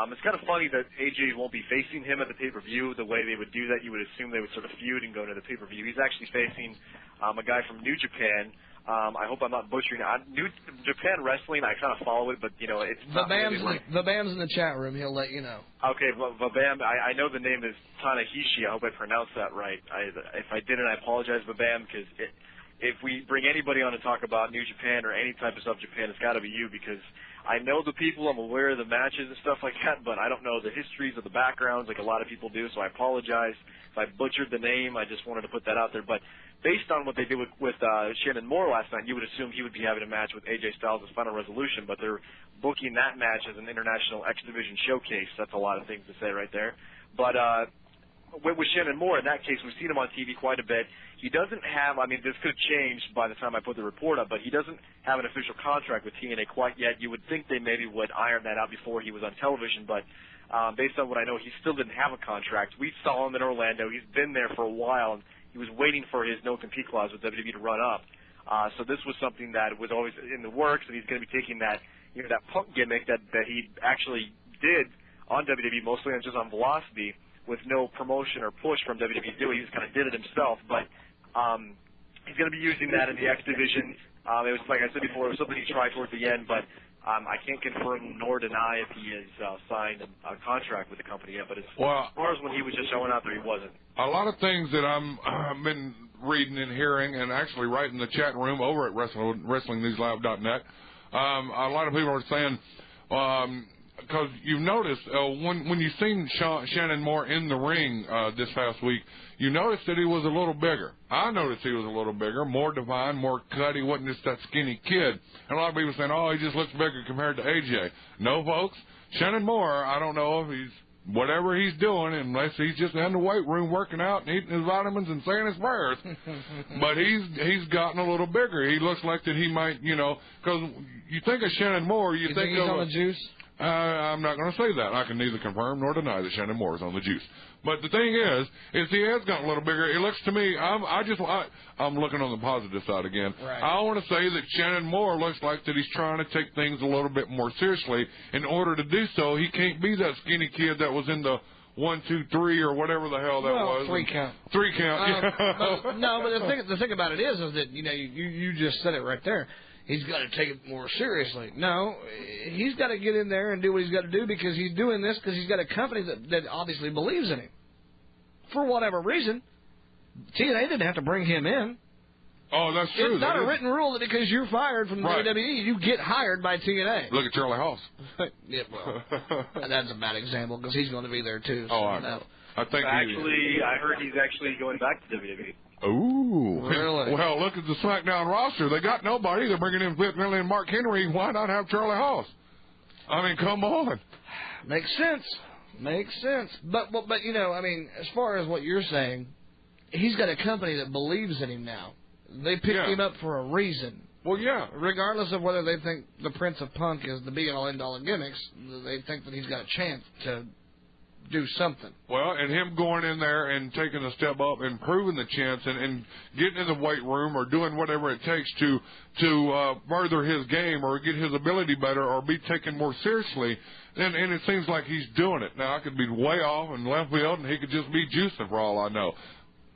It's kind of funny that AJ won't be facing him at the pay-per-view. The way they would do that, you would assume they would sort of feud and go to the pay-per-view. He's actually facing a guy from New Japan. I hope I'm not butchering it. New Japan Wrestling, I kind of follow it, but, it's not really like... Vabam's in the chat room. He'll let you know. Okay, Vabam, I know the name is Tanahashi. I hope I pronounced that right. If I didn't, I apologize, Vabam, because if we bring anybody on to talk about New Japan or any type of stuff Japan, it's got to be you, because I know the people, I'm aware of the matches and stuff like that, but I don't know the histories or the backgrounds like a lot of people do, so I apologize if I butchered the name. I just wanted to put that out there. But based on what they did with Shannon Moore last night, you would assume he would be having a match with AJ Styles as Final Resolution, but they're booking that match as an international X Division showcase. That's a lot of things to say right there. But with Shannon Moore, in that case, we've seen him on TV quite a bit. He doesn't have, I mean, this could have changed by the time I put the report up, but he doesn't have an official contract with TNA quite yet. You would think they maybe would iron that out before he was on television, but based on what I know, he still didn't have a contract. We saw him in Orlando. He's been there for a while, and he was waiting for his no-compete clause with WWE to run up. So this was something that was always in the works, and he's going to be taking that, that Punk gimmick that he actually did on WWE, mostly just on Velocity, with no promotion or push from WWE. He just kind of did it himself, but he's going to be using that in the X Division. It was, like I said before, it was something he tried towards the end, but I can't confirm nor deny if he has signed a contract with the company yet. But as far as when he was just showing out there, he wasn't. A lot of things that I've been reading and hearing, and actually right in the chat room over at WrestlingNewsLive.net, a lot of people are saying, because you've noticed when you've seen Shannon Moore in the ring this past week, you noticed that he was a little bigger. I noticed he was a little bigger, more defined, more cut. He wasn't just that skinny kid. And a lot of people saying, oh, he just looks bigger compared to AJ. No, folks. Shannon Moore, I don't know if he's whatever he's doing, unless he's just in the weight room working out and eating his vitamins and saying his prayers. But he's gotten a little bigger. He looks like that he might, because you think of Shannon Moore, you think he's of on the juice? I'm not going to say that. I can neither confirm nor deny that Shannon Moore is on the juice. But the thing is he has gotten a little bigger. It looks to me, I'm looking on the positive side again. Right. I want to say that Shannon Moore looks like that he's trying to take things a little bit more seriously. In order to do so, he can't be that skinny kid that was in the 1, 2, 3 or whatever the hell that was. 3 count. 3 count. But the thing about it is that you just said it right there. He's got to take it more seriously. No, he's got to get in there and do what he's got to do because he's doing this because he's got a company that obviously believes in him. For whatever reason, TNA didn't have to bring him in. Oh, that's true. It's not a written rule that because you're fired from the WWE, you get hired by TNA. Look at Charlie Haas. Yeah, well, that's a bad example because he's going to be there too. So I know. I think I heard he's actually going back to WWE. Ooh. Really? Well, look at the SmackDown roster. They got nobody. They're bringing in Flip Millie and Mark Henry. Why not have Charlie Haas? I mean, come on. Makes sense. But as far as what you're saying, he's got a company that believes in him now. They picked him up for a reason. Well, yeah. Regardless of whether they think the Prince of Punk is the be-all, end-all of gimmicks, they think that he's got a chance to do something. Well, and him going in there and taking a step up and proving the chance and getting in the weight room or doing whatever it takes to further his game or get his ability better or be taken more seriously, and it seems like he's doing it. Now, I could be way off in left field and he could just be juicing for all I know.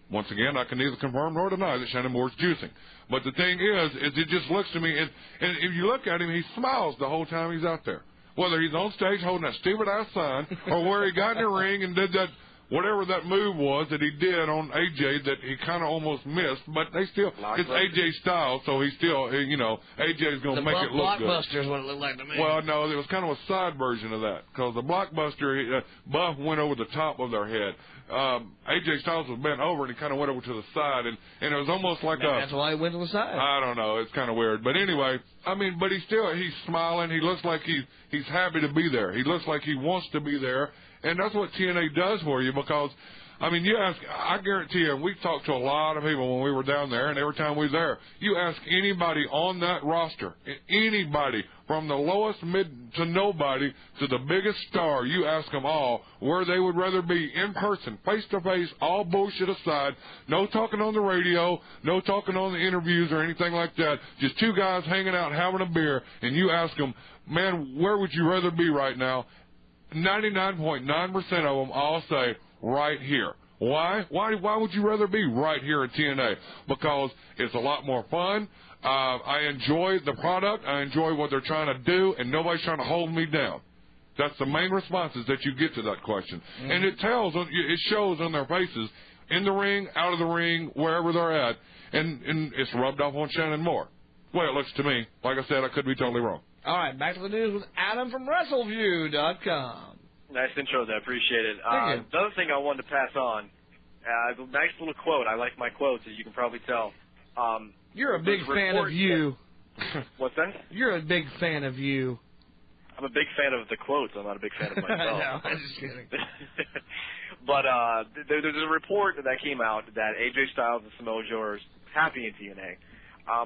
Once again, I can neither confirm nor deny that Shannon Moore's juicing. But the thing is it just looks to me, and if you look at him, he smiles the whole time he's out there. Whether he's on stage holding that stupid-ass sign or where he got in the ring and did that, whatever that move was that he did on AJ that he kind of almost missed, but they still, it's AJ Styles, so he still, AJ's going to make it look good. The Blockbuster is what it looked like to me. Well, no, it was kind of a side version of that, because the Blockbuster, Buff went over the top of their head. AJ Styles was bent over and he kind of went over to the side, and it was almost like that's why he went to the side. I don't know, it's kind of weird, but anyway, but he's smiling. He looks like he's happy to be there. He looks like he wants to be there, and that's what TNA does for you because. I guarantee you, we talked to a lot of people when we were down there, and every time we were there, you ask anybody on that roster, anybody from the lowest mid to nobody to the biggest star, you ask them all where they would rather be in person, face-to-face, all bullshit aside, no talking on the radio, no talking on the interviews or anything like that, just two guys hanging out having a beer, and you ask them, man, where would you rather be right now? 99.9% of them all say, right here. Why? Why would you rather be right here at TNA? Because it's a lot more fun. I enjoy the product. I enjoy what they're trying to do, and nobody's trying to hold me down. That's the main responses that you get to that question. Mm-hmm. And it shows on their faces, in the ring, out of the ring, wherever they're at, and it's rubbed off on Shannon Moore. Well, it looks to me. Like I said, I could be totally wrong. All right, back to the news with Adam from WrestleView.com. Nice intros. I appreciate it. Thank you. The other thing I wanted to pass on, a nice little quote. I like my quotes, as you can probably tell. You're a big fan of you. What's that? You're a big fan of you. I'm a big fan of the quotes. I'm not a big fan of myself. No, I'm just kidding. But there's a report that came out that AJ Styles and Samoa Joe are happy in TNA.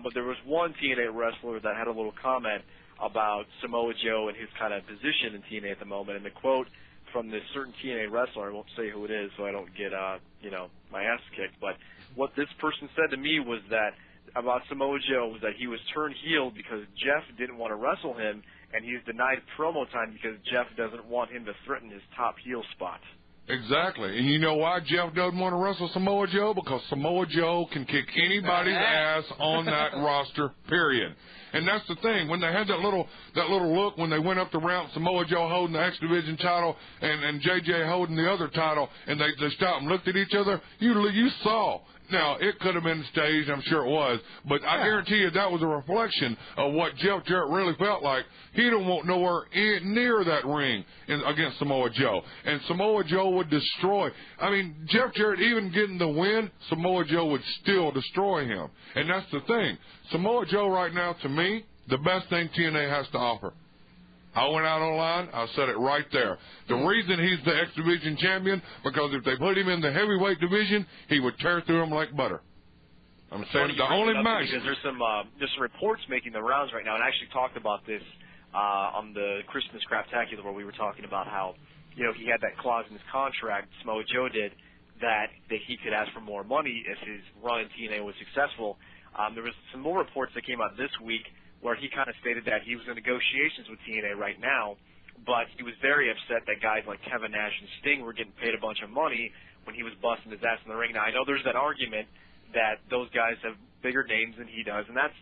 But there was one TNA wrestler that had a little comment about Samoa Joe and his kind of position in TNA at the moment. And the quote from this certain TNA wrestler, I won't say who it is so I don't get, my ass kicked. But what this person said to me was that about Samoa Joe was that he was turned heel because Jeff didn't want to wrestle him, and he's denied promo time because Jeff doesn't want him to threaten his top heel spot. Exactly. And you know why Jeff doesn't want to wrestle Samoa Joe? Because Samoa Joe can kick anybody's ass on that roster, period. And that's the thing. When they had that little look when they went up the ramp, Samoa Joe holding the X Division title and JJ holding the other title, and they stopped and looked at each other, you saw. Now, it could have been staged, I'm sure it was, but I guarantee you that was a reflection of what Jeff Jarrett really felt like. He didn't want nowhere near that ring against Samoa Joe, and Samoa Joe would destroy. I mean, Jeff Jarrett even getting the win, Samoa Joe would still destroy him, and that's the thing. Samoa Joe right now, to me, the best thing TNA has to offer. I went out online, I said it right there. The reason he's the X Division champion, because if they put him in the heavyweight division, he would tear through them like butter. I'm saying the only match. Because there's some reports making the rounds right now, and I actually talked about this on the Christmas Craptacular where we were talking about how, he had that clause in his contract, Samoa Joe did, that he could ask for more money if his run in TNA was successful. There was some more reports that came out this week where he kind of stated that he was in negotiations with TNA right now, but he was very upset that guys like Kevin Nash and Sting were getting paid a bunch of money when he was busting his ass in the ring. Now, I know there's that argument that those guys have bigger names than he does, and that's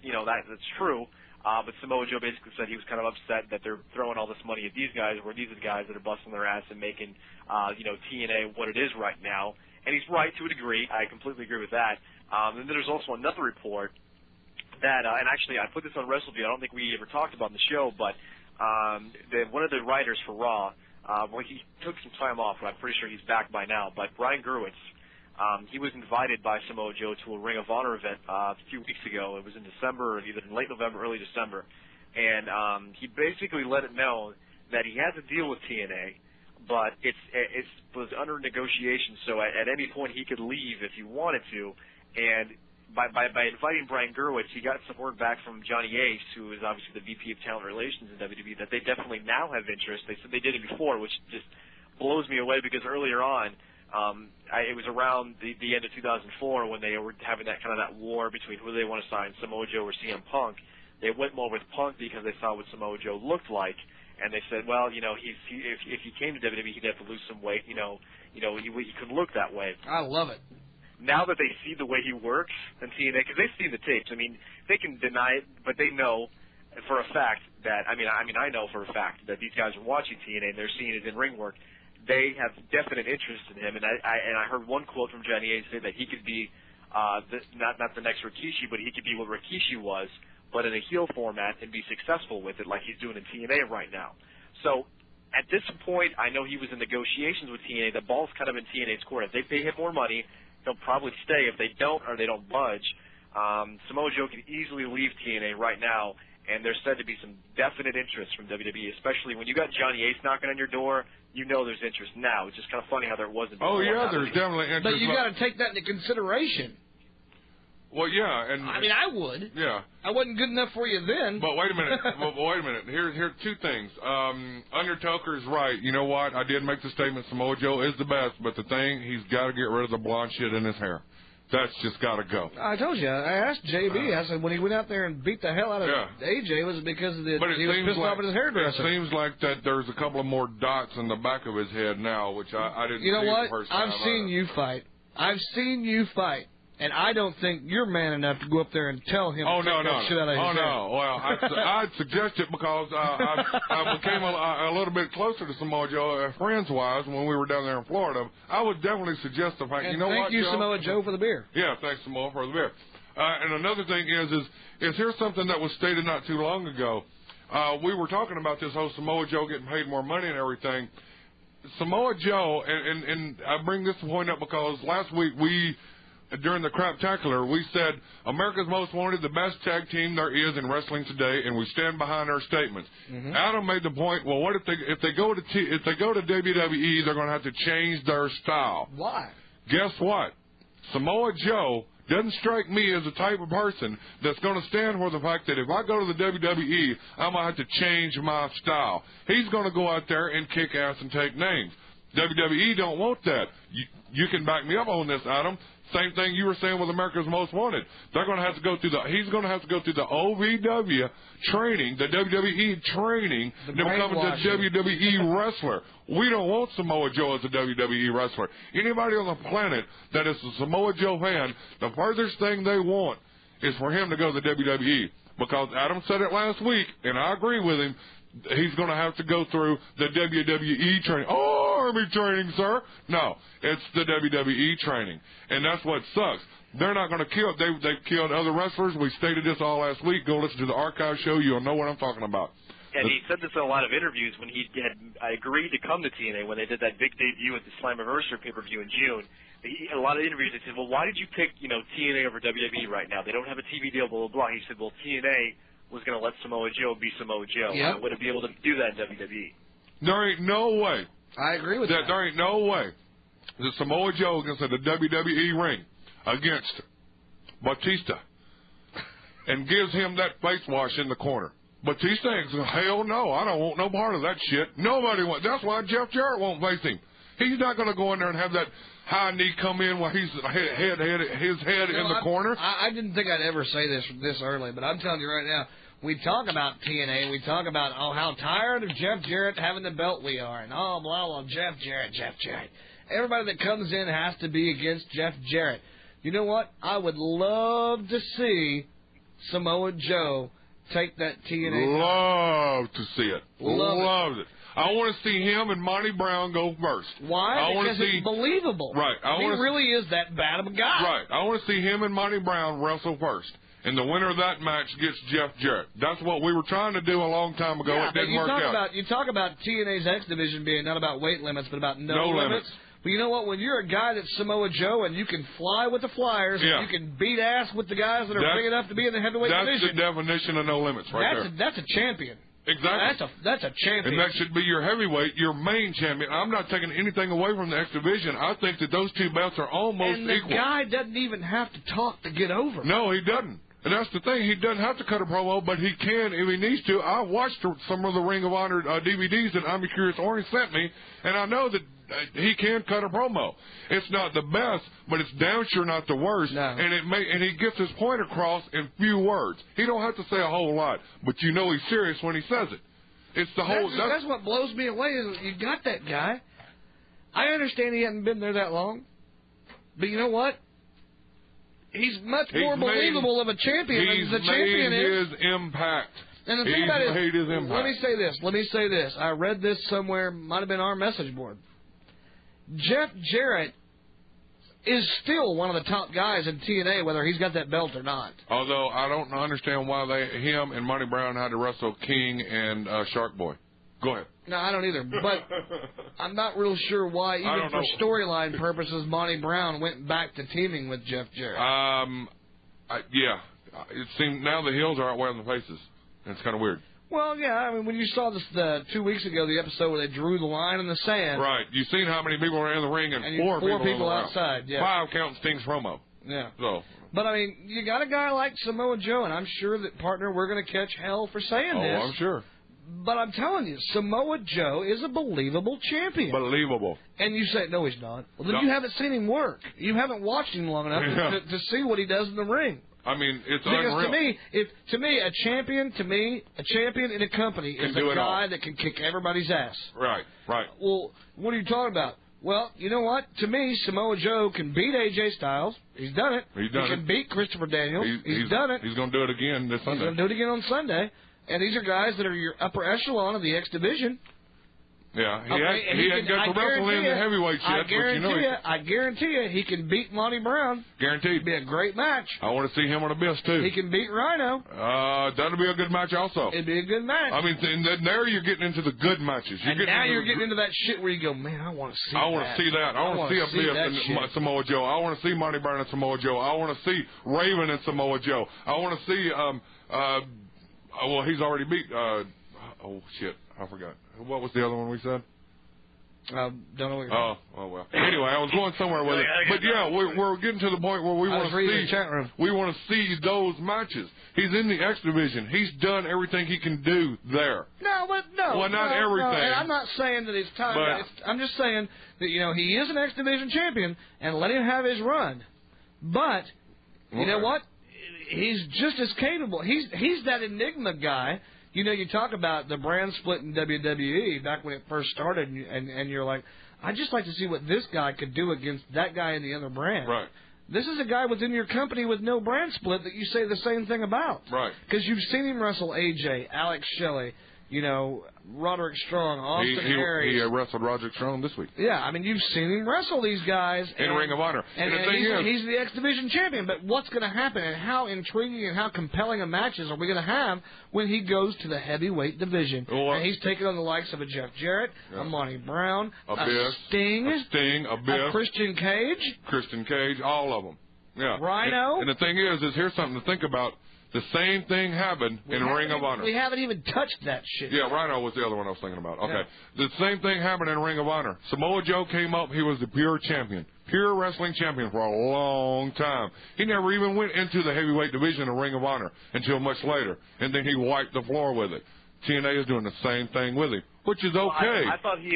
true, but Samoa Joe basically said he was kind of upset that they're throwing all this money at these guys, where these are the guys that are busting their ass and making, TNA what it is right now. And he's right to a degree. I completely agree with that. And then there's also another report that, and actually I put this on WrestleView, I don't think we ever talked about in the show, but one of the writers for Raw, he took some time off, I'm pretty sure he's back by now, but Brian Gerwitz, he was invited by Samoa Joe to a Ring of Honor event a few weeks ago. It was in December, either in late November, early December, and he basically let it know that he has a deal with TNA, but it was under negotiation, so at any point he could leave if he wanted to, and by inviting Brian Gerwitz, he got some word back from Johnny Ace, who is obviously the VP of Talent Relations in WWE, that they definitely now have interest. They said they did it before, which just blows me away because earlier on, it was around the end of 2004 when they were having that kind of that war between who they want to sign, Samoa Joe or CM Punk. They went more with Punk because they saw what Samoa Joe looked like, and they said, well, if he came to WWE, he'd have to lose some weight. He could look that way. I love it. Now that they see the way he works in TNA, because they've seen the tapes, I mean, they can deny it, but they know for a fact that, I know for a fact that these guys are watching TNA and they're seeing his in-ring work. They have definite interest in him, and I heard one quote from Johnny A say that he could be not the next Rikishi, but he could be what Rikishi was, but in a heel format and be successful with it like he's doing in TNA right now. So at this point, I know he was in negotiations with TNA. The ball's kind of in TNA's court. If they pay him more money, they'll probably stay. If they don't or they don't budge, Samoa Joe can easily leave TNA right now, and there's said to be some definite interest from WWE, especially when you got Johnny Ace knocking on your door. You know there's interest now. It's just kind of funny how there wasn't before. Oh, yeah, there's definitely interest. But you got to take that into consideration. Well, yeah, and I would. Yeah, I wasn't good enough for you then. But wait a minute. Wait a minute. Here are two things. Undertaker is right. You know what? I did make the statement Samoa Joe is the best, but the thing, he's got to get rid of the blonde shit in his hair. That's just got to go. I told you. I asked JB. I said when he went out there and beat the hell out of AJ, was it because of he was pissed off at his hairdresser? It seems like that there's a couple of more dots in the back of his head now, which I didn't. You know see what? The first time I've seen you fight. I've seen you fight. And I don't think you're man enough to go up there and tell him to take that shit out of his head. No. Well, I'd suggest it because I became a little bit closer to Samoa Joe, friends-wise, when we were down there in Florida. I would definitely suggest the fact, and you know what, thank you, Joe? Samoa Joe, for the beer. Yeah, thanks, Samoa, for the beer. And another thing is here's something that was stated not too long ago. we were talking about this whole Samoa Joe getting paid more money and everything. Samoa Joe, and I bring this point up because last week during the Craptacular, we said America's Most Wanted, the best tag team there is in wrestling today, and we stand behind our statements. Mm-hmm. Adam made the point. Well, what if they go to WWE, they're going to have to change their style. Why? Guess what? Samoa Joe doesn't strike me as the type of person that's going to stand for the fact that if I go to the WWE, I'm going to have to change my style. He's going to go out there and kick ass and take names. WWE don't want that. You can back me up on this, Adam. Same thing you were saying with America's Most Wanted. They're going to have to go through he's going to have to go through the OVW training, the WWE training, to become a WWE wrestler. We don't want Samoa Joe as a WWE wrestler. Anybody on the planet that is a Samoa Joe fan, the furthest thing they want is for him to go to the WWE. Because Adam said it last week, and I agree with him, he's going to have to go through the WWE training. Oh, Army training, sir. No, it's the WWE training. And that's what sucks. They're not going to kill. They've killed other wrestlers. We stated this all last week. Go listen to the archive show. You'll know what I'm talking about. And he said this in a lot of interviews when he had agreed to come to TNA when they did that big debut at the Slammiversary pay-per-view in June. A lot of interviews, they said, well, why did you pick, TNA over WWE right now? They don't have a TV deal, blah, blah, blah. He said, well, TNA was going to let Samoa Joe be Samoa Joe. Yep. I wouldn't be able to do that in WWE. There ain't no way. I agree with that. There ain't no way that Samoa Joe is going to set the WWE ring against Batista and gives him that face wash in the corner. Batista ain't hell no, I don't want no part of that shit. Nobody wants. That's why Jeff Jarrett won't face him. He's not going to go in there and have that high knee come in while he's his head in the corner. I didn't think I'd ever say this early, but I'm telling you right now, we talk about TNA, we talk about, how tired of Jeff Jarrett having the belt we are, and blah, blah, Jeff Jarrett. Everybody that comes in has to be against Jeff Jarrett. You know what? I would love to see Samoa Joe take that TNA. Love to see it. Love it. I want to see him and Monty Brown go first. Why? Because it's believable. Right. He really is that bad of a guy. Right. I want to see him and Monty Brown wrestle first. And the winner of that match gets Jeff Jarrett. That's what we were trying to do a long time ago. Yeah, it didn't work out. You talk about TNA's X division being not about weight limits, but about no limits. But you know what? When you're a guy that's Samoa Joe and you can fly with the Flyers, and you can beat ass with the guys that are big enough to be in the heavyweight division. That's the definition of no limits there. That's a champion. Exactly. That's a champion. And that should be your heavyweight, your main champion. I'm not taking anything away from the X division. I think that those two belts are almost equal. And the guy doesn't even have to talk to get over. No, he doesn't. And that's the thing. He doesn't have to cut a promo, but he can if he needs to. I watched some of the Ring of Honor DVDs that I'm Curious Orange sent me, and I know that he can cut a promo. It's not the best, but it's damn sure not the worst. No. And he gets his point across in few words. He don't have to say a whole lot, but you know he's serious when he says it. It's the whole. That's what blows me away. Is you got that guy. I understand he hasn't been there that long, but you know what? He's much more believable of a champion than the champion is. He's made his impact. And the thing about it is, let me say this. I read this somewhere, might have been our message board. Jeff Jarrett is still one of the top guys in TNA, whether he's got that belt or not. Although I don't understand why him and Monty Brown had to wrestle King and Shark Boy. Go ahead. No, I don't either. But I'm not real sure why, even for storyline purposes, Monty Brown went back to teaming with Jeff Jarrett. Yeah. It seems now the heels are outweighing the faces. It's kind of weird. Well, yeah, I mean, when you saw this 2 weeks ago, the episode where they drew the line in the sand. Right. You've seen how many people are in the ring and four people outside. Yeah. 5 counting Sting's promo. Yeah. So. But, I mean, you got a guy like Samoa Joe, and I'm sure that, partner, we're going to catch hell for saying this. Oh, I'm sure. But I'm telling you, Samoa Joe is a believable champion. Believable. And you say, no, he's not. Well, then you haven't seen him work. You haven't watched him long enough to see what he does in the ring. I mean, it's because unreal. to me, a champion in a company is a guy that can kick everybody's ass. Right. Well, what are you talking about? Well, you know what? To me, Samoa Joe can beat AJ Styles. He's done it. He can beat Christopher Daniels. He's done it. He's going to do it again this Sunday. He's going to do it again on Sunday. And these are guys that are your upper echelon of the X division. Yeah, he hadn't got to wrestle in the heavyweights yet. I guarantee you, he can beat Monty Brown. Guaranteed. It'd be a great match. I want to see him on Abyss, too. He can beat Rhino. That'll be a good match also. It'd be a good match. I mean, there you're getting into the good matches. You're getting into that shit where you go, man, I want to see that. I want to see that. I want to see Abyss and Samoa Joe. I want to see Monty Brown and Samoa Joe. I want to see Raven and Samoa Joe. I want to see, well, he's already beat, oh, shit, I forgot. What was the other one we said? Don't know what you're oh well. Anyway, I was going somewhere with it, but yeah, we're getting to the point where we want to see those matches. He's in the X division. He's done everything he can do there. Well, not everything. And I'm not saying that it's time. I'm just saying that he is an X division champion, and let him have his run. But you know what? He's just as capable. He's that enigma guy. You talk about the brand split in WWE back when it first started, and you're like, I'd just like to see what this guy could do against that guy in the other brand. Right. This is a guy within your company with no brand split that you say the same thing about. Right. Because you've seen him wrestle AJ, Alex Shelley, Roderick Strong, Austin Harris. He wrestled Roderick Strong this week. Yeah, I mean, you've seen him wrestle these guys. In Ring of Honor. And he's the X Division champion. But what's going to happen, and how intriguing and how compelling a matches are we going to have when he goes to the heavyweight division? And he's taking on the likes of a Jeff Jarrett, a Monty Brown, Abyss, a Sting, Abyss, a Christian Cage. All of them. Yeah. Rhino. And the thing is here's something to think about. The same thing happened in Ring of Honor. We haven't even touched that shit. Yeah, Rhino was the other one I was thinking about. Okay. Yeah. The same thing happened in Ring of Honor. Samoa Joe came up. He was the pure champion. Pure wrestling champion for a long time. He never even went into the heavyweight division of Ring of Honor until much later. And then he wiped the floor with it. TNA is doing the same thing with him, which is okay. I thought he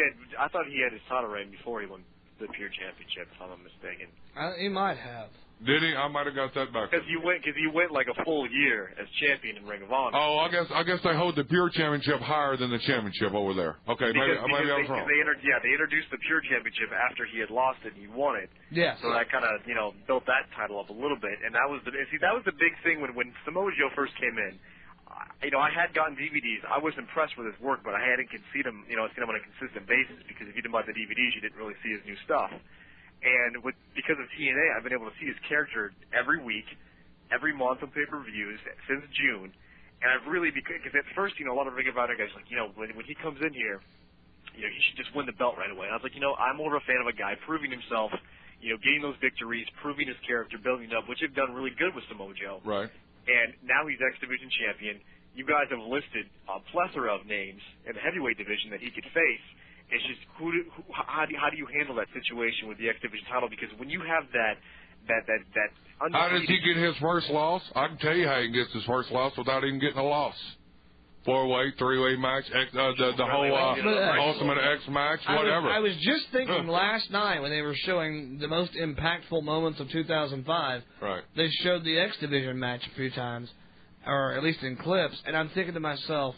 had his title reign before he won the pure championship, if I'm not mistaken. He might have. Did he? I might have got that back. Because he went like a full year as champion in Ring of Honor. Oh, I guess they hold the pure championship higher than the championship over there. Okay, maybe I was wrong. They introduced the pure championship after he had lost it and he won it. Yeah. So that kind of built that title up a little bit, and that was the big thing when Samoa Joe first came in. I had gotten DVDs. I was impressed with his work, but I hadn't seen him on a consistent basis because if you didn't buy the DVDs, you didn't really see his new stuff. And because of TNA, I've been able to see his character every week, every month on pay-per-views since June. And I've really, because at first, a lot of Ring of Honor guys like, when he comes in here, he should just win the belt right away. And I was like, I'm more of a fan of a guy proving himself, getting those victories, proving his character, building it up, which have done really good with Samoa Joe. Right. And now he's X Division champion. You guys have listed a plethora of names in the heavyweight division that he could face. It's just how do you handle that situation with the X Division title? Because when you have that how does he get his first loss? I can tell you how he gets his first loss without even getting a loss. 4-way, 3-way match, the whole Ultimate X match, whatever. I was just thinking last night when they were showing the most impactful moments of 2005. Right. They showed the X Division match a few times, or at least in clips, and I'm thinking to myself,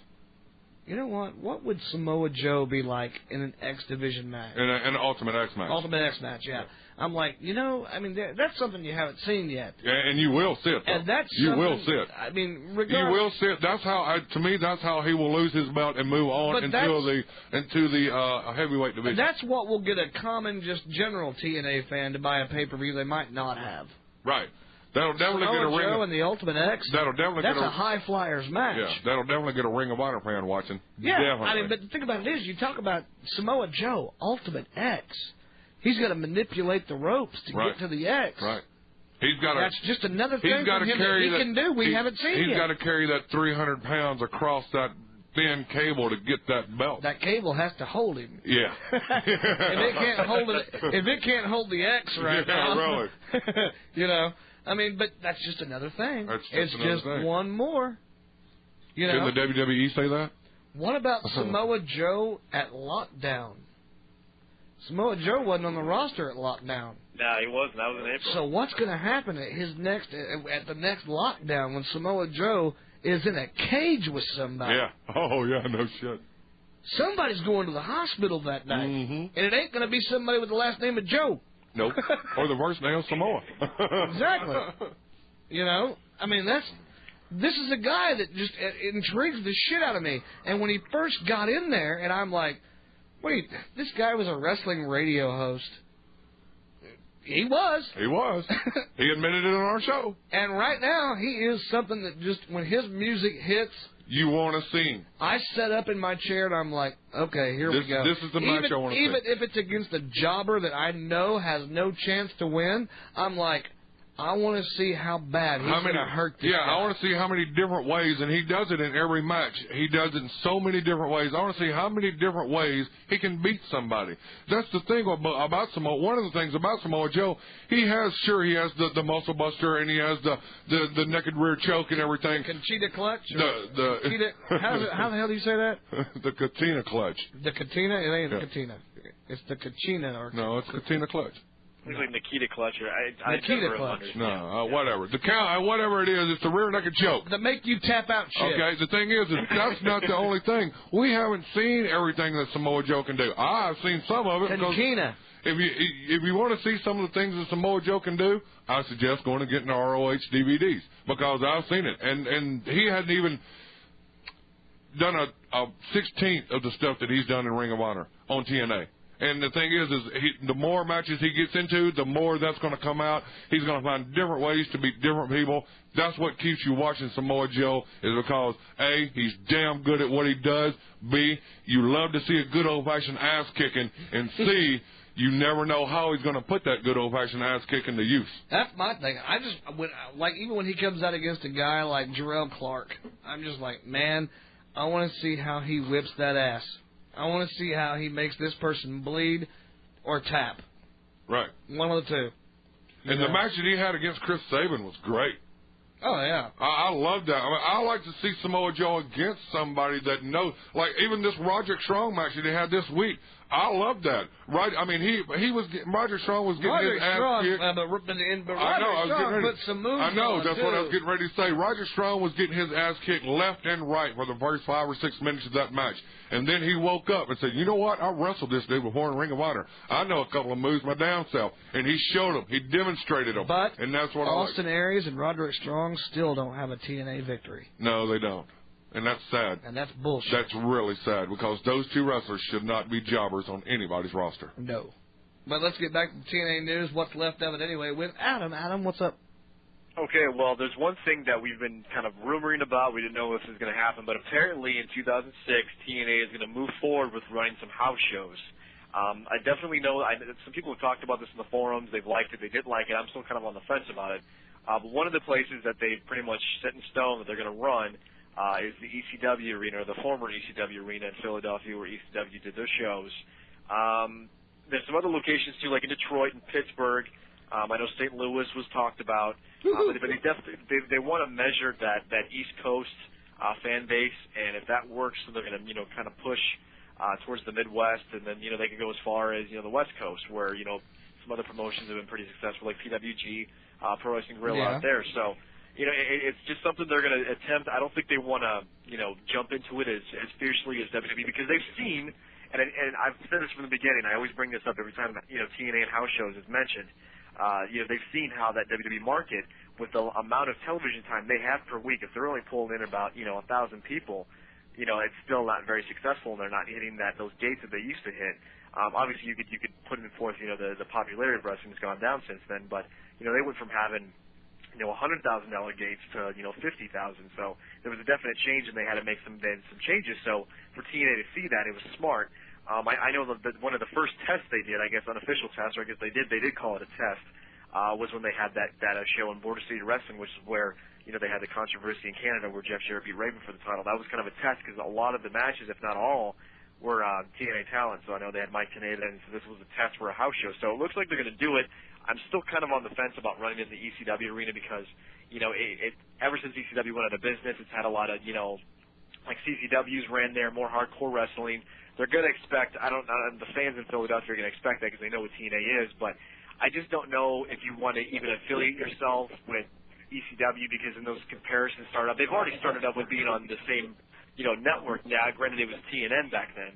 you know what? What would Samoa Joe be like in an X Division match? In an Ultimate X match. Ultimate X match, yeah. I'm like, that's something you haven't seen yet. Yeah, and you will see it. And you will see it. I mean, you will see it. That's how, to me, that's how he will lose his belt and move on into the heavyweight division. That's what will get a common, just general TNA fan to buy a pay-per-view they might not have. Right. That'll definitely get a ring. Joe and the Ultimate X. That's a high flyers match. Yeah, that'll definitely get a Ring of Honor fan watching. Yeah, definitely. I mean, but the thing about it is, you talk about Samoa Joe, Ultimate X. He's got to manipulate the ropes to get to the X. Right. That's just another thing for him that he can do. We haven't seen yet. He's got to carry that 300 pounds across that thin cable to get that belt. That cable has to hold him. Yeah. If it can't hold the X right now, really. I mean, but that's just another thing. It's just one more. Didn't the WWE say that? What about Samoa Joe at Lockdown? Samoa Joe wasn't on the roster at Lockdown. No, he wasn't. That was in April. So what's going to happen at the next Lockdown when Samoa Joe is in a cage with somebody? Yeah. Oh, yeah, no shit. Somebody's going to the hospital that night. Mm-hmm. And it ain't going to be somebody with the last name of Joe. Nope. Or the first name Samoa. Exactly. I mean, this is a guy that just intrigues the shit out of me. And when he first got in there, and I'm like, Wait, this guy was a wrestling radio host. He was. He was. He admitted it on our show. And right now, he is something that just, when his music hits, you want to see him. I set up in my chair and I'm like, okay, here we go. This is the match I want to see. Even if it's against a jobber that I know has no chance to win, I'm like, I want to see how bad he's going to hurt this guy. I want to see how many different ways, and he does it in every match. He does it in so many different ways. I want to see how many different ways he can beat somebody. That's the thing about Samoa. One of the things about Samoa Joe, he has the muscle buster, and he has the naked rear choke and everything. Conchita clutch? How the hell do you say that? The Katina clutch. The Katina? It ain't the Katina. It's the Kachina. No, it's Katina clutch. It's like Nikita Clutch. Nikita Clutch. No, whatever. The count, whatever it is, it's the rear naked choke. To make you tap out shit. Okay, the thing is that's not the only thing. We haven't seen everything that Samoa Joe can do. I've seen some of it. Katina. If you want to see some of the things that Samoa Joe can do, I suggest going and getting the ROH DVDs because I've seen it. And he hadn't even done a 16th of the stuff that he's done in Ring of Honor on TNA. And the thing is the more matches he gets into, the more that's going to come out. He's going to find different ways to beat different people. That's what keeps you watching Samoa Joe is because, A, he's damn good at what he does. B, you love to see a good old-fashioned ass-kicking. And C, you never know how he's going to put that good old-fashioned ass-kicking to use. That's my thing. Even when he comes out against a guy like Jarrell Clark, I'm just like, man, I want to see how he whips that ass. I want to see how he makes this person bleed or tap. Right. One of the two. And the match that he had against Chris Sabin was great. Oh, yeah. I love that. I like to see Samoa Joe against somebody that knows. Like, even this Roderick Strong match that he had this week. I love that. Right? I mean, Roderick Strong was getting his ass kicked. Put some moves I know. on That's too. what I was getting ready to say. Roderick Strong was getting his ass kicked left and right for the first 5 or 6 minutes of that match. And then he woke up and said, you know what? I wrestled this dude before in Ring of Honor. I know a couple of moves my damn self. And he showed them. He demonstrated them. And that's what Austin Aries and Roderick Strong still don't have a TNA victory. No, they don't. And that's sad. And that's bullshit. That's really sad because those two wrestlers should not be jobbers on anybody's roster. No. But let's get back to TNA news. What's left of it anyway with Adam. Adam, what's up? Okay, well, there's one thing that we've been kind of rumoring about. We didn't know if this was going to happen, but apparently in 2006, TNA is going to move forward with running some house shows. I definitely know some people have talked about this in the forums. They've liked it. They didn't like it. I'm still kind of on the fence about it. But one of the places that they've pretty much set in stone that they're going to run is the ECW arena, or the former ECW arena in Philadelphia where ECW did their shows. There's some other locations, too, like in Detroit and Pittsburgh. I know St. Louis was talked about. But they want to measure that East Coast fan base, and if that works, then they're going to, kind of push towards the Midwest, and then, they can go as far as, the West Coast, where, some other promotions have been pretty successful, like PWG, Pro Wrestling Guerrilla out there. So, it's just something they're going to attempt. I don't think they want to, jump into it as fiercely as WWE, because they've seen, and I've said this from the beginning, I always bring this up every time, TNA and house shows is mentioned. They've seen how that WWE market, with the amount of television time they have per week, if they're only pulling in about, 1,000 people, it's still not very successful, and they're not hitting those gates that they used to hit. Obviously, you could put it forth, the popularity of wrestling has gone down since then, but, they went from having, $100,000 gates to, 50,000. So there was a definite change, and they had to make some changes. So for TNA to see that, it was smart. I know that one of the first tests they did, I guess unofficial tests, or I guess they did call it a test, was when they had that show in Border City Wrestling, which is where, they had the controversy in Canada where Jeff Jarrett beat Raven for the title. That was kind of a test because a lot of the matches, if not all, were TNA talent. So I know they had Mike Tenay, and so this was a test for a house show. So it looks like they're going to do it. I'm still kind of on the fence about running in the ECW arena because, ever since ECW went out of business, it's had a lot of, like CCWs ran there, more hardcore wrestling. They're going to expect, the fans in Philadelphia are going to expect that because they know what TNA is, but I just don't know if you want to even affiliate yourself with ECW because in those comparisons start up, they've already started up with being on the same, network. Now, granted, it was TNN back then,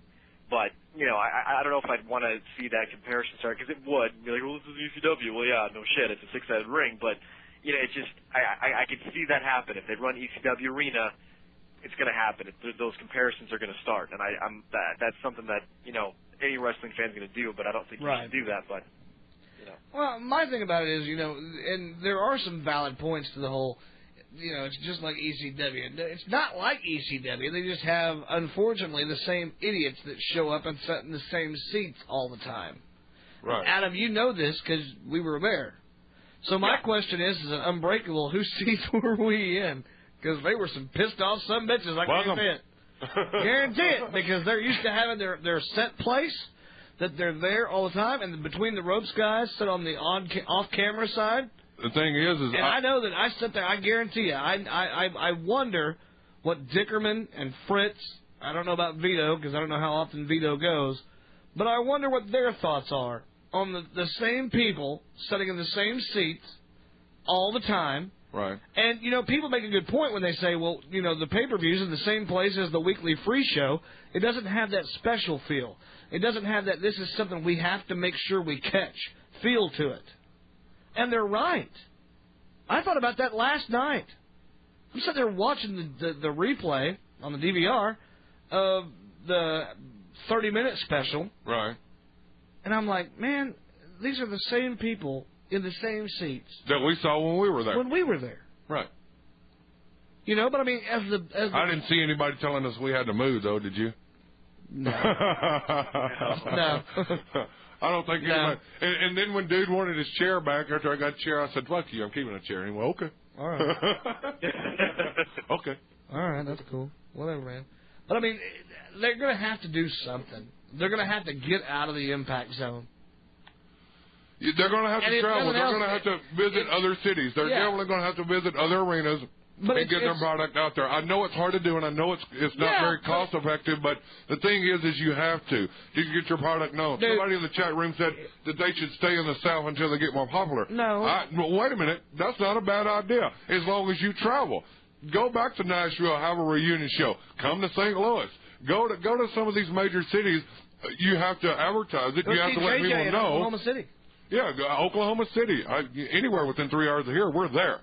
but, I don't know if I'd want to see that comparison start because it would. You're like, well, this is ECW. Well, yeah, no shit, it's a six-sided ring, but, it's just, I could see that happen. If they run ECW arena, it's going to happen. Those comparisons are going to start, and that's something that any wrestling fan's going to do, but I don't think you should do that. But well, my thing about it is, and there are some valid points to the whole. It's just like ECW. It's not like ECW. They just have, unfortunately, the same idiots that show up and sit in the same seats all the time. Right. Adam, you know this because we were there. So my question is Unbreakable, whose seats were we in? Because they were some pissed off sumbitches. I guarantee it. Guarantee it, because they're used to having their set place, that they're there all the time, and between the ropes guys sit on the off-camera side. The thing is and I know that I sit there. I guarantee you. I wonder what Dickerman and Fritz. I don't know about Vito because I don't know how often Vito goes, but I wonder what their thoughts are on the same people sitting in the same seats all the time. Right. And people make a good point when they say, well, the pay-per-view's in the same place as the weekly free show. It doesn't have that special feel. It doesn't have that. This is something we have to make sure we catch feel to it. And they're right. I thought about that last night. I'm sitting there watching the replay on the DVR of the 30-minute special. Right. And I'm like, man, these are the same people in the same seats that we saw when we were there. When we were there. Right. But I mean, as the I didn't see anybody telling us we had to move, though, did you? No. No. I don't think anybody. And then when dude wanted his chair back after I got a chair, I said, fuck you, I'm keeping a chair. And he went, okay. All right. Okay. All right, that's cool. Whatever, man. But, I mean, they're going to have to do something. They're going to have to get out of the impact zone. They're going to have to travel. They're going to have to visit other cities. They're definitely going to have to visit other arenas and get their product out there. I know it's hard to do, and I know it's not very cost effective. But the thing is you have to get your product known. Dude. Somebody in the chat room said that they should stay in the South until they get more popular. No. Well, wait a minute. That's not a bad idea. As long as you travel, go back to Nashville, have a reunion show. Come to St. Louis. Go to some of these major cities. You have to advertise it. You have to let people know. Oklahoma City. Yeah, Oklahoma City. Anywhere within 3 hours of here, we're there.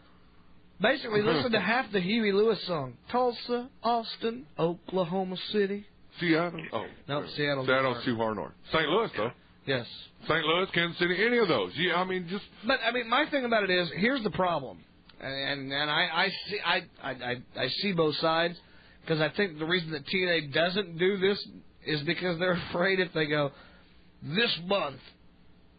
Basically, listen to half the Huey Lewis song. Tulsa, Austin, Oklahoma City. Seattle? Oh. No, Seattle's too far north. St. Louis, though. Yes. St. Louis, Kansas City, any of those. Yeah, I mean, just... But, I mean, my thing about it is, here's the problem. And I see both sides, because I think the reason that TNA doesn't do this is because they're afraid if they go, this month,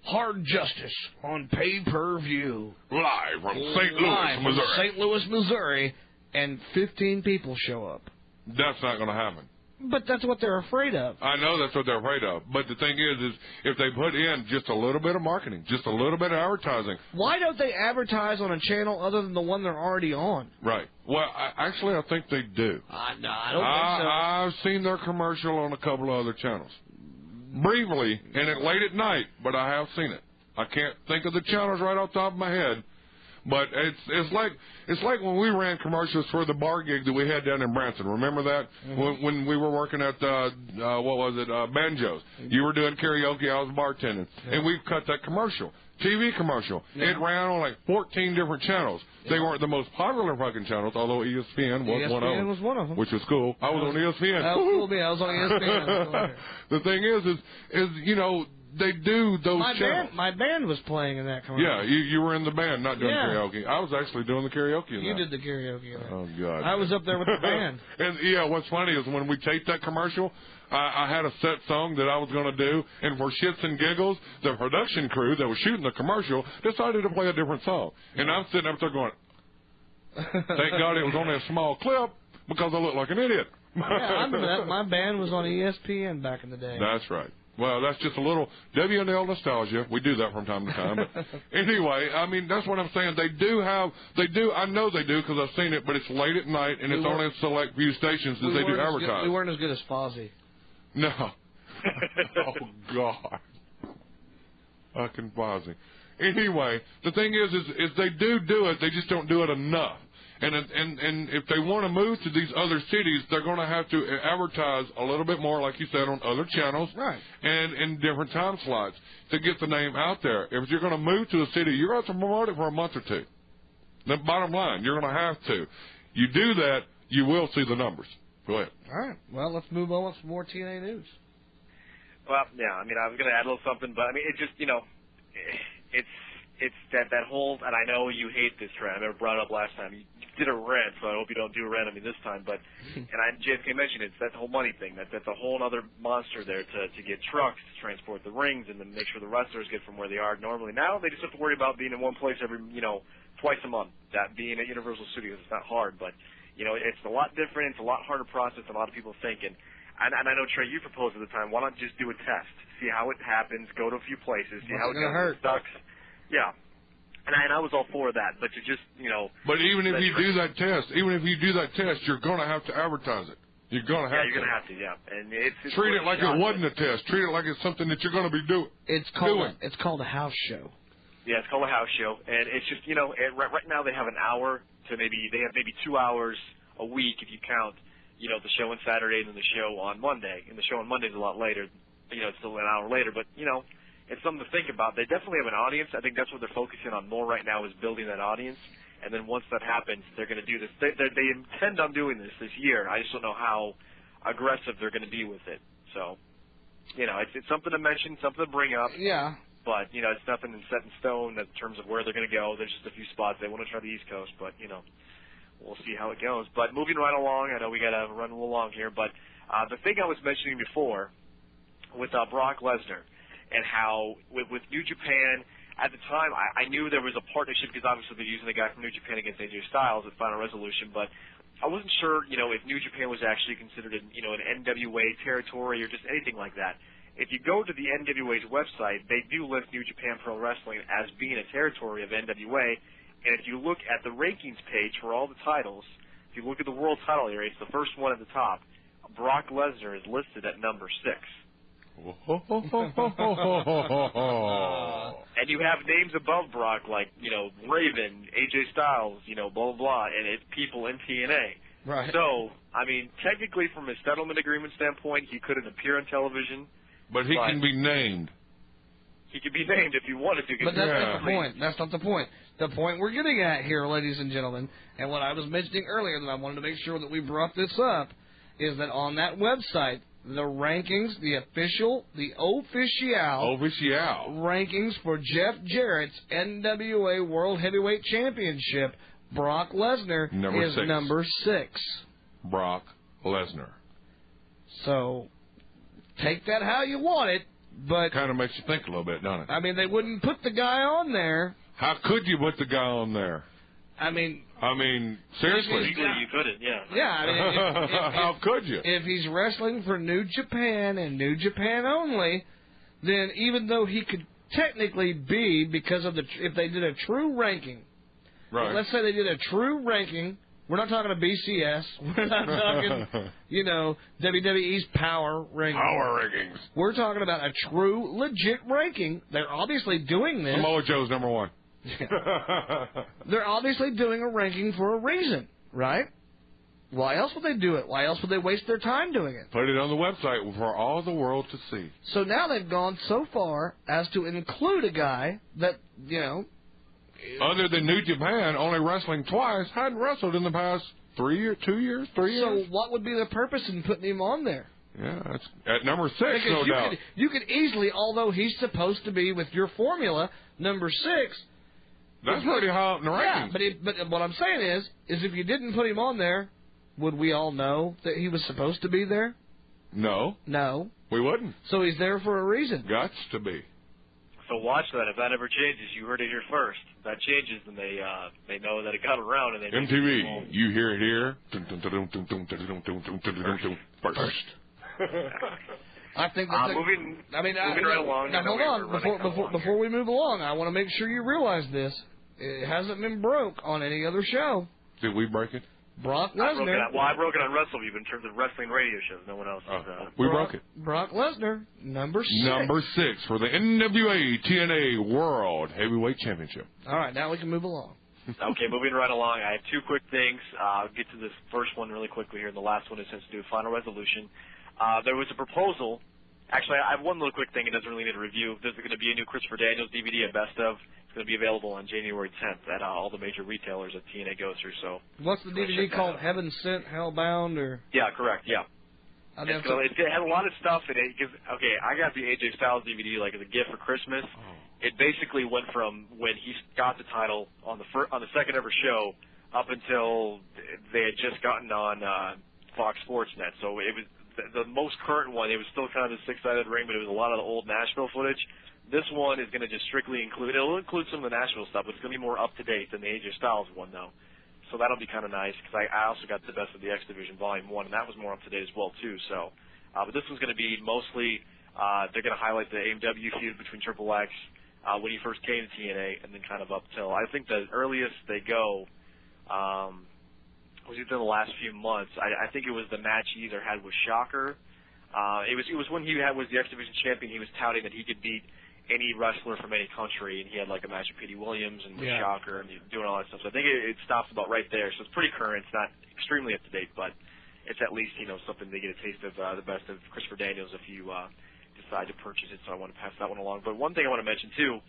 Hard Justice on pay-per-view. Live from St. Louis, Missouri. St. Louis, Missouri, and 15 people show up. That's not going to happen. But that's what they're afraid of. I know that's what they're afraid of. But the thing is if they put in just a little bit of marketing, just a little bit of advertising. Why don't they advertise on a channel other than the one they're already on? Right. Well, actually, I think they do. No, I don't think so. I've seen their commercial on a couple of other channels. Briefly, and late at night, but I have seen it. I can't think of the channels right off the top of my head, but it's like when we ran commercials for the bar gig that we had down in Branson. Remember that? Mm-hmm. When we were working at Banjo's. You were doing karaoke, I was bartending, and we cut that commercial. TV commercial. Yeah. It ran on like 14 different channels. They weren't the most popular fucking channels, although ESPN was one of them. ESPN was one of them. Which was cool. I was on ESPN. That was cool, man. I was on ESPN. The thing is they do those channels. My band was playing in that commercial. Yeah, you were in the band, not doing karaoke. I was actually doing the karaoke in that. You did the karaoke in that. Oh, God. I was up there with the band. And, what's funny is when we taped that commercial, I had a set song that I was going to do, and for shits and giggles, the production crew that was shooting the commercial decided to play a different song. And I'm sitting up there going, thank God it was only a small clip, because I look like an idiot. Yeah, I remember that. My band was on ESPN back in the day. That's right. Well, that's just a little WNL nostalgia. We do that from time to time. But anyway, I mean, that's what I'm saying. They do, I know they do because I've seen it, but it's late at night, and it's only a select few stations that they do advertise. We weren't as good as Fozzy. No. Oh, God. Fucking Fozzy. Anyway, the thing is they do it, they just don't do it enough. And if they want to move to these other cities, they're going to have to advertise a little bit more, like you said, on other channels, right? And in different time slots to get the name out there. If you're going to move to a city, you're going to have to promote it for a month or two. The bottom line, you're going to have to. You do that, you will see the numbers. Go ahead. All right. Well, let's move on with some more TNA news. Well, yeah, I mean, I was going to add a little something, but, I mean, it just, you know, it's that whole, and I know you hate this, Trey. I never brought it up last time. You did a rant, so I hope you don't do a rant on me this time, but, and JSK mentioned it's that whole money thing. That's a whole other monster there to get trucks, to transport the rings, and then make sure the wrestlers get from where they are normally. Now they just have to worry about being in one place every, you know, twice a month. That being at Universal Studios, it's not hard, but, you know, it's a lot different. It's a lot harder process than a lot of people think, and I know, Trey, you proposed at the time, why not just do a test, see how it happens, go to a few places, see how it goes. Sucks. Yeah. And I was all for that, but to just, you know. But even if you do that test, you're going to have to advertise it. You're going to have to. Yeah, you're going to have to, yeah. And it's treat it like it wasn't a test. Treat it like it's something that you're going to be doing. It's called a house show. Yeah, it's called a house show, and it's just, you know, right now they have an hour to maybe 2 hours a week if you count. You know, the show on Saturday and then the show on Monday. And the show on Monday is a lot later. You know, it's still an hour later. But, you know, it's something to think about. They definitely have an audience. I think that's what they're focusing on more right now is building that audience. And then once that happens, they're going to do this. They intend on doing this year. I just don't know how aggressive they're going to be with it. So, you know, it's something to mention, something to bring up. Yeah. But, you know, it's nothing set in stone in terms of where they're going to go. There's just a few spots. They want to try the East Coast, but, you know. We'll see how it goes. But moving right along, I know we got to run a little long here, but the thing I was mentioning before with Brock Lesnar and how with New Japan, at the time, I knew there was a partnership because obviously they're using the guy from New Japan against AJ Styles at Final Resolution, but I wasn't sure, you know, if New Japan was actually considered, you know, an NWA territory or just anything like that. If you go to the NWA's website, they do list New Japan Pro Wrestling as being a territory of NWA. And if you look at the rankings page for all the titles, if you look at the world title area, it's the first one at the top. Brock Lesnar is listed at number 6. And you have names above Brock like, you know, Raven, AJ Styles, you know, blah, blah, blah, and it's people in TNA. Right. So, I mean, technically from a settlement agreement standpoint, he couldn't appear on television. But he can be named. He could be named if he wanted to. But that's not the point. That's not the point. The point we're getting at here, ladies and gentlemen, and what I was mentioning earlier that I wanted to make sure that we brought this up, is that on that website, the rankings, the official rankings for Jeff Jarrett's NWA World Heavyweight Championship, Brock Lesnar is number 6. Brock Lesnar. So, take that how you want it. But kind of makes you think a little bit, doesn't it? I mean, they wouldn't put the guy on there. How could you put the guy on there? I mean, seriously. You couldn't, yeah. Yeah, I mean, how could you? If he's wrestling for New Japan and New Japan only, then even though he could technically be, because of if they did a true ranking, right? Let's say they did a true ranking. We're not talking to BCS. We're not talking, you know, WWE's power rankings. Power rankings. We're talking about a true, legit ranking. They're obviously doing this. Samoa Joe's number 1. They're obviously doing a ranking for a reason, right? Why else would they do it? Why else would they waste their time doing it? Put it on the website for all the world to see. So now they've gone so far as to include a guy that, you know, other than New Japan, only wrestling twice, hadn't wrestled in the past 3 years, 2 years, 3 years. So what would be the purpose in putting him on there? Yeah, that's at number 6, no doubt. You could easily, although he's supposed to be with your formula, number 6. That's pretty high up in the rankings. Yeah, but what I'm saying is if you didn't put him on there, would we all know that he was supposed to be there? No. No. We wouldn't. So he's there for a reason. Gots to be. So watch that. If that ever changes, you heard it here first. If that changes, then they know that it got around. And they MTV, you hear it here. First. I think that's moving right along. Now hold on. Before we move along, I want to make sure you realize this. It hasn't been broke on any other show. Did we break it? Brock Lesnar. I broke it on WrestleView, but in terms of wrestling radio shows, no one else has. We broke it. Brock Lesnar, number 6. Number 6 for the NWA TNA World Heavyweight Championship. All right, now we can move along. Okay, moving right along. I have 2 quick things. I'll get to this first one really quickly here. The last one is has to do with Final Resolution. There was a proposal. Actually, I have one little quick thing. It doesn't really need a review. There's going to be a new Christopher Daniels DVD, a best of. It's going to be available on January 10th at all the major retailers that TNA goes through. So, what's the DVD called? Heaven Sent, Hellbound, or? Yeah, correct. Yeah. It had a lot of stuff in it. Cause, okay, I got the AJ Styles DVD like as a gift for Christmas. Oh. It basically went from when he got the title on the second ever show up until they had just gotten on Fox Sports Net. So it was the most current one. It was still kind of the six-sided ring, but it was a lot of the old Nashville footage. This one is going to just strictly it'll include some of the Nashville stuff, but it's going to be more up-to-date than the AJ Styles one, though. So that'll be kind of nice, because I also got the Best of the X Division Volume 1, and that was more up-to-date as well, too. So, but this one's going to be mostly, they're going to highlight the AEW feud between Triple X when he first came to TNA, and then kind of up till, I think the earliest they go was within the last few months. I think it was the match he either had with Shocker. It was when he was the X Division champion. He was touting that he could beat any wrestler from any country, and he had like a match with Petey Williams and with Shocker and doing all that stuff. So I think it stops about right there. So it's pretty current. It's not extremely up to date, but it's at least something they get a taste of the best of Christopher Daniels if you decide to purchase it. So I want to pass that one along. But one thing I want to mention too,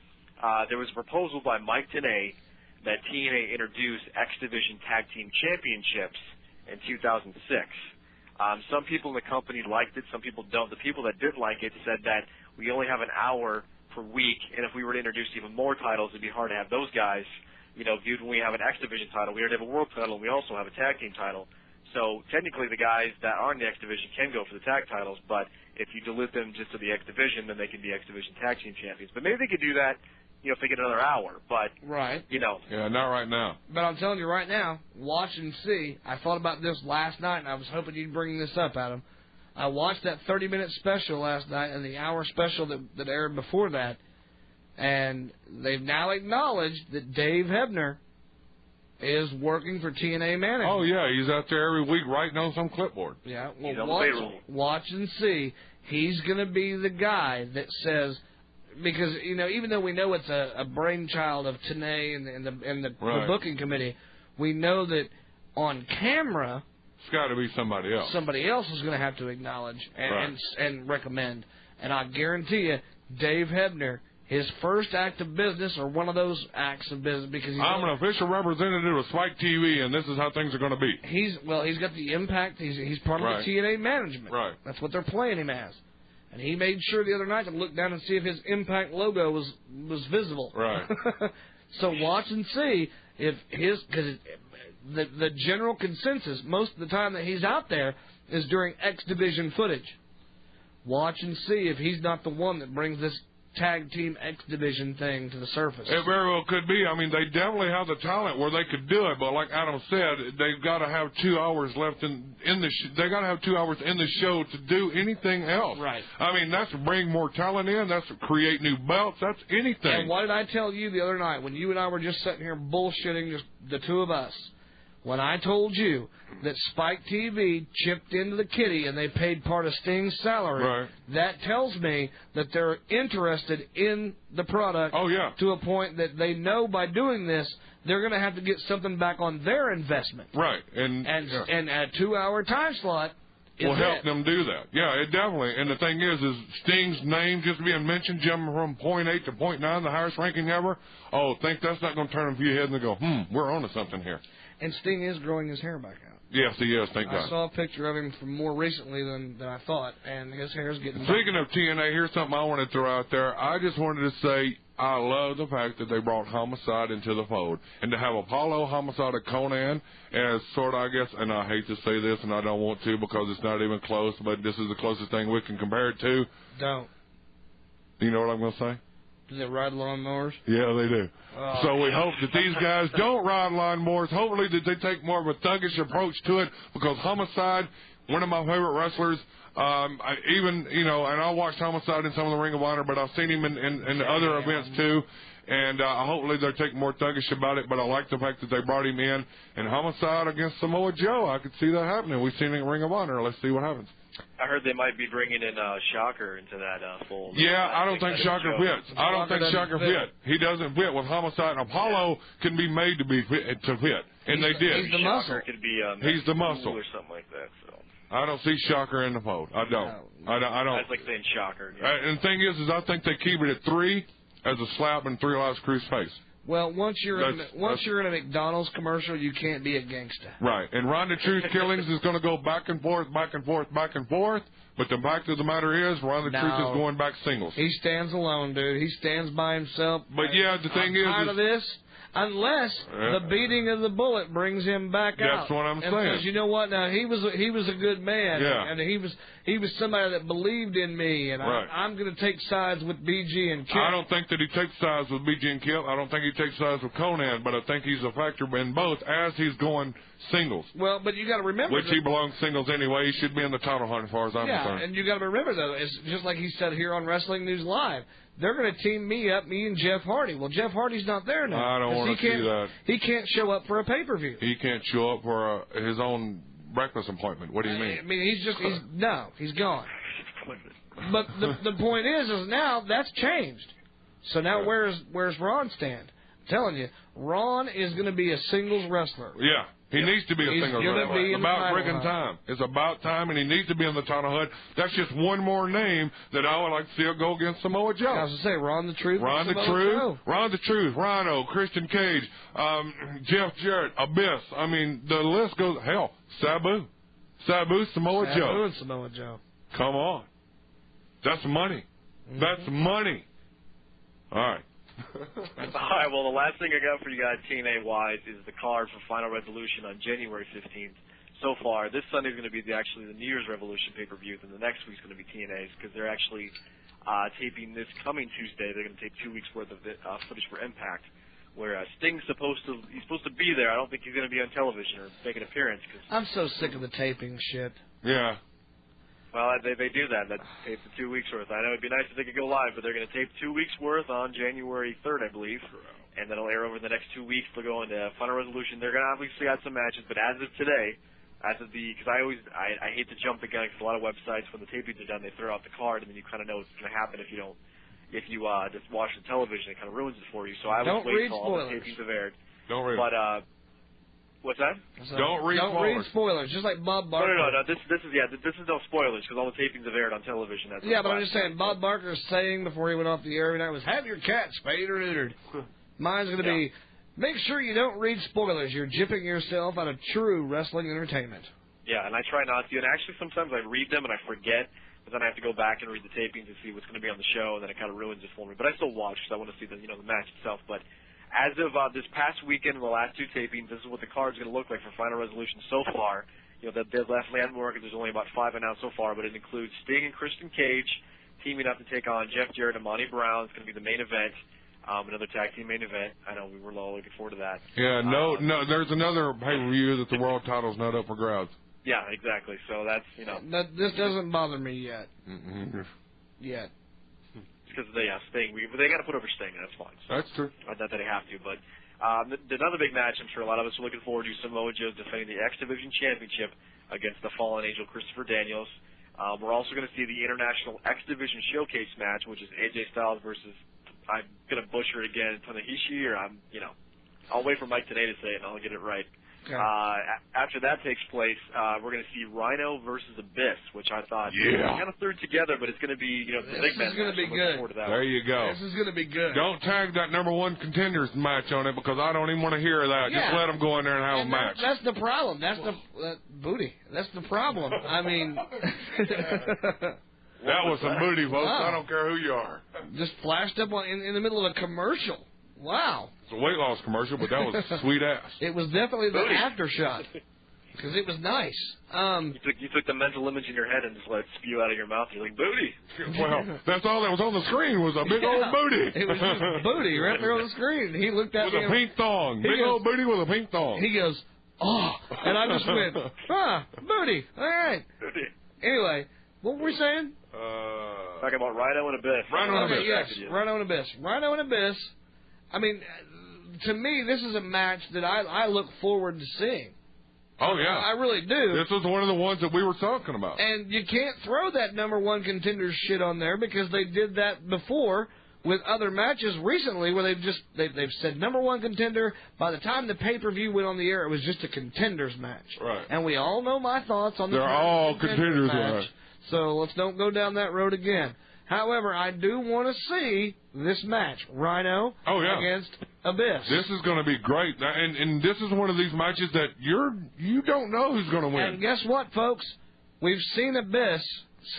there was a proposal by Mike Tenay that TNA introduce X Division Tag Team Championships in 2006. Some people in the company liked it. Some people don't. The people that did like it said that we only have an hour per week, and if we were to introduce even more titles, it'd be hard to have those guys, viewed when we have an X Division title. We already have a World title, and we also have a Tag Team title. So technically the guys that are in the X Division can go for the tag titles, but if you dilute them just to the X Division, then they can be X Division Tag Team champions. But maybe they could do that, if they get another hour, but, right. Yeah, not right now. But I'm telling you right now, watch and see. I thought about this last night, and I was hoping you'd bring this up, Adam. I watched that 30-minute special last night and the hour special that aired before that, and they've now acknowledged that Dave Hebner is working for TNA management. Oh, yeah, he's out there every week writing on some clipboard. Yeah, well, watch and see. He's going to be the guy that says, because, even though we know it's a brainchild of Tenay and the booking committee, we know that on camera, it's got to be somebody else. Somebody else is going to have to acknowledge and recommend. And I guarantee you, Dave Hebner, his first act of business, or one of those acts of business, because I'm an official representative of Spike TV, and this is how things are going to be. He's got the Impact. He's part of the TNA management. Right. That's what they're playing him as. And he made sure the other night to look down and see if his Impact logo was visible. Right. So watch and see if because the general consensus most of the time that he's out there is during X Division footage. Watch and see if he's not the one that brings this Tag Team X Division thing to the surface. It very well could be. I mean, they definitely have the talent where they could do it, but like Adam said, they've got to have 2 hours left in the they got to have 2 hours in the show to do anything else. Right. I mean, that's to bring more talent in. That's to create new belts. That's anything. And what did I tell you the other night when you and I were just sitting here bullshitting, just the two of us? When I told you that Spike TV chipped into the kitty and they paid part of Sting's salary, that tells me that they're interested in the product to a point that they know by doing this they're going to have to get something back on their investment. Right. And a 2-hour time slot will help them do that. Yeah, it definitely. And the thing is Sting's name just being mentioned, jumping from point 8 to point 9, the highest ranking ever. Oh, think that's not going to turn them a few heads and go, we're on to something here. And Sting is growing his hair back out. Yes, he is, thank God. I saw a picture of him from more recently than I thought, and his hair's getting Speaking of TNA, here's something I want to throw out there. I just wanted to say I love the fact that they brought Homicide into the fold. And to have Apollo, Homicide, and Conan as sort of, I guess, and I hate to say this, and I don't want to because it's not even close, but this is the closest thing we can compare it to. Don't. You know what I'm going to say? Do they ride lawnmowers? Yeah, they do. Oh, so we hope that these guys don't ride lawnmowers. Hopefully that they take more of a thuggish approach to it, because Homicide, one of my favorite wrestlers, and I watched Homicide in some of the Ring of Honor, but I've seen him in other events too. And hopefully they'll take more thuggish about it, but I like the fact that they brought him in. And Homicide against Samoa Joe, I could see that happening. We've seen it in Ring of Honor. Let's see what happens. I heard they might be bringing in Shocker into that fold. Yeah, I don't think Shocker fits. I don't think Shocker fit. He doesn't fit with Homicide. Apollo can be made to fit, and they did. He's the muscle. Could be, he's the muscle or something like that. So. I don't see Shocker in the fold. I don't. I don't. That's like saying Shocker. Yeah. And the thing is I think they keep it at 3 as a slap in 3 Lives Crew's face. Well, once you're in a McDonald's commercial, you can't be a gangster. Right. And Ronda Truth Killings is going to go back and forth, back and forth, back and forth. But the fact of the matter is, Ronda Truth is going back singles. He stands alone, dude. He stands by himself. But yeah, the thing is, tired of this. Unless the beating of the bullet brings him back out. That's what I'm saying. Because you know what? Now he was a good man, and he was somebody that believed in me, and I'm going to take sides with BG and Kip. I don't think that he takes sides with BG and Kip. I don't think he takes sides with Conan, but I think he's a factor in both as he's going singles. Well, but you got to remember, which he belongs singles anyway. He should be in the title hunt as far as I'm concerned. And you got to remember though, it's just like he said here on Wrestling News Live. They're going to team me and Jeff Hardy. Well, Jeff Hardy's not there now. I don't want to see that. He can't show up for a pay-per-view. He can't show up for his own breakfast appointment. What do you mean? I mean, he's gone. But the point is now that's changed. So now where's Ron stand? I'm telling you, Ron is going to be a singles wrestler. Yeah. He needs to be a singles wrestler. It's about friggin' time. It's about time, and he needs to be in the title hunt. That's just one more name that I would like to see it go against Samoa Joe. I was going to say, Ron the Truth. Ron the Truth, Rhino, Christian Cage, Jeff Jarrett, Abyss. I mean, the list goes, hell, Sabu, Samoa Joe. Sabu and Samoa Joe. Come on. That's money. That's money. All right. All right, well, the last thing I got for you guys TNA-wise is the card for Final Resolution on January 15th. So far, this Sunday is going to be the New Year's Revolution pay-per-view, and the next week's going to be TNA's because they're actually taping this coming Tuesday. They're going to take 2 weeks' worth of footage for Impact, where Sting's supposed to be there. I don't think he's going to be on television or make an appearance. I'm so sick of the taping shit. Yeah. Well, they do that. That's taped for 2 weeks' worth. I know it'd be nice if they could go live, but they're going to tape 2 weeks' worth on January 3rd, I believe. And then it'll air over the next 2 weeks. They'll go into Final Resolution. They're going to obviously add some matches, but as of today, because I hate to jump the gun because a lot of websites, when the tapings are done, they throw out the card, and then you kind of know what's going to happen if you just watch the television. It kind of ruins it for you. So I would wait until all the tapings have aired. Don't read. But, what's that? Don't read spoilers. Just like Bob Barker. No. This is no spoilers because all the tapings have aired on television. That's but I'm just saying, Bob Barker's saying before he went off the air every night was, "Have your cat spayed or neutered." Mine's going to be, make sure you don't read spoilers. You're gypping yourself out of true wrestling entertainment. Yeah, and I try not to. And actually, sometimes I read them and I forget, but then I have to go back and read the tapings to see what's going to be on the show, and then it kind of ruins it for me. But I still watch because I want to see the match itself. But as of this past weekend, the last two tapings, this is what the card's going to look like for Final Resolution so far. The last landmark, there's only about 5 announced so far, but it includes Sting and Christian Cage teaming up to take on Jeff Jarrett and Monty Brown. It's going to be the main event, another tag team main event. I know we were all looking forward to that. Yeah, no, there's another pay-per-view that the world title's not up for grabs. Yeah, exactly. So that's, This doesn't bother me yet. Yet. Because Sting. They got to put over Sting. That's fine. So, that's true. Not that they have to, but another big match I'm sure a lot of us are looking forward to. Samoa Joe defending the X Division Championship against the Fallen Angel Christopher Daniels. We're also going to see the International X Division Showcase match, which is AJ Styles versus, I'm going to butcher it again, Tanahashi, or I'll wait for Mike Tenay to say it and I'll get it right. Okay. After that takes place, we're going to see Rhino versus Abyss, which I thought kind of threw together, but it's going to be, the big match. This is going to be good. There you go. This is going to be good. Don't tag that number one contenders match on it because I don't even want to hear that. Just let them go in there and have a match. That's the problem. That's the booty. That's the problem. I mean, that was some booty, folks. Wow. I don't care who you are. Just flashed up in the middle of a commercial. Wow. It's a weight loss commercial, but that was sweet ass. It was definitely the after shot because it was nice. You took the mental image in your head and just let it spew out of your mouth. You're like, booty. Well, that's all that was on the screen was a big old booty. It was just booty right there on the screen. He looked at me with a pink thong. Big old booty with a pink thong. He goes, oh, and I just went, booty. All right. Booty. Anyway, what were we saying? Talking about Rhino and Abyss. Rhino and Abyss. Yes, Rhino and Abyss. Rhino and Abyss. I mean, to me, this is a match that I look forward to seeing. Oh, yeah. I really do. This was one of the ones that we were talking about. And you can't throw that number one contender shit on there because they did that before with other matches recently where they've said number one contender. By the time the pay-per-view went on the air, it was just a contenders match. Right. And we all know my thoughts on the They're all contenders match. Right. So let's don't go down that road again. However, I do want to see this match, Rhino against Abyss. This is going to be great, and this is one of these matches that you don't know who's going to win. And guess what, folks? We've seen Abyss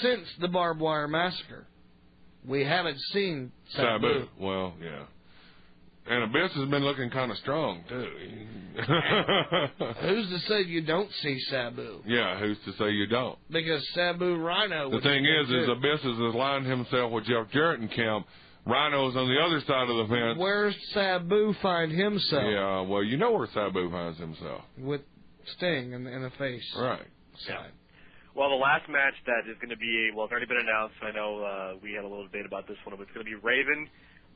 since the Barbed Wire Massacre. We haven't seen Sabu. Well, yeah. And Abyss has been looking kind of strong, too. Who's to say you don't see Sabu? Yeah, who's to say you don't? Because Sabu Rhino... The thing is Abyss has aligned himself with Jeff Jarrett and Kemp. Rhino's on the other side of the fence. Where's Sabu find himself? Yeah, well, you know where Sabu finds himself. With Sting in the face. Right. Yeah. Well, the last match that is going to be, it's already been announced. I know we had a little debate about this one, but it's going to be Raven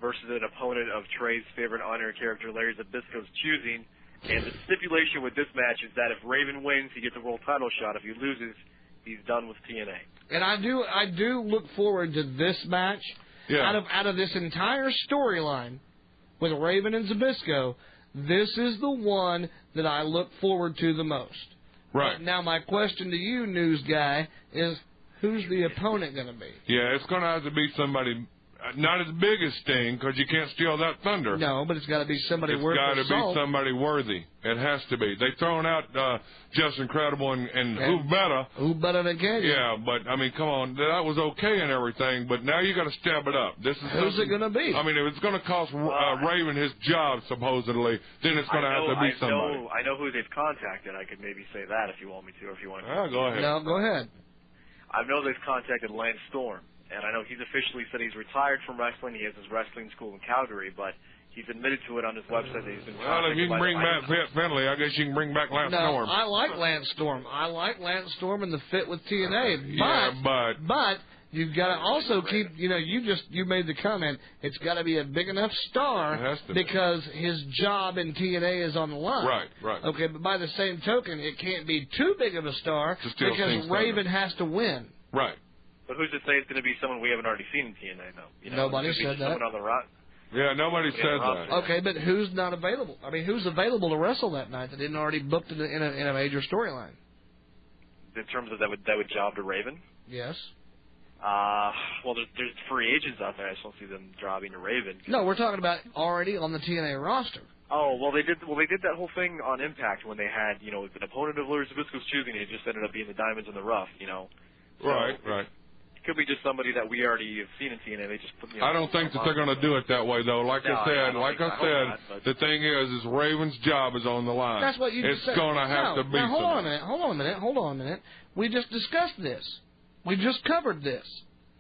versus an opponent of Trey's favorite honor character, Larry Zbyszko's choosing. And the stipulation with this match is that if Raven wins, he gets a world title shot. If he loses, he's done with TNA. And I do look forward to this match. Yeah. Out of this entire storyline with Raven and Zbyszko, this is the one that I look forward to the most. Right. But now my question to you, news guy, is who's the opponent going to be? Yeah, it's going to have to be somebody not as big as Sting, because you can't steal that thunder. No, but it's got to be somebody worth the It's got to salt. be somebody worthy. It has to be. They've thrown out Just Incredible and who better? Who better than Canyon? Yeah, but, I mean, come on. That was okay and everything, but now you got to step it up. Who's it going to be? I mean, if it's going to cost Raven his job, supposedly, then it's going to have to be somebody. I know who they've contacted. I could maybe say that if you want me to, or if you want to. Go ahead. No, go ahead. I know they've contacted Lance Storm. And I know he's officially said he's retired from wrestling. He has his wrestling school in Calgary, but he's admitted to it on his website that he's been Well, if you can bring back Finley, I guess you can bring back Lance Storm. I like Lance Storm. I like Lance Storm in the fit with TNA. But you've got to also keep, you made the comment, it's got to be a big enough star because his job in TNA is on the line. Right. Okay, but by the same token, it can't be too big of a star because Raven has to win. Right. But who's to say it's going to be someone we haven't already seen in TNA, though? Nobody said that. Someone on the rock. Yeah, nobody said that. Okay, but who's not available? I mean, who's available to wrestle that night that isn't already booked in a major storyline? In terms of that would job to Raven? Yes. Well, there's free agents out there. I just don't see them jobbing to Raven. No, we're talking about already on the TNA roster. Oh, well, they did that whole thing on Impact when they had, an opponent of Larry Zbyszko's choosing, and it just ended up being the Diamonds in the Rough, So, Right. Could be just somebody that we already have seen in TNA. They just put. I don't think that they're going to do it that way, though. Like I said, the thing is Raven's job is on the line. That's what you just said. It's going to have to be. Now, hold on a minute. We just discussed this. We just covered this,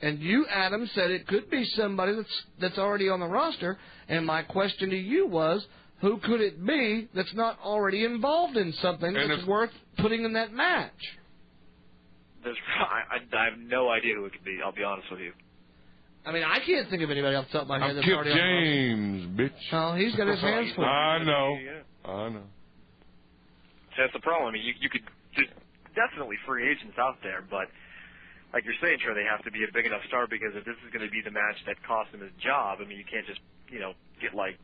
and you, Adam, said it could be somebody that's already on the roster. And my question to you was, who could it be that's not already involved in something that's worth putting in that match? I have no idea who it could be. I'll be honest with you. I mean, I can't think of anybody off the top of my head that's Kip already James, bitch. Oh, he's got his hands full. I know. That's the problem. I mean, you could there's definitely free agents out there, but like you're saying, Trey, they have to be a big enough star because if this is going to be the match that cost him his job, I mean, you can't just get like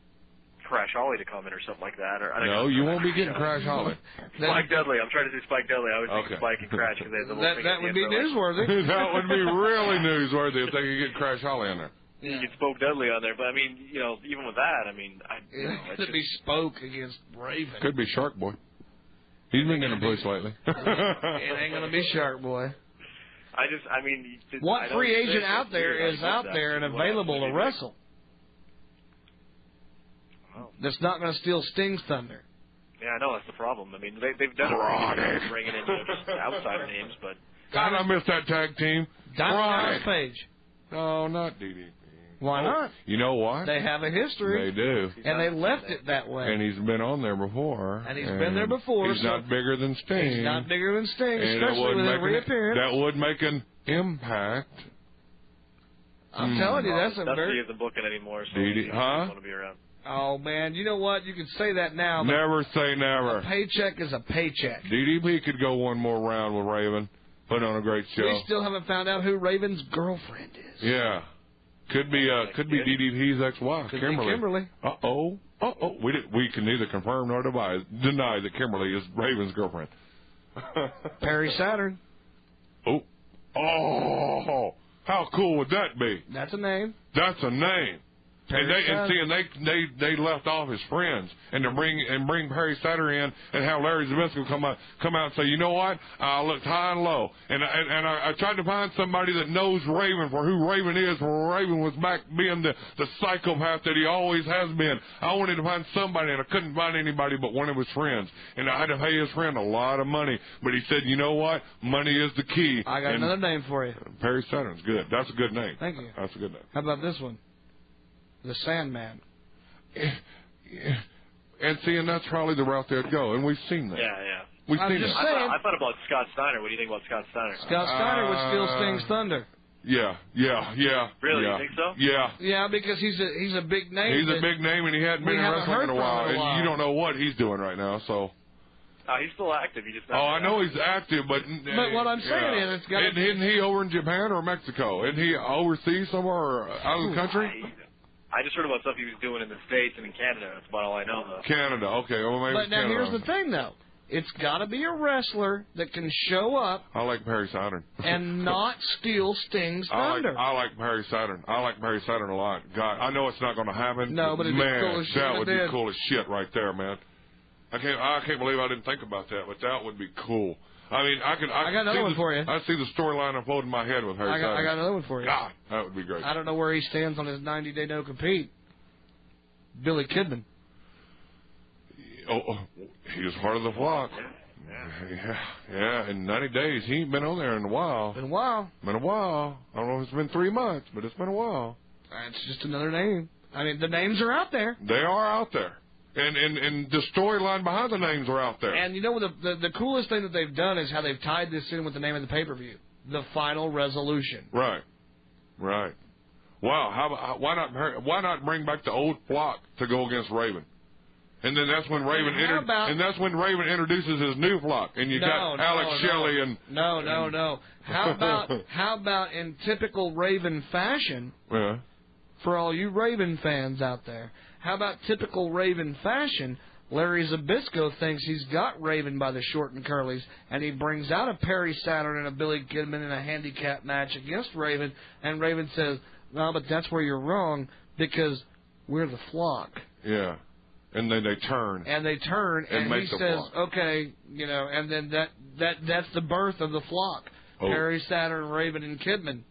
Crash Holly to come in or something like that. No, you won't be getting Crash Holly. Spike Dudley. I'm trying to say Spike Dudley. I always think Spike and Crash because they have the little thing. That would be newsworthy. That would be really newsworthy if they could get Crash Holly in there. You could Spoke Dudley on there, but I mean, even with that, I mean, it could be Spoke against Raven. Could be Shark Boy. He's been getting a push lately. It ain't gonna be Shark Boy. What free agent out there is out there and available to wrestle? That's not going to steal Sting's thunder. Yeah, I know, that's the problem. I mean, they've done it bringing in just outside names, but... God, I missed that tag team. Diamond Page. No, not DDP. Why not? You know why? They have a history. They do. And they left it that way. And he's been on there before. And he's been there before. He's not bigger than Sting. He's not bigger than Sting, especially with every appearance. That would make an impact. I'm telling you, that's a very... Dusty isn't booking anymore, so he doesn't want to be around. Oh, man, you know what? You can say that now. Never say never. A paycheck is a paycheck. DDP could go one more round with Raven. Put on a great show. We still haven't found out who Raven's girlfriend is. Yeah. Could be DDP's ex-wife, Kimberly. Uh-oh. We can neither confirm nor deny that Kimberly is Raven's girlfriend. Perry Saturn. Oh, how cool would that be? That's a name. That's a name. And they left off his friends, and to bring Perry Saturn in and have Larry Zbyszko come out and say, you know what? I looked high and low, and I tried to find somebody that knows Raven for who Raven is, for Raven was back being the psychopath that he always has been. I wanted to find somebody, and I couldn't find anybody but one of his friends, and I had to pay his friend a lot of money. But he said, you know what? Money is the key. I got another name for you. Perry Saturn's good. That's a good name. Thank you. That's a good name. How about this one? The Sandman. And that's probably the route they'd go, and we've seen that. Yeah. We've seen that. I thought about Scott Steiner. What do you think about Scott Steiner? Scott Steiner would steal Sting's thunder. Yeah. Really? Yeah. You think so? Yeah. Yeah, because he's a big name. He's a big name, and he hadn't been in wrestling in a while, and you don't know what he's doing right now, so. He's still active. He just. I know he's active, but what I'm saying is, it's got. Isn't he over in Japan or Mexico? Isn't he overseas somewhere or out of the country? I just heard about stuff he was doing in the States and in Canada. That's about all I know, though. Canada, okay. Well, maybe but now Canada. here's the thing, though. It's got to be a wrestler that can show up. I like Perry Saturn. And not steal Sting's thunder. I like Perry Saturn. I like Perry Saturn a lot. God, I know it's not going to happen. No, but it'd be cool as shit. That would be cool as shit right there, man. I can't believe I didn't think about that, but that would be cool. I mean, I got another one for you. I see the storyline unfold in my head with Perry Saturn. I got another one for you. God, that would be great. I don't know where he stands on his 90-day no-compete. Billy Kidman. Oh, he was part of the flock. Yeah. In 90 days, he ain't been on there in a while. Been a while. I don't know if it's been 3 months, but it's been a while. It's just another name. I mean, the names are out there. They are out there. And the storyline behind the names are out there. And you know, the coolest thing that they've done is how they've tied this in with the name of the pay-per-view. The Final Resolution. Right. Wow, why not bring back the old flock to go against Raven? And then that's when Raven introduces his new flock, and you got Alex Shelley and No. How about in typical Raven fashion? Yeah. For all you Raven fans out there, how about typical Raven fashion? Larry Zbyszko thinks he's got Raven by the short and curlies, and he brings out a Perry Saturn and a Billy Kidman in a handicap match against Raven, and Raven says, no, but that's where you're wrong, because we're the flock. Yeah. And then they turn. And he says, okay, and then that's the birth of the flock. Oh. Perry, Saturn, Raven, and Kidman.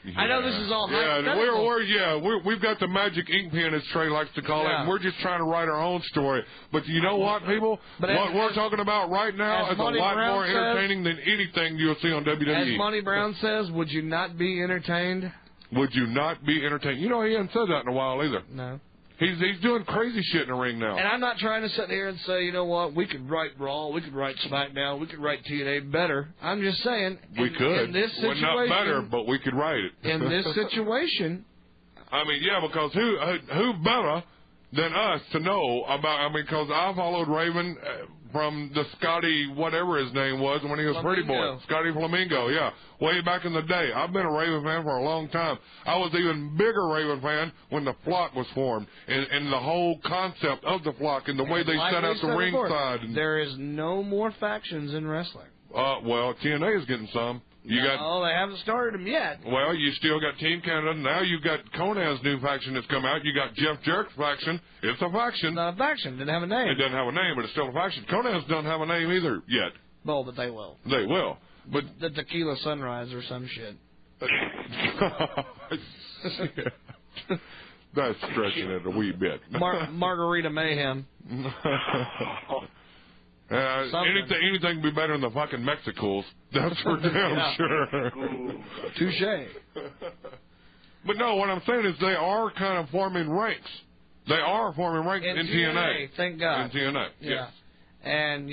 Yeah. I know this is all hypothetical. We've got the magic ink pen, as Trey likes to call it, and we're just trying to write our own story. But you know what, people? What we're talking about right now is a lot more entertaining than anything you'll see on WWE. As Monty Brown says, would you not be entertained? Would you not be entertained? You know, he hasn't said that in a while either. No. He's doing crazy shit in the ring now. And I'm not trying to sit here and say, you know what, we could write Raw, we could write SmackDown, we could write TNA better. I'm just saying, we could. In this situation, well, not better, but we could write it. In this situation. I mean, yeah, because who better than us to know about, I mean, because I followed Raven from the Scotty, whatever his name was, when he was Pretty Boy. Scotty Flamingo, yeah. Way back in the day. I've been a Raven fan for a long time. I was even bigger Raven fan when the flock was formed, and the whole concept of the flock and the way they set out the ringside. There is no more factions in wrestling. Well, TNA is getting some. They haven't started them yet. Well, you still got Team Canada. Now you've got Conan's new faction that's come out. You got Jeff Jarrett's faction. It's a faction. It's not a faction. It didn't have a name. It doesn't have a name, but it's still a faction. Conan's doesn't have a name either yet. Well, but they will. They will. But the Tequila Sunrise or some shit. That's stretching it a wee bit. Margarita Mayhem. Anything be better than the fucking Mexicals. That's for damn sure. Touche. But no, what I'm saying is they are kind of forming ranks. They are forming ranks in TNA. Thank God. In TNA, yeah. Yes. And,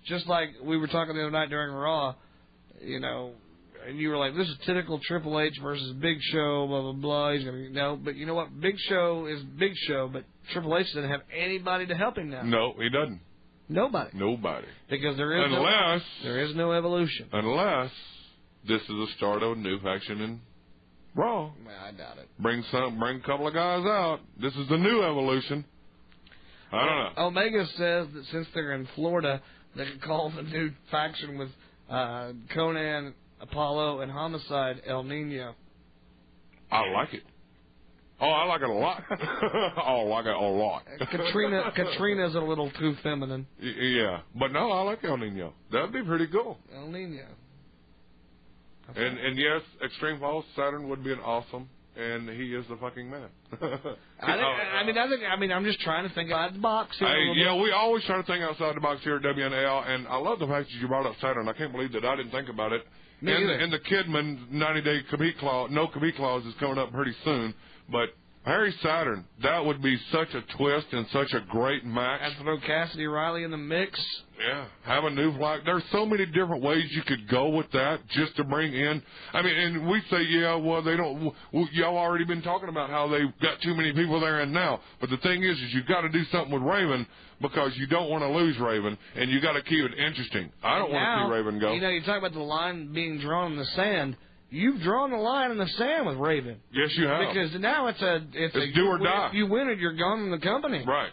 just like we were talking the other night during Raw, and you were like, this is typical Triple H versus Big Show, blah, blah, blah. He's gonna but you know what? Big Show is Big Show, but Triple H doesn't have anybody to help him now. No, he doesn't. Nobody. Because there is no evolution. Unless this is the start of a new faction in Raw. I doubt it. Bring a couple of guys out. This is the new evolution. I don't know. Omega says that since they're in Florida, they can call the new faction with Conan, Apollo, and Homicide El Nino. I like it. Oh, I like it a lot. Oh, I like it a lot. Katrina's a little too feminine. Yeah, but no, I like El Nino. That'd be pretty cool. El Nino. Okay. And yes, Extreme Falls Saturn would be an awesome, and he is the fucking man. I'm just trying to think outside the box here. We always try to think outside the box here at WNL, and I love the fact that you brought up Saturn. I can't believe that I didn't think about it. And the Kidman 90-day no compete clause is coming up pretty soon, but Harry Saturn, that would be such a twist and such a great match. And throw Cassidy Riley in the mix. Yeah, have a new flag. There's so many different ways you could go with that just to bring in. I mean, and we say, they don't. Y'all already been talking about how they've got too many people there and now. But the thing is you've got to do something with Raven because you don't want to lose Raven, and you got to keep it interesting. I don't want to see Raven go. You talk about the line being drawn in the sand. You've drawn the line in the sand with Raven. Yes, you have. Because now it's do or die. You win it, you're gone from the company. Right.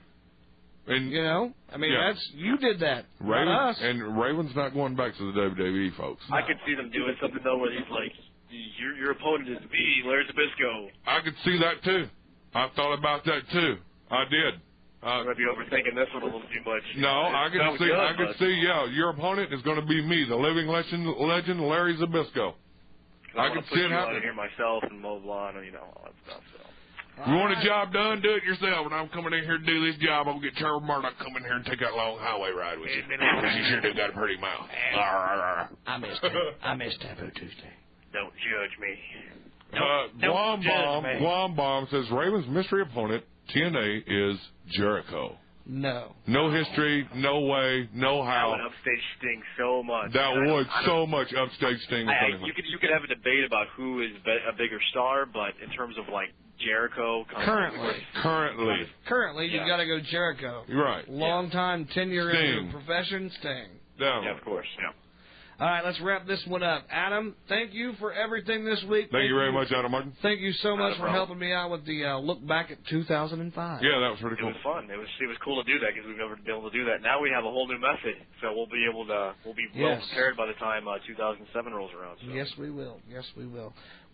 And you did that. Raven, not us. And Raven's not going back to the WWE, folks. I could see them doing something though where he's like, your opponent is me, Larry Zbyszko. I could see that too. I thought about that too. I did. I might be overthinking this one a little too much. No, I could see. Your opponent is going to be me, the living legend Larry Zbyszko. I can see it happening. Here myself and mow lawn and all that stuff. So. You want a job done? Do it yourself. When I'm coming in here to do this job, I'm gonna get Trevor Murdoch come in here and take that long highway ride with you. Because you sure do got a pretty mouth. I missed Taboo Tuesday. Don't judge me. Guam Bomb says Raven's mystery opponent TNA is Jericho. No. No history, no way, no how. That would upstage Sting so much. That would so much upstage Sting. You could have a debate about who is a bigger star, but in terms of like Jericho, currently, you've got to go Jericho. Right. Long time tenure in the profession, Sting. Yeah, of course. Yeah. All right, let's wrap this one up. Adam, thank you for everything this week. Thank you very much, Adam Martin. Thank you so much for helping me out with the look back at 2005. Yeah, that was pretty cool. It was fun. It was cool to do that because we've never been able to do that. Now we have a whole new method, so we'll be well prepared by the time 2007 rolls around. So. Yes, we will.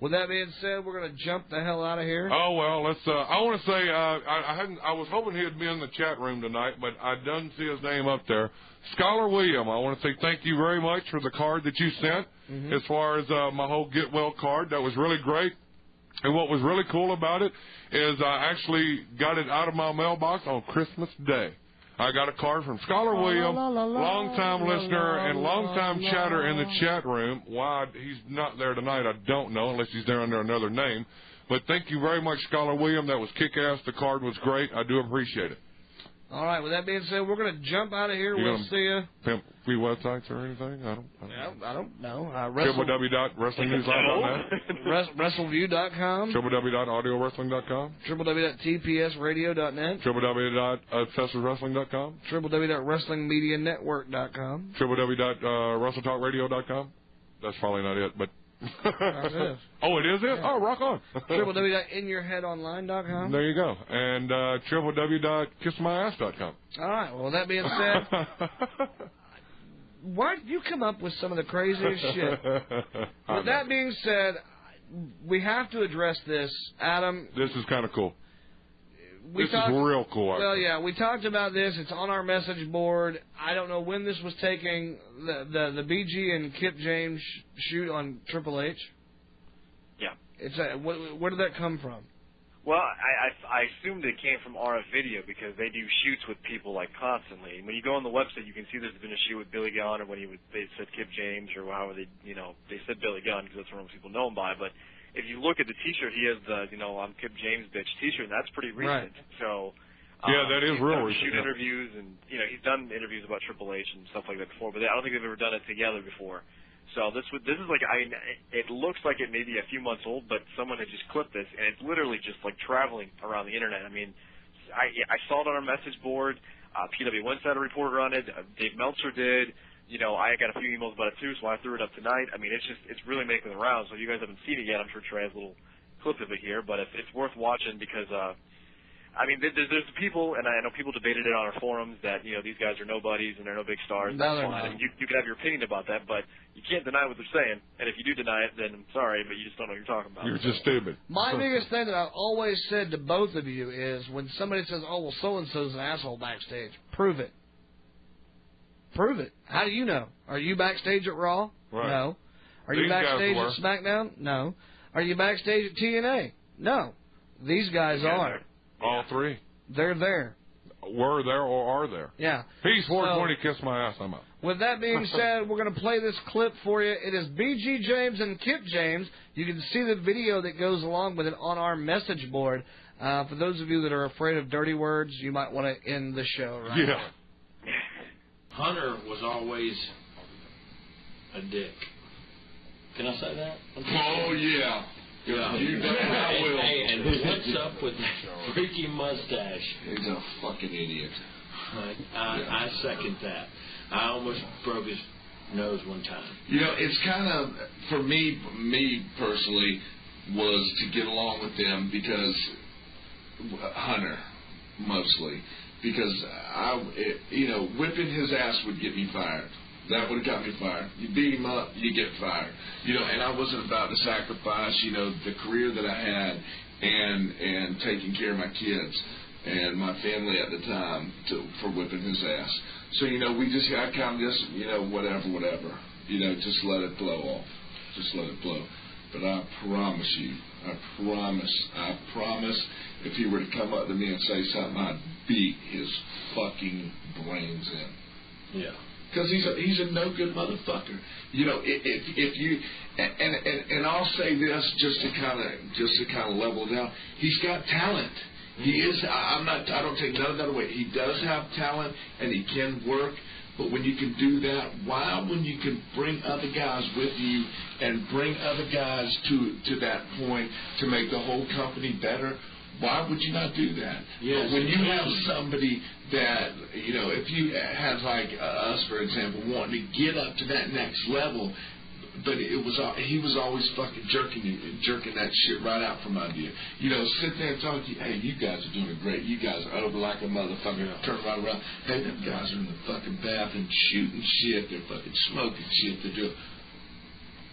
With that being said, we're going to jump the hell out of here. Oh well, let's. I want to say I was hoping he'd be in the chat room tonight, but I didn't see his name up there. Scholar William, I want to say thank you very much for the card that you sent. As far as my whole Get Well card, that was really great. And what was really cool about it is I actually got it out of my mailbox on Christmas Day. I got a card from Scholar William, long-time listener and long-time chatter in the chat room. Why he's not there tonight, I don't know, unless he's there under another name. But thank you very much, Scholar William. That was kick-ass. The card was great. I do appreciate it. All right, with that being said, we're going to jump out of here. We'll see you. Pimp free websites or anything? I don't know. www.wrestlingnews.net. WrestleView.com. www.audiowrestling.com. www.tpsradio.net. www.obsessiwrestling.com. www.wrestlingmedianetwork.com. www.wrestletalkradio.com. That's probably not it, but... That's it. Oh, it is it? Oh, rock on. www.inyourheadonline.com. There you go. And www.kissmyass.com. All right. Well, that being said, why did you come up with some of the craziest shit? With that being said, we have to address this, Adam. This is kind of cool. This is real cool. Well, yeah, we talked about this. It's on our message board. I don't know when this was taking the BG and Kip James shoot on Triple H. Yeah. It's where did that come from? Well, I assumed it came from RF Video because they do shoots with people like constantly. When you go on the website, you can see there's been a shoot with Billy Gunn, or they said Kip James, or however they said Billy Gunn because that's what most people know him by, but. If you look at the T-shirt, he has the I'm Kip James bitch T-shirt, and that's pretty recent. Right. So yeah, that is real recent. Shoot interviews, and he's done interviews about Triple H and stuff like that before, but I don't think they've ever done it together before. So this is like it looks like it may be a few months old, but someone had just clipped this, and it's literally just like traveling around the internet. I mean, I saw it on our message board. PW Wentz had a reporter on it. Dave Meltzer did. I got a few emails about it too, so I threw it up tonight. I mean, it's really making the rounds. So if you guys haven't seen it yet, I'm sure Trey has a little clip of it here, but it's worth watching because I mean, there's people, and I know people debated it on our forums that, you know, these guys are nobodies and they're no big stars. No, That's they're fine. not. I mean, you can have your opinion about that, but you can't deny what they're saying. And if you do deny it, then I'm sorry, but you just don't know what you're talking about. You're just stupid. My biggest thing that I've always said to both of you is when somebody says, oh, well, so-and-so's an asshole backstage, prove it. Prove it. How do you know? Are you backstage at Raw? Right. No. Are you These guys backstage were. at SmackDown? No. Are you backstage at TNA? No. These guys are. All three. They're there. Were there or are there. Yeah. He's 420, kiss my ass, I'm out. With that being said, we're going to play this clip for you. It is BG James and Kip James. You can see the video that goes along with it on our message board. For those of you that are afraid of dirty words, you might want to end the show right Yeah. now. Hunter was always a dick. Can I say that? Oh, yeah. Yeah. You know I will. And what's up with that freaky mustache? He's a fucking idiot. I second that. I almost broke his nose one time. You know, it's kind of, for me personally, was to get along with them because, Hunter, mostly, because, whipping his ass would get me fired. That would have got me fired. You beat him up, you get fired. You know, and I wasn't about to sacrifice, the career that I had and taking care of my kids and my family at the time for whipping his ass. So, I kind of just, whatever. Just let it blow off. Just let it blow. But I promise you, I promise, if he were to come up to me and say something, I'd beat his fucking brains in. Yeah. Because he's a no good motherfucker. If you and I'll say this just to kind of level it down. He's got talent. He is. I don't take none of that away. He does have talent and he can work. But when you can do that, why when you can bring other guys with you and bring other guys to that point to make the whole company better? Why would you not do that? Yes, when you have somebody that, if you had like us, for example, wanting to get up to that next level, but he was always fucking jerking that shit right out from under you. Sit there and talk to you, hey, you guys are doing great. You guys are over like a motherfucker. Yeah. Turn right around. Hey, them guys are in the fucking bathroom shooting shit. They're fucking smoking shit. They're doing.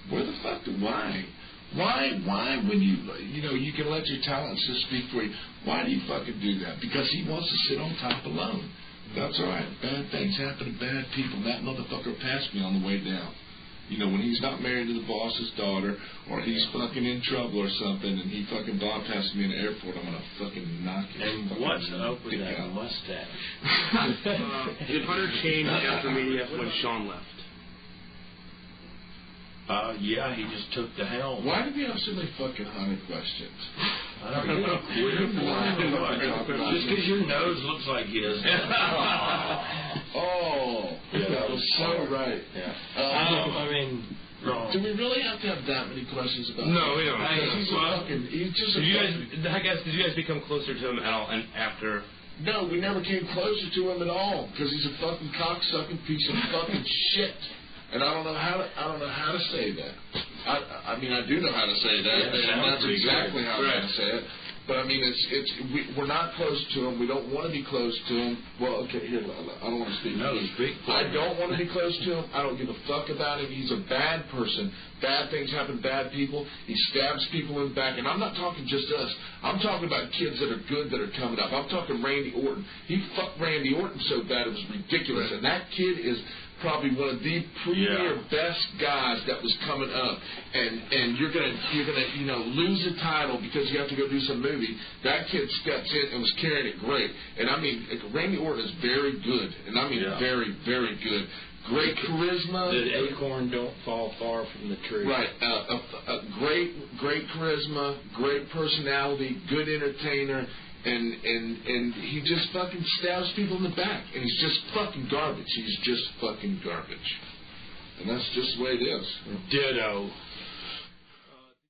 Where the fuck? Why? Why when you can let your talents just speak for you, why do you fucking do that? Because he wants to sit on top alone. That's all right. Bad things happen to bad people. That motherfucker passed me on the way down. When he's not married to the boss's daughter or he's fucking in trouble or something and he fucking bypasses me in the airport, I'm going to fucking knock his And what's up with that mustache? Did Hunter change after media when Sean left? Yeah, he just took the helm. Why do we have so many fucking Hunter questions? I don't know. Just because your nose looks like his. Oh, yeah, that was so right. Yeah. Do we really have to have that many questions about No, we don't. He's just did you guys become closer to him at all and after? No, we never came closer to him at all because he's a fucking cocksucking piece of fucking shit. And I don't know how to say that. I do know how to say that, and that's exactly how I'm going to say it. But I mean, we're not close to him. We don't want to be close to him. Well, okay, here, I don't want to speak. No, speak. I don't want to be close to him. I don't give a fuck about him. He's a bad person. Bad things happen to bad people. He stabs people in the back. And I'm not talking just us. I'm talking about kids that are good that are coming up. I'm talking Randy Orton. He fucked Randy Orton so bad it was ridiculous. And that kid is probably one of the premier best guys that was coming up, and you're gonna lose the title because you have to go do some movie. That kid steps in and was carrying it great, and I mean Randy Orton is very good, and I mean very, very good. Great charisma. The acorn don't fall far from the tree. Right. Great charisma, great personality, good entertainer. And he just fucking stabs people in the back. And he's just fucking garbage. He's just fucking garbage. And that's just the way it is. Ditto.